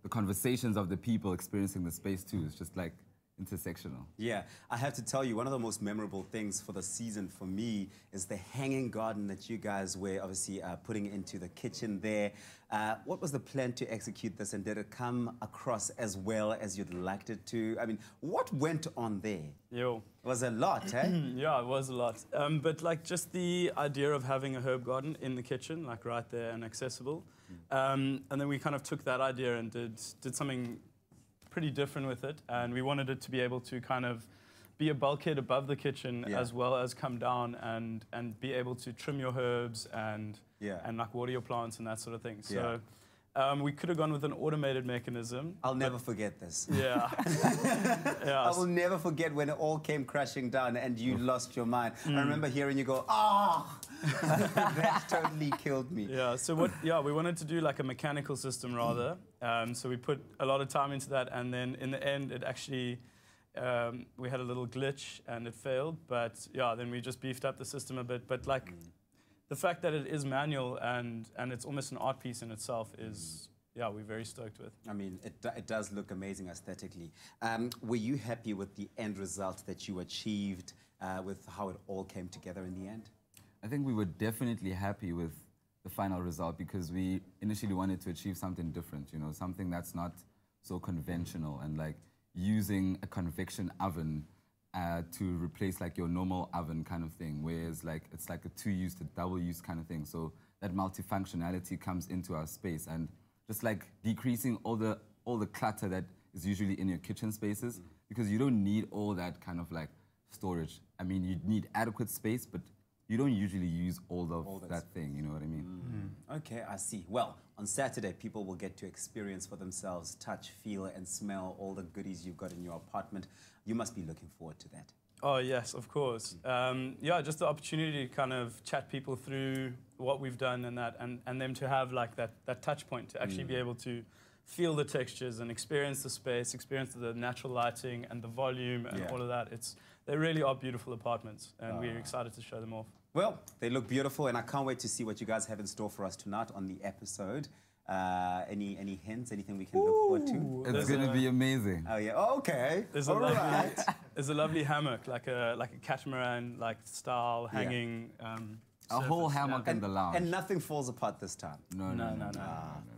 conversations of the people experiencing the space too is just like intersectional. Yeah, I have to tell you, one of the most memorable things for the season for me is the hanging garden that you guys were obviously putting into the kitchen there. What was the plan to execute this, and did it come across as well as you'd liked it to? I mean, what went on there? Yo. It was a lot, eh? Yeah, it was a lot. But like just the idea of having a herb garden in the kitchen, like right there and accessible. And then we kind of took that idea and did something pretty different with it, and we wanted it to be able to kind of be a bulkhead above the kitchen as well as come down and be able to trim your herbs and like water your plants and that sort of thing. So We could have gone with an automated mechanism. I'll never forget this. Yeah. I will never forget when it all came crashing down and you lost your mind. I Mm. remember hearing you go, ah! That totally killed me. Yeah, so we wanted to do like a mechanical system rather. So we put a lot of time into that, and then in the end, it actually, we had a little glitch and it failed. But yeah, then we just beefed up the system a bit. But like, the fact that it is manual and it's almost an art piece in itself is, yeah, we're very stoked with. I mean, it does look amazing aesthetically. Were you happy with the end result that you achieved, with how it all came together in the end? I think we were definitely happy with the final result because we initially wanted to achieve something different, you know, something that's not so conventional, and like using a convection oven to replace like your normal oven kind of thing, whereas like it's like a two-use to double-use kind of thing. So that multifunctionality comes into our space, and just like decreasing all the clutter that is usually in your kitchen spaces, because you don't need all that kind of like storage. I mean, you need adequate space, but you don't usually use all of that thing, you know what I mean? Okay, I see. Well, on Saturday, people will get to experience for themselves, touch, feel, and smell all the goodies you've got in your apartment. You must be looking forward to that. Oh, yes, of course. Yeah, just the opportunity to kind of chat people through what we've done and that, and them to have like that touch point to actually be able to feel the textures and experience the space, experience the natural lighting and the volume and all of that. They really are beautiful apartments, and we're excited to show them off. Well, they look beautiful, and I can't wait to see what you guys have in store for us tonight on the episode. Any hints, anything we can look forward to? It's going to be amazing. Oh, yeah. Oh, okay. There's a lovely hammock, like a catamaran like style hanging. A whole hammock in the lounge. And nothing falls apart this time. No.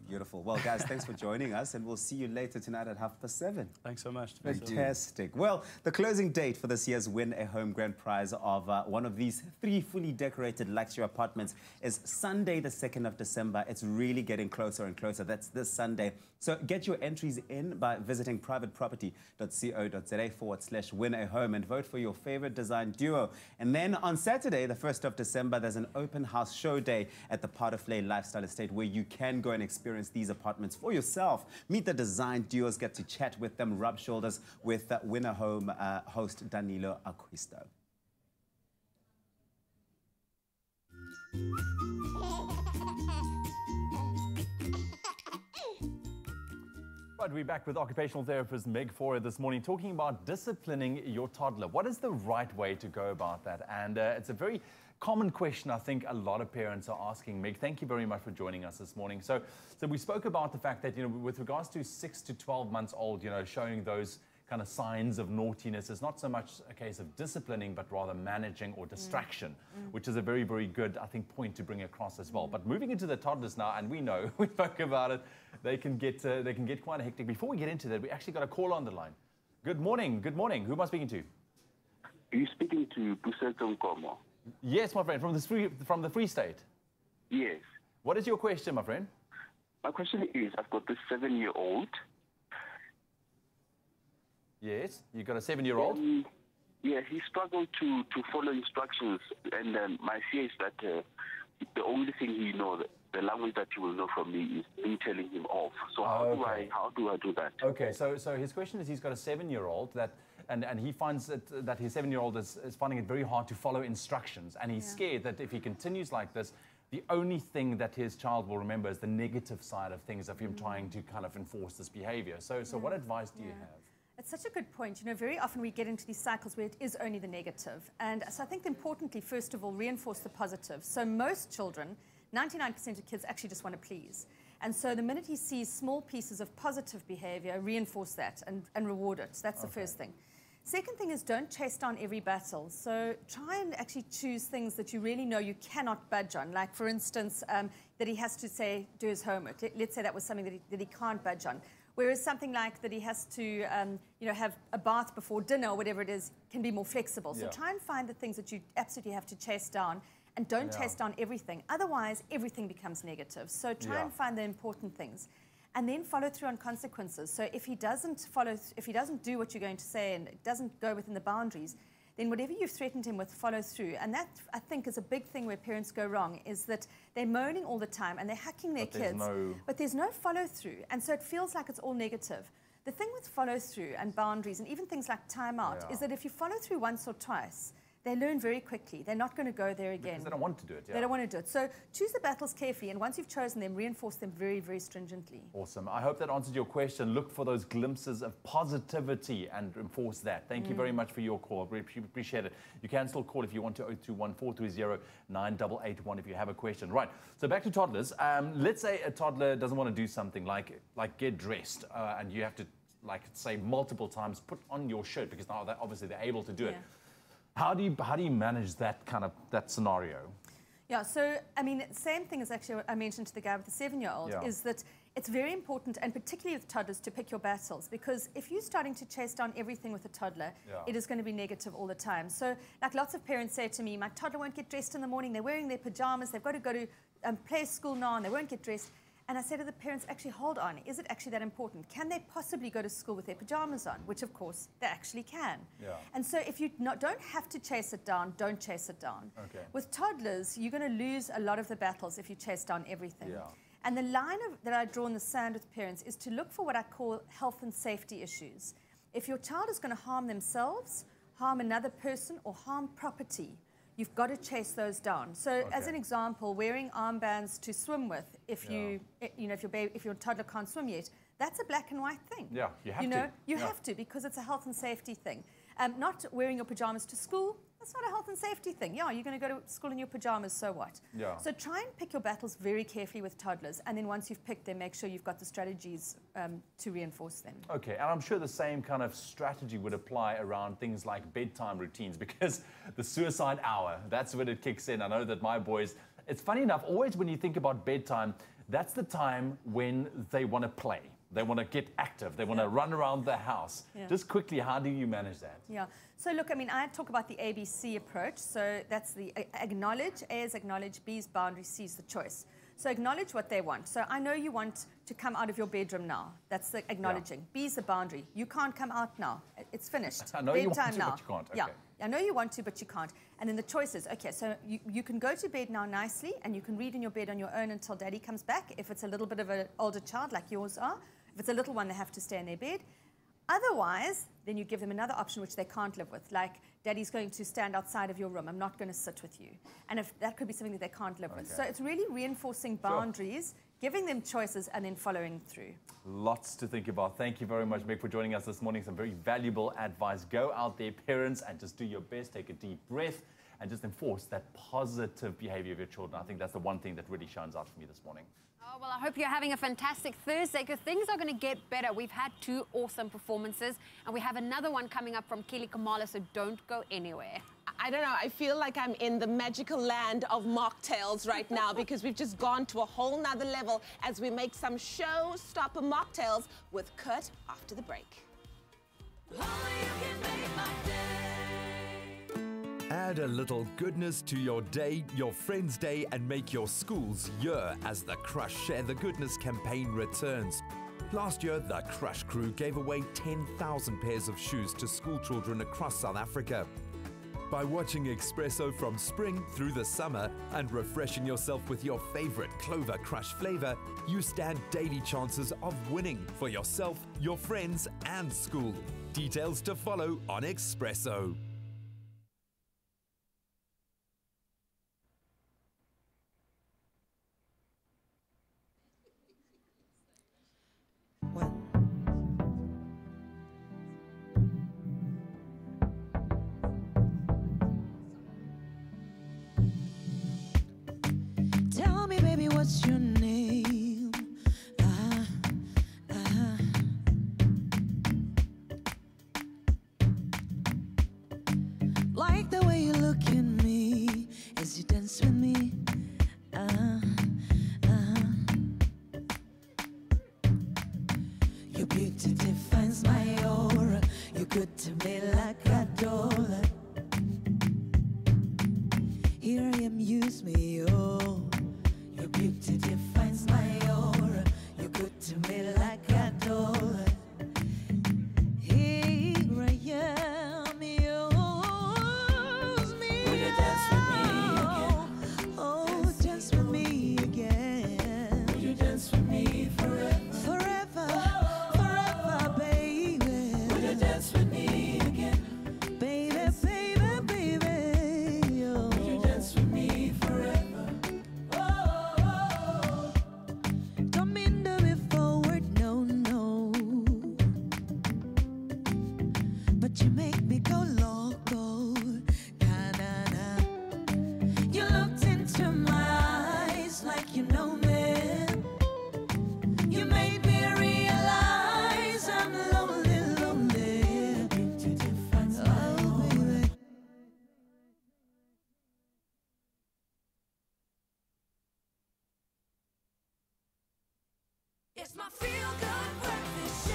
Beautiful. Well, guys, thanks for joining us, and we'll see you later tonight at 7:30. Thanks so much. Fantastic. Well, the closing date for this year's Win a Home grand prize of one of these 3 fully decorated luxury apartments is Sunday, the 2nd of December. It's really getting closer and closer. That's this Sunday. So get your entries in by visiting privateproperty.co.za/win a home and vote for your favorite design duo. And then on Saturday, the 1st of December, there's an open house show day at the Powderflay Lifestyle Estate where you can go and experience these apartments for yourself. Meet the design duos, get to chat with them, rub shoulders with Win a Home host Danilo Acquisto. Right, we're back with occupational therapist Meg Forer this morning talking about disciplining your toddler. What is the right way to go about that? And it's a very common question I think a lot of parents are asking. Meg, thank you very much for joining us this morning. So we spoke about the fact that, you know, with regards to 6 to 12 months old, you know, showing those kind of signs of naughtiness is not so much a case of disciplining, but rather managing or distraction, which is a very, very good, I think, point to bring across as well. But moving into the toddlers now, and we know, we spoke about it, they can get quite hectic. Before we get into that, we actually got a call on the line. Good morning, good morning. Who am I speaking to? Are you speaking to Puseto Nkomo? Yes, my friend, from the Free State. Yes. What is your question, my friend? My question is, I've got this 7-year-old. Yes, you got a 7-year-old? Yeah, he struggled to follow instructions, and my fear is that the only thing he knows, the language that he will know from me, is me telling him off. So how do I do that? Okay, so his question is, he's got a 7-year-old and he finds that his 7-year-old is finding it very hard to follow instructions, and he's scared that if he continues like this, the only thing that his child will remember is the negative side of things of him trying to kind of enforce this behavior. So what advice do you have? It's such a good point. You know, very often we get into these cycles where it is only the negative. And so I think importantly, first of all, reinforce the positive. So most children, 99% of kids actually just want to please. And so the minute he sees small pieces of positive behavior, reinforce that and reward it. So that's the first thing. Second thing is, don't chase down every battle. So try and actually choose things that you really know you cannot budge on. Like, for instance, that he has to do his homework. Let's say that was something that he can't budge on. Whereas something like that he has to, you know, have a bath before dinner or whatever it is, can be more flexible. So try and find the things that you absolutely have to chase down, and don't chase down everything. Otherwise, everything becomes negative. So try and find the important things, and then follow through on consequences. So if he doesn't do what you're going to say and it doesn't go within the boundaries, then whatever you've threatened him with, follow through. And that, I think, is a big thing where parents go wrong, is that they're moaning all the time and they're hacking their kids, but there's no follow through. And so it feels like it's all negative. The thing with follow through and boundaries and even things like timeout is that if you follow through once or twice, they learn very quickly. They're not going to go there again. Because they don't want to do it. They don't want to do it. So choose the battles carefully, and once you've chosen them, reinforce them very, very stringently. Awesome. I hope that answered your question. Look for those glimpses of positivity and enforce that. Thank you very much for your call. We appreciate it. You can still call if you want to 021-430-9881 if you have a question. Right. So back to toddlers. Let's say a toddler doesn't want to do something like get dressed, and you have to, like, say multiple times, put on your shirt because now obviously they're able to do it. How do you manage that that scenario? Yeah, so I mean, same thing as actually what I mentioned to the guy with the 7-year-old is that it's very important, and particularly with toddlers, to pick your battles, because if you're starting to chase down everything with a toddler, it is going to be negative all the time. So, like, lots of parents say to me, my toddler won't get dressed in the morning. They're wearing their pajamas. They've got to go to play school now, and they won't get dressed. And I say to the parents, actually, hold on. Is it actually that important? Can they possibly go to school with their pajamas on? Which, of course, they actually can. And so if you don't have to chase it down, don't chase it down. With toddlers, you're going to lose a lot of the battles if you chase down everything. And the line that I draw in the sand with parents is to look for what I call health and safety issues. If your child is going to harm themselves, harm another person, or harm property, you've got to chase those down. So, as an example, wearing armbands to swim with, if if your toddler can't swim yet, that's a black and white thing. Yeah, you have to. You have to, because it's a health and safety thing. Not wearing your pajamas to school, that's not a health and safety thing. Yeah, you're going to go to school in your pajamas, so what? So try and pick your battles very carefully with toddlers, and then once you've picked them, make sure you've got the strategies to reinforce them. Okay, and I'm sure the same kind of strategy would apply around things like bedtime routines, because the suicide hour, that's when it kicks in. I know that my boys, it's funny enough, always when you think about bedtime, that's the time when they want to play. They want to get active. They want to run around the house. Just quickly, how do you manage that? Yeah. So look, I mean, I talk about the ABC approach. So that's the acknowledge. A is acknowledge, B is boundary, C is the choice. So acknowledge what they want. So I know you want to come out of your bedroom now. That's the acknowledging. B is the boundary. You can't come out now. It's finished. I know Bedtime you want to, now. but you can't. Okay. Yeah. I know you want to, but you can't. And then the choices. Okay, so you can go to bed now nicely, and you can read in your bed on your own until daddy comes back, if it's a little bit of an older child like yours are. If it's a little one, they have to stay in their bed. Otherwise, then you give them another option which they can't live with, like, daddy's going to stand outside of your room. I'm not going to sit with you. And if that could be something that they can't live with. So it's really reinforcing boundaries, giving them choices, and then following through. Lots to think about. Thank you very much, Mick, for joining us this morning. Some very valuable advice. Go out there, parents, and just do your best. Take a deep breath and just enforce that positive behavior of your children. I think that's the one thing that really shines out for me this morning. Oh, well, I hope you're having a fantastic Thursday, because things are going to get better. We've had 2 awesome performances, and we have another one coming up from Kelly Kamala, so don't go anywhere. I don't know, I feel like I'm in the magical land of mocktails right now, because we've just gone to a whole nother level as we make some show-stopper mocktails with Kurt after the break. Add a little goodness to your day, your friend's day, and make your school's year as the Crush Share the Goodness campaign returns. Last year, the Crush crew gave away 10,000 pairs of shoes to school children across South Africa. By watching Expresso from spring through the summer and refreshing yourself with your favorite Clover Crush flavor, you stand daily chances of winning for yourself, your friends, and school. Details to follow on Expresso. Tell me, baby, what's your name? It's my feel-good breakfast show.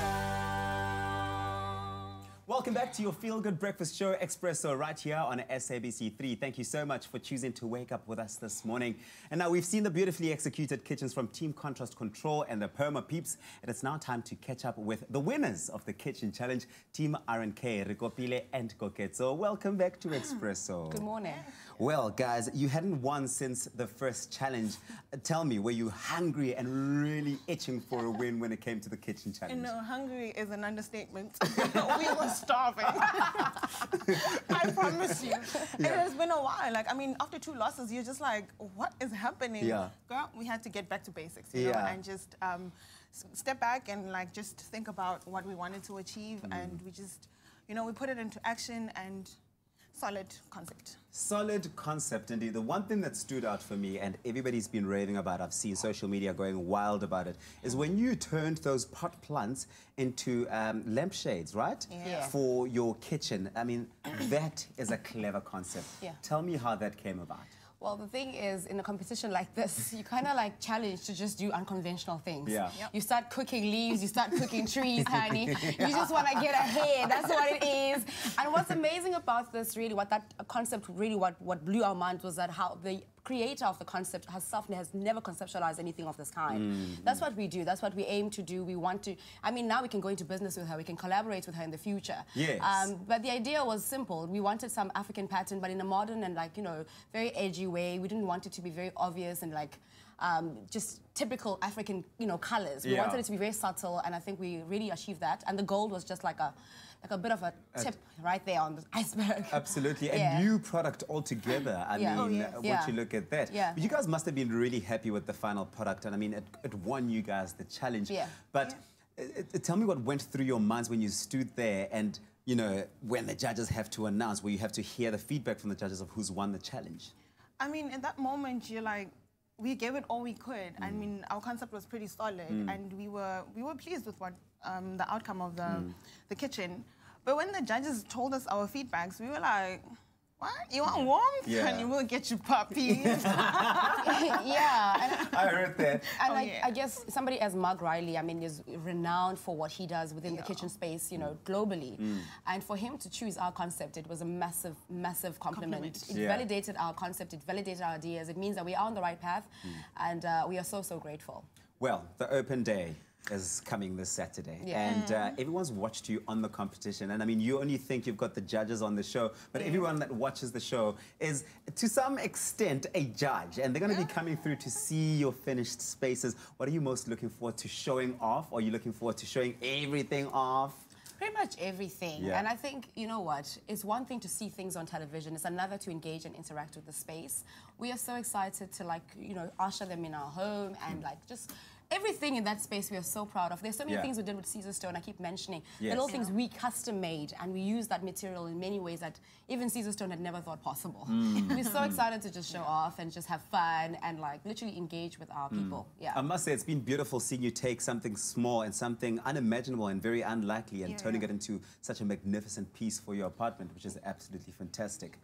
Welcome back to your Feel Good Breakfast Show, Expresso, right here on SABC3. Thank you so much for choosing to wake up with us this morning. And now we've seen the beautifully executed kitchens from Team Contrast Control and the Perma Peeps, and it's now time to catch up with the winners of the Kitchen Challenge, Team RNK, Rikopile and Koketso. Welcome back to Expresso. Good morning. Well, guys, you hadn't won since the first challenge. Tell me, were you hungry and really itching for a win when it came to the Kitchen Challenge? No, hungry is an understatement. We were starving. I promise you. It has been a while. Like, I mean, after 2 losses, you're just like, what is happening? Yeah. Girl, we had to get back to basics, you know, and just step back and like just think about what we wanted to achieve, and we just, you know, we put it into action and. Solid concept. Solid concept, indeed. The one thing that stood out for me, and everybody's been raving about, I've seen social media going wild about it, is when you turned those pot plants into lampshades, right? Yeah. For your kitchen. I mean, that is a clever concept. Yeah. Tell me how that came about. Well, the thing is, in a competition like this, you kind of like challenge to just do unconventional things. Yeah. Yep. You start cooking leaves, you start cooking trees, honey. You just want to get ahead. That's what it is. And what's amazing about this, really, what that concept really, what blew our minds was that how the creator of the concept herself has never conceptualized anything of this kind. That's what we do. That's what we aim to do. We want to, I mean, now we can go into business with her. We can collaborate with her in the future. Yes. But the idea was simple. We wanted some African pattern, but in a modern and like, you know, very edgy way. We didn't want it to be very obvious and like just typical African, you know, colors. We wanted it to be very subtle, and I think we really achieved that. And the gold was just like a bit of a tip right there on the iceberg. Absolutely. A new product altogether. I mean, once you look at that. Yeah. But you guys must have been really happy with the final product. And I mean, it won you guys the challenge. Yeah. But tell me what went through your minds when you stood there and, you know, when the judges have to announce, where you have to hear the feedback from the judges of who's won the challenge. I mean, in that moment, you're like, we gave it all we could. I mean, our concept was pretty solid, and we were pleased with what the outcome of the kitchen. But when the judges told us our feedbacks, we were like, what? You want warmth? Yeah. And we'll get you puppies. Yeah. And I heard that. And I guess somebody as Mark Riley, I mean, is renowned for what he does within the kitchen space, you know, globally. And for him to choose our concept, it was a massive, massive compliment. It validated our concept, it validated our ideas. It means that we are on the right path, and we are so, so grateful. Well, the open day is coming this Saturday, and everyone's watched you on the competition. And I mean, you only think you've got the judges on the show, but everyone that watches the show is, to some extent, a judge, and they're going to be coming through to see your finished spaces. What are you most looking forward to showing off? Or are you looking forward to showing everything off? Pretty much everything. Yeah. And I think, you know what, it's one thing to see things on television, it's another to engage and interact with the space. We are so excited to, like, you know, usher them in our home and like just everything in that space we are so proud of. There's so many things we did with Caesar Stone, I keep mentioning. Little things we custom made, and we use that material in many ways that even Caesar Stone had never thought possible. We're so excited to just show off and just have fun and like literally engage with our people. Yeah. I must say, it's been beautiful seeing you take something small and something unimaginable and very unlikely and turning it into such a magnificent piece for your apartment, which is absolutely fantastic.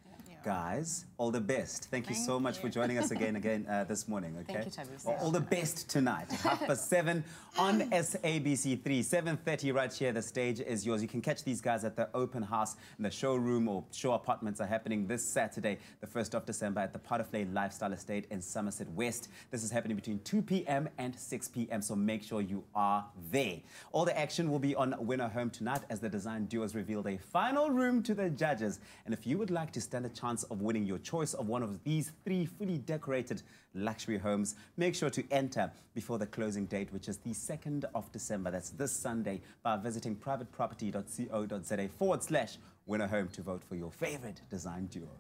Guys, all the best. Thank you so much for joining us again this morning. Okay. Thank you, Tavis. All the best tonight. 7:30 on SABC3. 7:30 right here. The stage is yours. You can catch these guys at the open house in the showroom, or show apartments are happening this Saturday, the 1st of December, at the Potterflay Lifestyle Estate in Somerset West. This is happening between 2 p.m. and 6 p.m. So make sure you are there. All the action will be on Winner Home tonight as the design duos revealed a final room to the judges. And if you would like to stand a chance of winning your choice of one of these 3 fully decorated luxury homes, make sure to enter before the closing date, which is the 2nd of December. That's this Sunday, by visiting privateproperty.co.za/winner home to vote for your favorite design duo.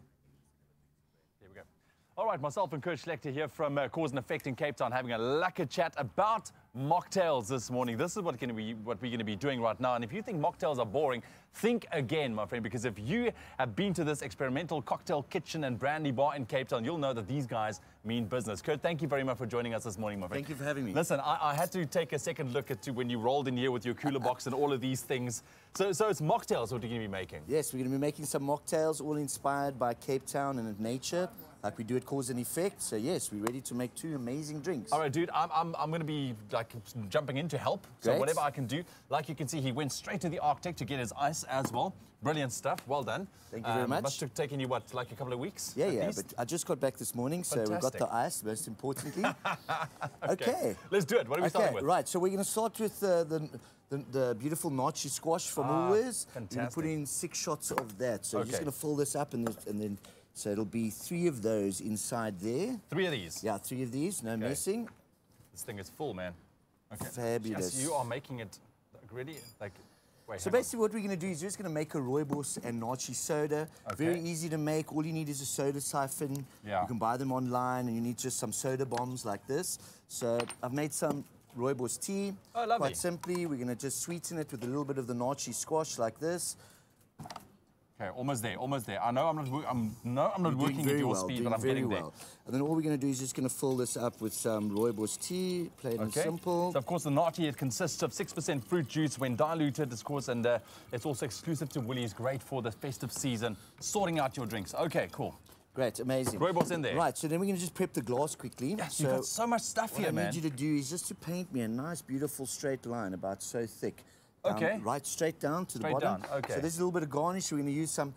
There we go. All right, myself and Kurt Schlechter here from Cause and Effect in Cape Town, having a lekker chat about mocktails this morning. This is what we're going to be doing right now. And if you think mocktails are boring, think again, my friend, because if you have been to this experimental cocktail kitchen and brandy bar in Cape Town, you'll know that these guys mean business. Kurt, thank you very much for joining us this morning, my friend. Thank you for having me. Listen, I had to take a second look at when you rolled in here with your cooler box and all of these things. So it's mocktails what you're going to be making? Yes, we're going to be making some mocktails, all inspired by Cape Town and nature. like we do at Cause and Effect. So yes, we're ready to make 2 amazing drinks. All right, dude, I'm going to be like jumping in to help. So Great. whatever I can do. Like you can see, he went straight to the Arctic to get his ice as well. Brilliant stuff. Well done. Thank you very much. Must have taken you, what, like a couple of weeks? Yeah, at yeah, least? but I just got back this morning, so we've got Fantastic. the ice, most importantly. Okay. Let's do it. What are we starting with? Right, so we're going to start with the beautiful nachi squash from Woolworths. We're going to fantastic. put in 6 shots of that. So you're just Okay. going to fill this up, and then so it'll be 3 of those inside there. 3 of these? Yeah, 3 of these, no messing. This thing is full, man. Okay. Fabulous. Yes, you are making it like, really, like, wait, So hang on. basically what we're going to do is you're just going to make a rooibos and nachi soda. Okay. Very easy to make. All you need is a soda siphon. Yeah. You can buy them online, and you need just some soda bombs like this. So I've made some rooibos tea. Oh, lovely. Quite simply, we're going to just sweeten it with a little bit of the nachi squash like this. Okay, almost there, almost there. I know I'm not You're doing working at very your well, speed, doing but I'm very getting there. well. And then all we're going to do is just going to fill this up with some rooibos tea, plain and simple. So of course the nachi, it consists of 6% fruit juice when diluted, of course, and it's also exclusive to Woolies, great for the festive season, sorting out your drinks. Okay, cool. Great, amazing. Rooibos in there. Right, so then we're going to just prep the glass quickly. Yes, you've got so much stuff here, What I man. need you to do is just to paint me a nice, beautiful straight line, about so thick. Okay. Right straight down to Straight the bottom. down, okay. So there's a little bit of garnish. We're going to use some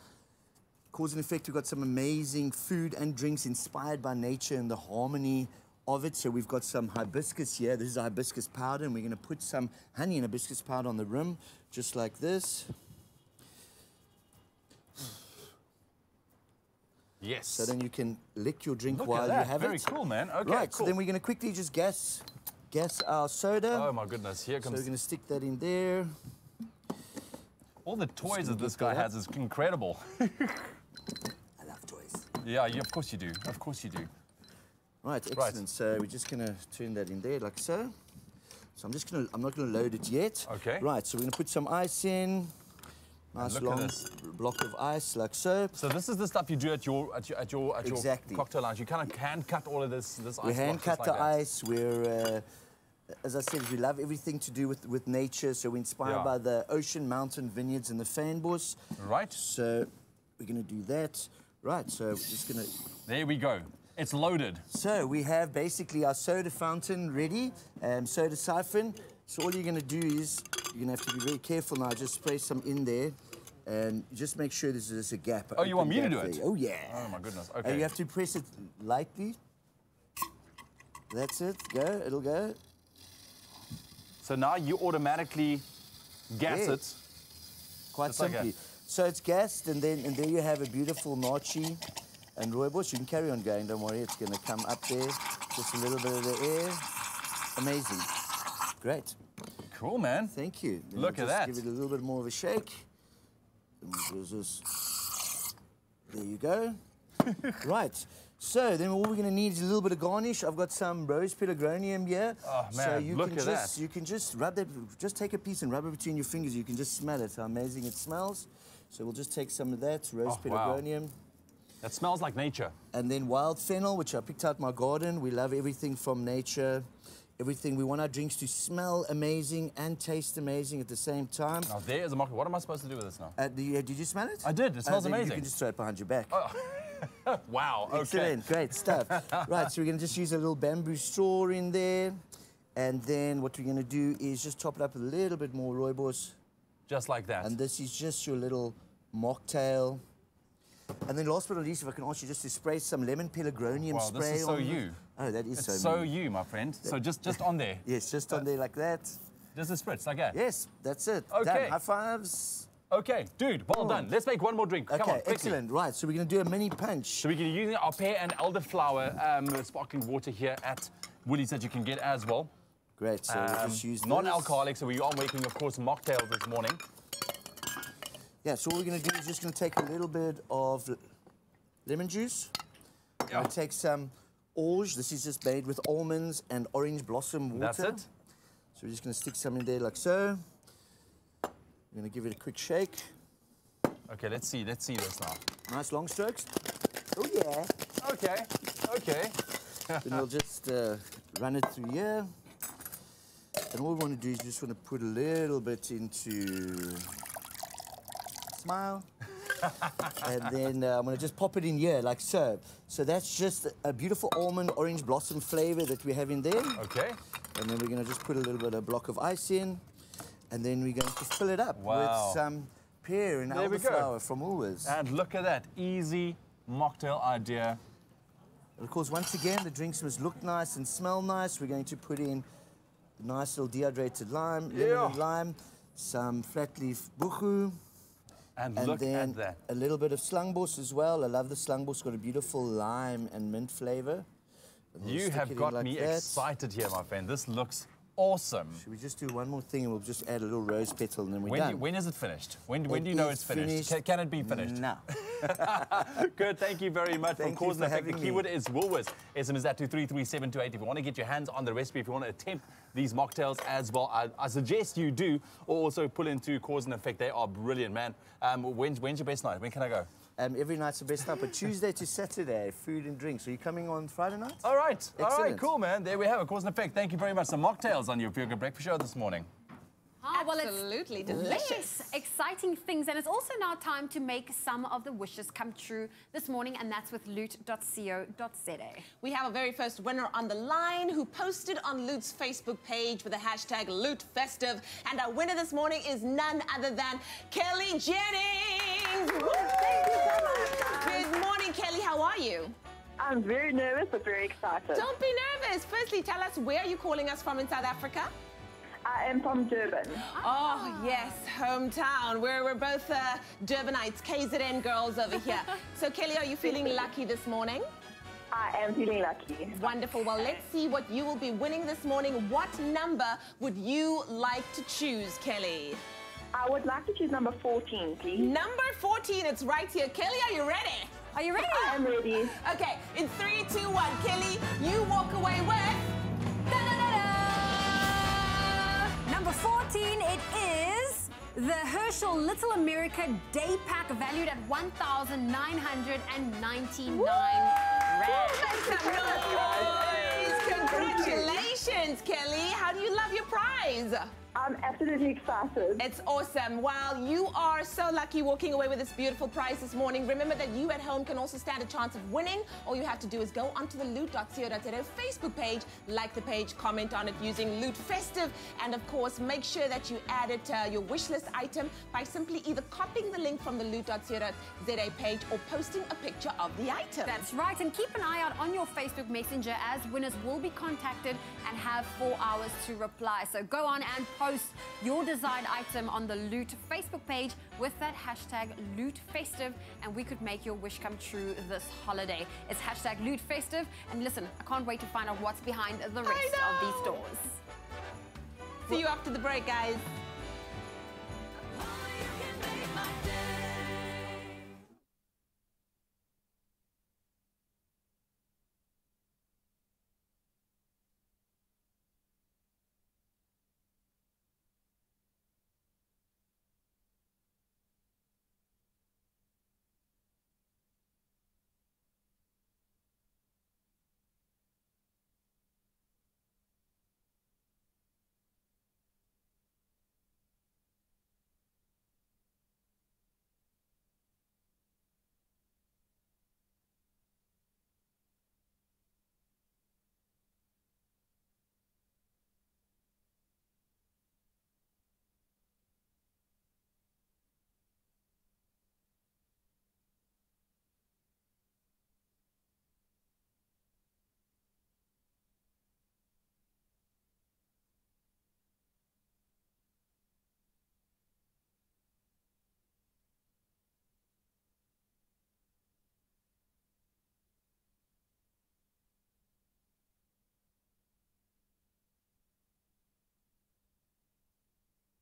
Cause and Effect. We've got some amazing food and drinks inspired by nature and the harmony of it. So we've got some hibiscus here. This is hibiscus powder, and we're going to put some honey and hibiscus powder on the rim, just like this. Yes. So then you can lick your drink Look while at you that. have Very it. cool, man. Okay, right, cool. so then we're going to quickly just gas our soda. Oh my goodness, here So comes... we're going to stick that in there. All the toys gonna that this get guy that has is incredible. I love toys. Yeah, of course you do. Of course you do. Right, excellent. So we're just going to turn that in there like so. So I'm not going to load it yet. Okay. Right, so we're going to put some ice in. Nice look at long this. block of ice like so. So this is the stuff you do at your Exactly. cocktail lounge. You kind of hand cut all of this ice. We hand blocks cut just the like that. ice. We're, as I said, we love everything to do with nature. So we're inspired Yeah. by the ocean, mountain, vineyards, and the fynbos. Right. So we're going to do that. Right, so we're just going to... There we go. It's loaded. So we have basically our soda fountain ready, soda siphon. So all you're going to do is, you're going to have to be very careful now, just spray some in there. And just make sure there's a gap. Oh, you want open me to gap do there. it? Oh, yeah. Oh, my goodness. And Okay. you have to press it lightly. That's it. Go. It'll go. So now you automatically gas Yes. it. Quite Just like simply. that. So it's gassed, and there you have a beautiful nachi and rooibos. You can carry on going. Don't worry. It's going to come up there. Just a little bit of the air. Amazing. Great. Cool, man. Thank you. Then Look we'll at just that. Give it a little bit more of a shake. And we'll just... There you go. Right. So then all we're going to need is a little bit of garnish. I've got some rose pelargonium here. Oh, So man, you look can at just that. you can just rub that. Just take a piece and rub it between your fingers. You can just smell it. How amazing it smells. So we'll just take some of that rose Oh, wow. pelargonium. That smells like nature. And then wild fennel, which I picked out my garden. We love everything from nature. Everything. We want our drinks to smell amazing and taste amazing at the same time. Now there is a market. What am I supposed to do with this now? Did you smell it? I did. It smells then amazing. You can just throw it behind your back. Wow. Okay. Excellent, great stuff. Right, so we're going to just use a little bamboo straw in there. And then what we're going to do is just top it up with a little bit more rooibos. Just like that. And this is just your little mocktail. And then last but not least, if I can ask you just to spray some lemon pelargonium Wow, spray this is so on. you. Oh, that is It's so so me. you, my friend. So just on there. Yes, just on there like that. Just a spritz, like that. Yes, that's it. Okay. Done. High fives. Okay, dude, well done. Let's make one more drink. Come Okay, on, quickly. excellent. Right, so we're going to do a mini punch. So we're going to be using our pear and elderflower sparkling water here at Woolies that you can get as well. Great, so we'll just use this. Non-alcoholic, so we are making, of course, mocktails this morning. Yeah, so all we're going to do is just going to take a little bit of lemon juice. I'm going to take some orge. This is just made with almonds and orange blossom water. That's it. So we're just going to stick some in there like so. We're going to give it a quick shake. Okay, let's see this now. Nice long strokes. Oh, yeah. Okay, okay. Then we'll just run it through here. And all we want to do is just want to put a little bit into... Smile. And then I'm going to just pop it in here, like so. So that's just a beautiful almond orange blossom flavor that we have in there. Okay. And then we're going to just put a little bit of block of ice in. And then we're going to fill it up Wow. with some pear and There we go. elderflower from Woolworths. And look at that, easy mocktail idea. And of course, once again, the drinks must look nice and smell nice. We're going to put in a nice little dehydrated lime, lemon and lime, some flat leaf buchu. And look then at that. a little bit of slangbos as well. I love the slangbos. It's got a beautiful lime and mint flavor. And we'll You stick it have in got like me that. excited here, my friend. This looks awesome. Should we just do one more thing and we'll just add a little rose petal and then we're done? When is it finished? When do It you know is it's finished? finished Can it be finished? now. Good, thank you very much Thank for you causing for effect. The having me. keyword is Woolworths. SMS that to 33728 if you want to get your hands on the recipe, if you want to attempt these mocktails as well. I suggest you do, or also pull into Cause and Effect. They are brilliant, man. When's your best night? When can I go? Every night's the best night, but Tuesday to Saturday, food and drinks. Are you coming on Friday night? All right, Excellent. cool, man. There we have it. Cause and Effect. Thank you very much. Some mocktails on your Feel Good Breakfast Show this morning. Well, Absolutely it's delicious. Yes, exciting things. And it's also now time to make some of the wishes come true this morning, and that's with loot.co.za. We have a very first winner on the line who posted on Loot's Facebook page with the hashtag LootFestive. And our winner this morning is none other than Kelly Jennings. Woo! Thank you so much. Good morning, Kelly. How are you? I'm very nervous but very excited. Don't be nervous. Firstly, tell us where are you calling us from in South Africa? I am from Durban. Oh, yes, hometown. We're both Durbanites, KZN girls over here. So, Kelly, are you feeling lucky this morning? I am feeling lucky. Wonderful. Well, let's see what you will be winning this morning. What number would you like to choose, Kelly? I would like to choose number 14, please. Number 14, it's right here. Kelly, are you ready? Are you ready? I am ready. Okay, in 3, 2, 1, Kelly, you walk away with... Number 14, it is the Herschel Little America Day Pack, valued at 1,999 rand. Make some noise! Congratulations, Kelly. How do you love your prize? I'm absolutely excited. It's awesome. Well, you are so lucky walking away with this beautiful prize this morning. Remember that you at home can also stand a chance of winning. All you have to do is go onto the loot.co.za Facebook page, like the page, comment on it using Loot Festive, and of course, make sure that you add it to your wish list item by simply either copying the link from the loot.co.za page or posting a picture of the item. That's right, and keep an eye out on your Facebook Messenger as winners will be contacted and have 4 hours to reply. So go on and post your desired item on the Loot Facebook page with that hashtag LootFestive, and we could make your wish come true this holiday. It's hashtag LootFestive, and listen, I can't wait to find out what's behind the rest of these stores. See you after the break, guys.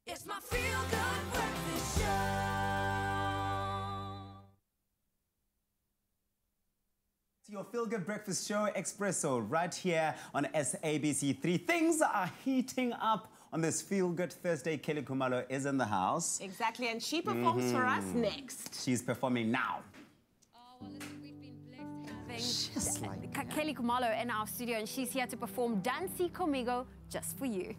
It's my Feel Good Breakfast Show. It's your Feel Good Breakfast Show, Expresso, right here on SABC3. Things are heating up on this Feel Good Thursday. Kelly Khumalo is in the house. Exactly, and she performs for us next. She's performing now. Just like Kelly Khumalo in our studio, and she's here to perform Dancy Conmigo just for you.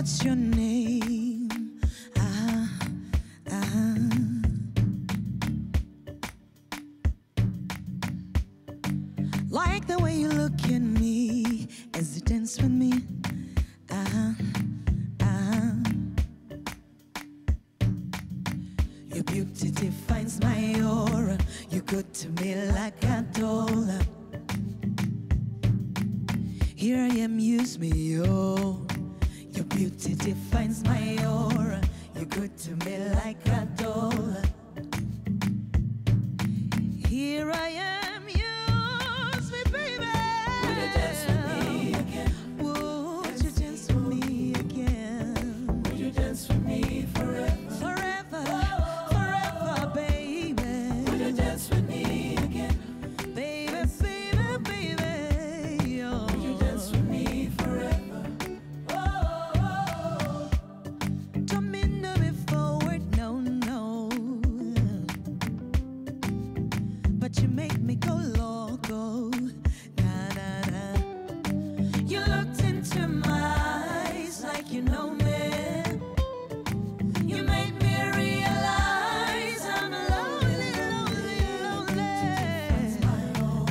What's your name? Like the way you look at me as you dance with me. Your beauty defines my aura. You're good to me like a dollar. Here I am, use me, oh. Your beauty defines my aura. You're good to me like a dollar. Here I am, use me, baby. Would you dance with me again? Would you dance with me again? Would you dance with me forever? Forever, forever, baby. Would you dance with me again? Baby, baby, baby, oh. Would you dance with me forever? Oh, don't mean to be forward, no, no. But you make me go loco, na na na. You looked into my eyes like you know me. You made me realize I'm lonely, lonely, lonely.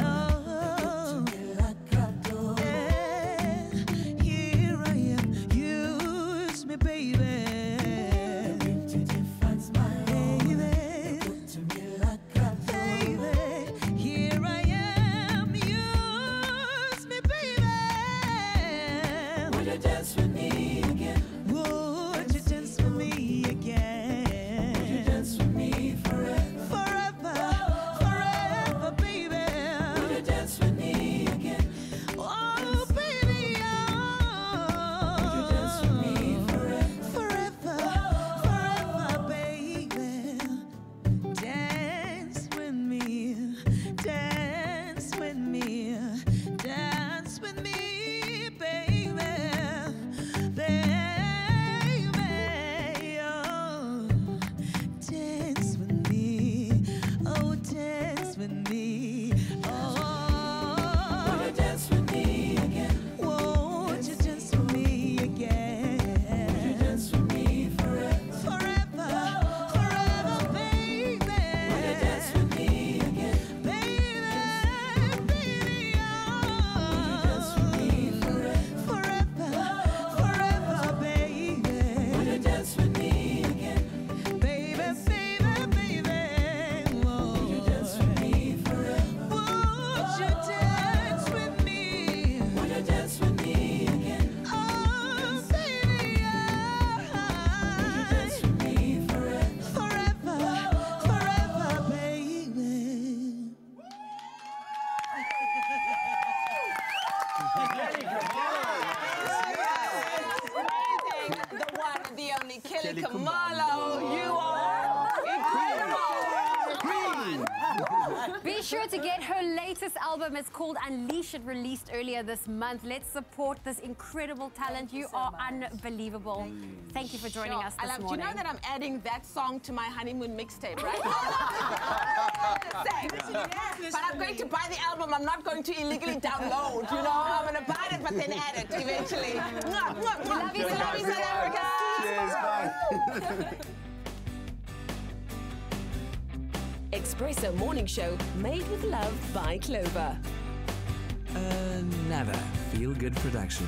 Oh, yeah. Here I am, use me, baby. Here I am, use me, baby. Would you dance with me again? Would you dance with me again? Would you dance with me forever? Forever, forever, baby. Would you dance with me again? Oh, baby, oh. Would you dance with me forever? Forever, forever, baby. Dance with me, dance with me, dance with me, baby, baby, oh. Dance with me, oh, dance with me, oh. Would you dance with me again? Won't you dance with me again? Would you dance with me forever? Forever, forever, baby. Would you dance with me again? Baby, baby, oh. Would you dance with me forever? Forever, forever, baby. Would you dance with me again? Baby, baby, baby, oh. Would you dance with me forever? Would you dance with me? Would you dance with me again? Oh, baby, oh. Would you dance with me forever? Forever, forever, baby. The one, the only Kelly Kelly Khumalo. Khumalo. You are incredible. Be sure to get her latest album. It's called Unleash It, released earlier this month. Let's support this incredible talent. You are unbelievable. Thank you for joining us this morning. Do you know that I'm adding that song to my honeymoon mixtape, right? But I'm going to buy the album. I'm not going to illegally download, you know? I'm going to buy it, but then add it eventually. We love you, South Africa. Cheers, bye. Expresso Morning Show, made with love by Clover. Another feel-good production.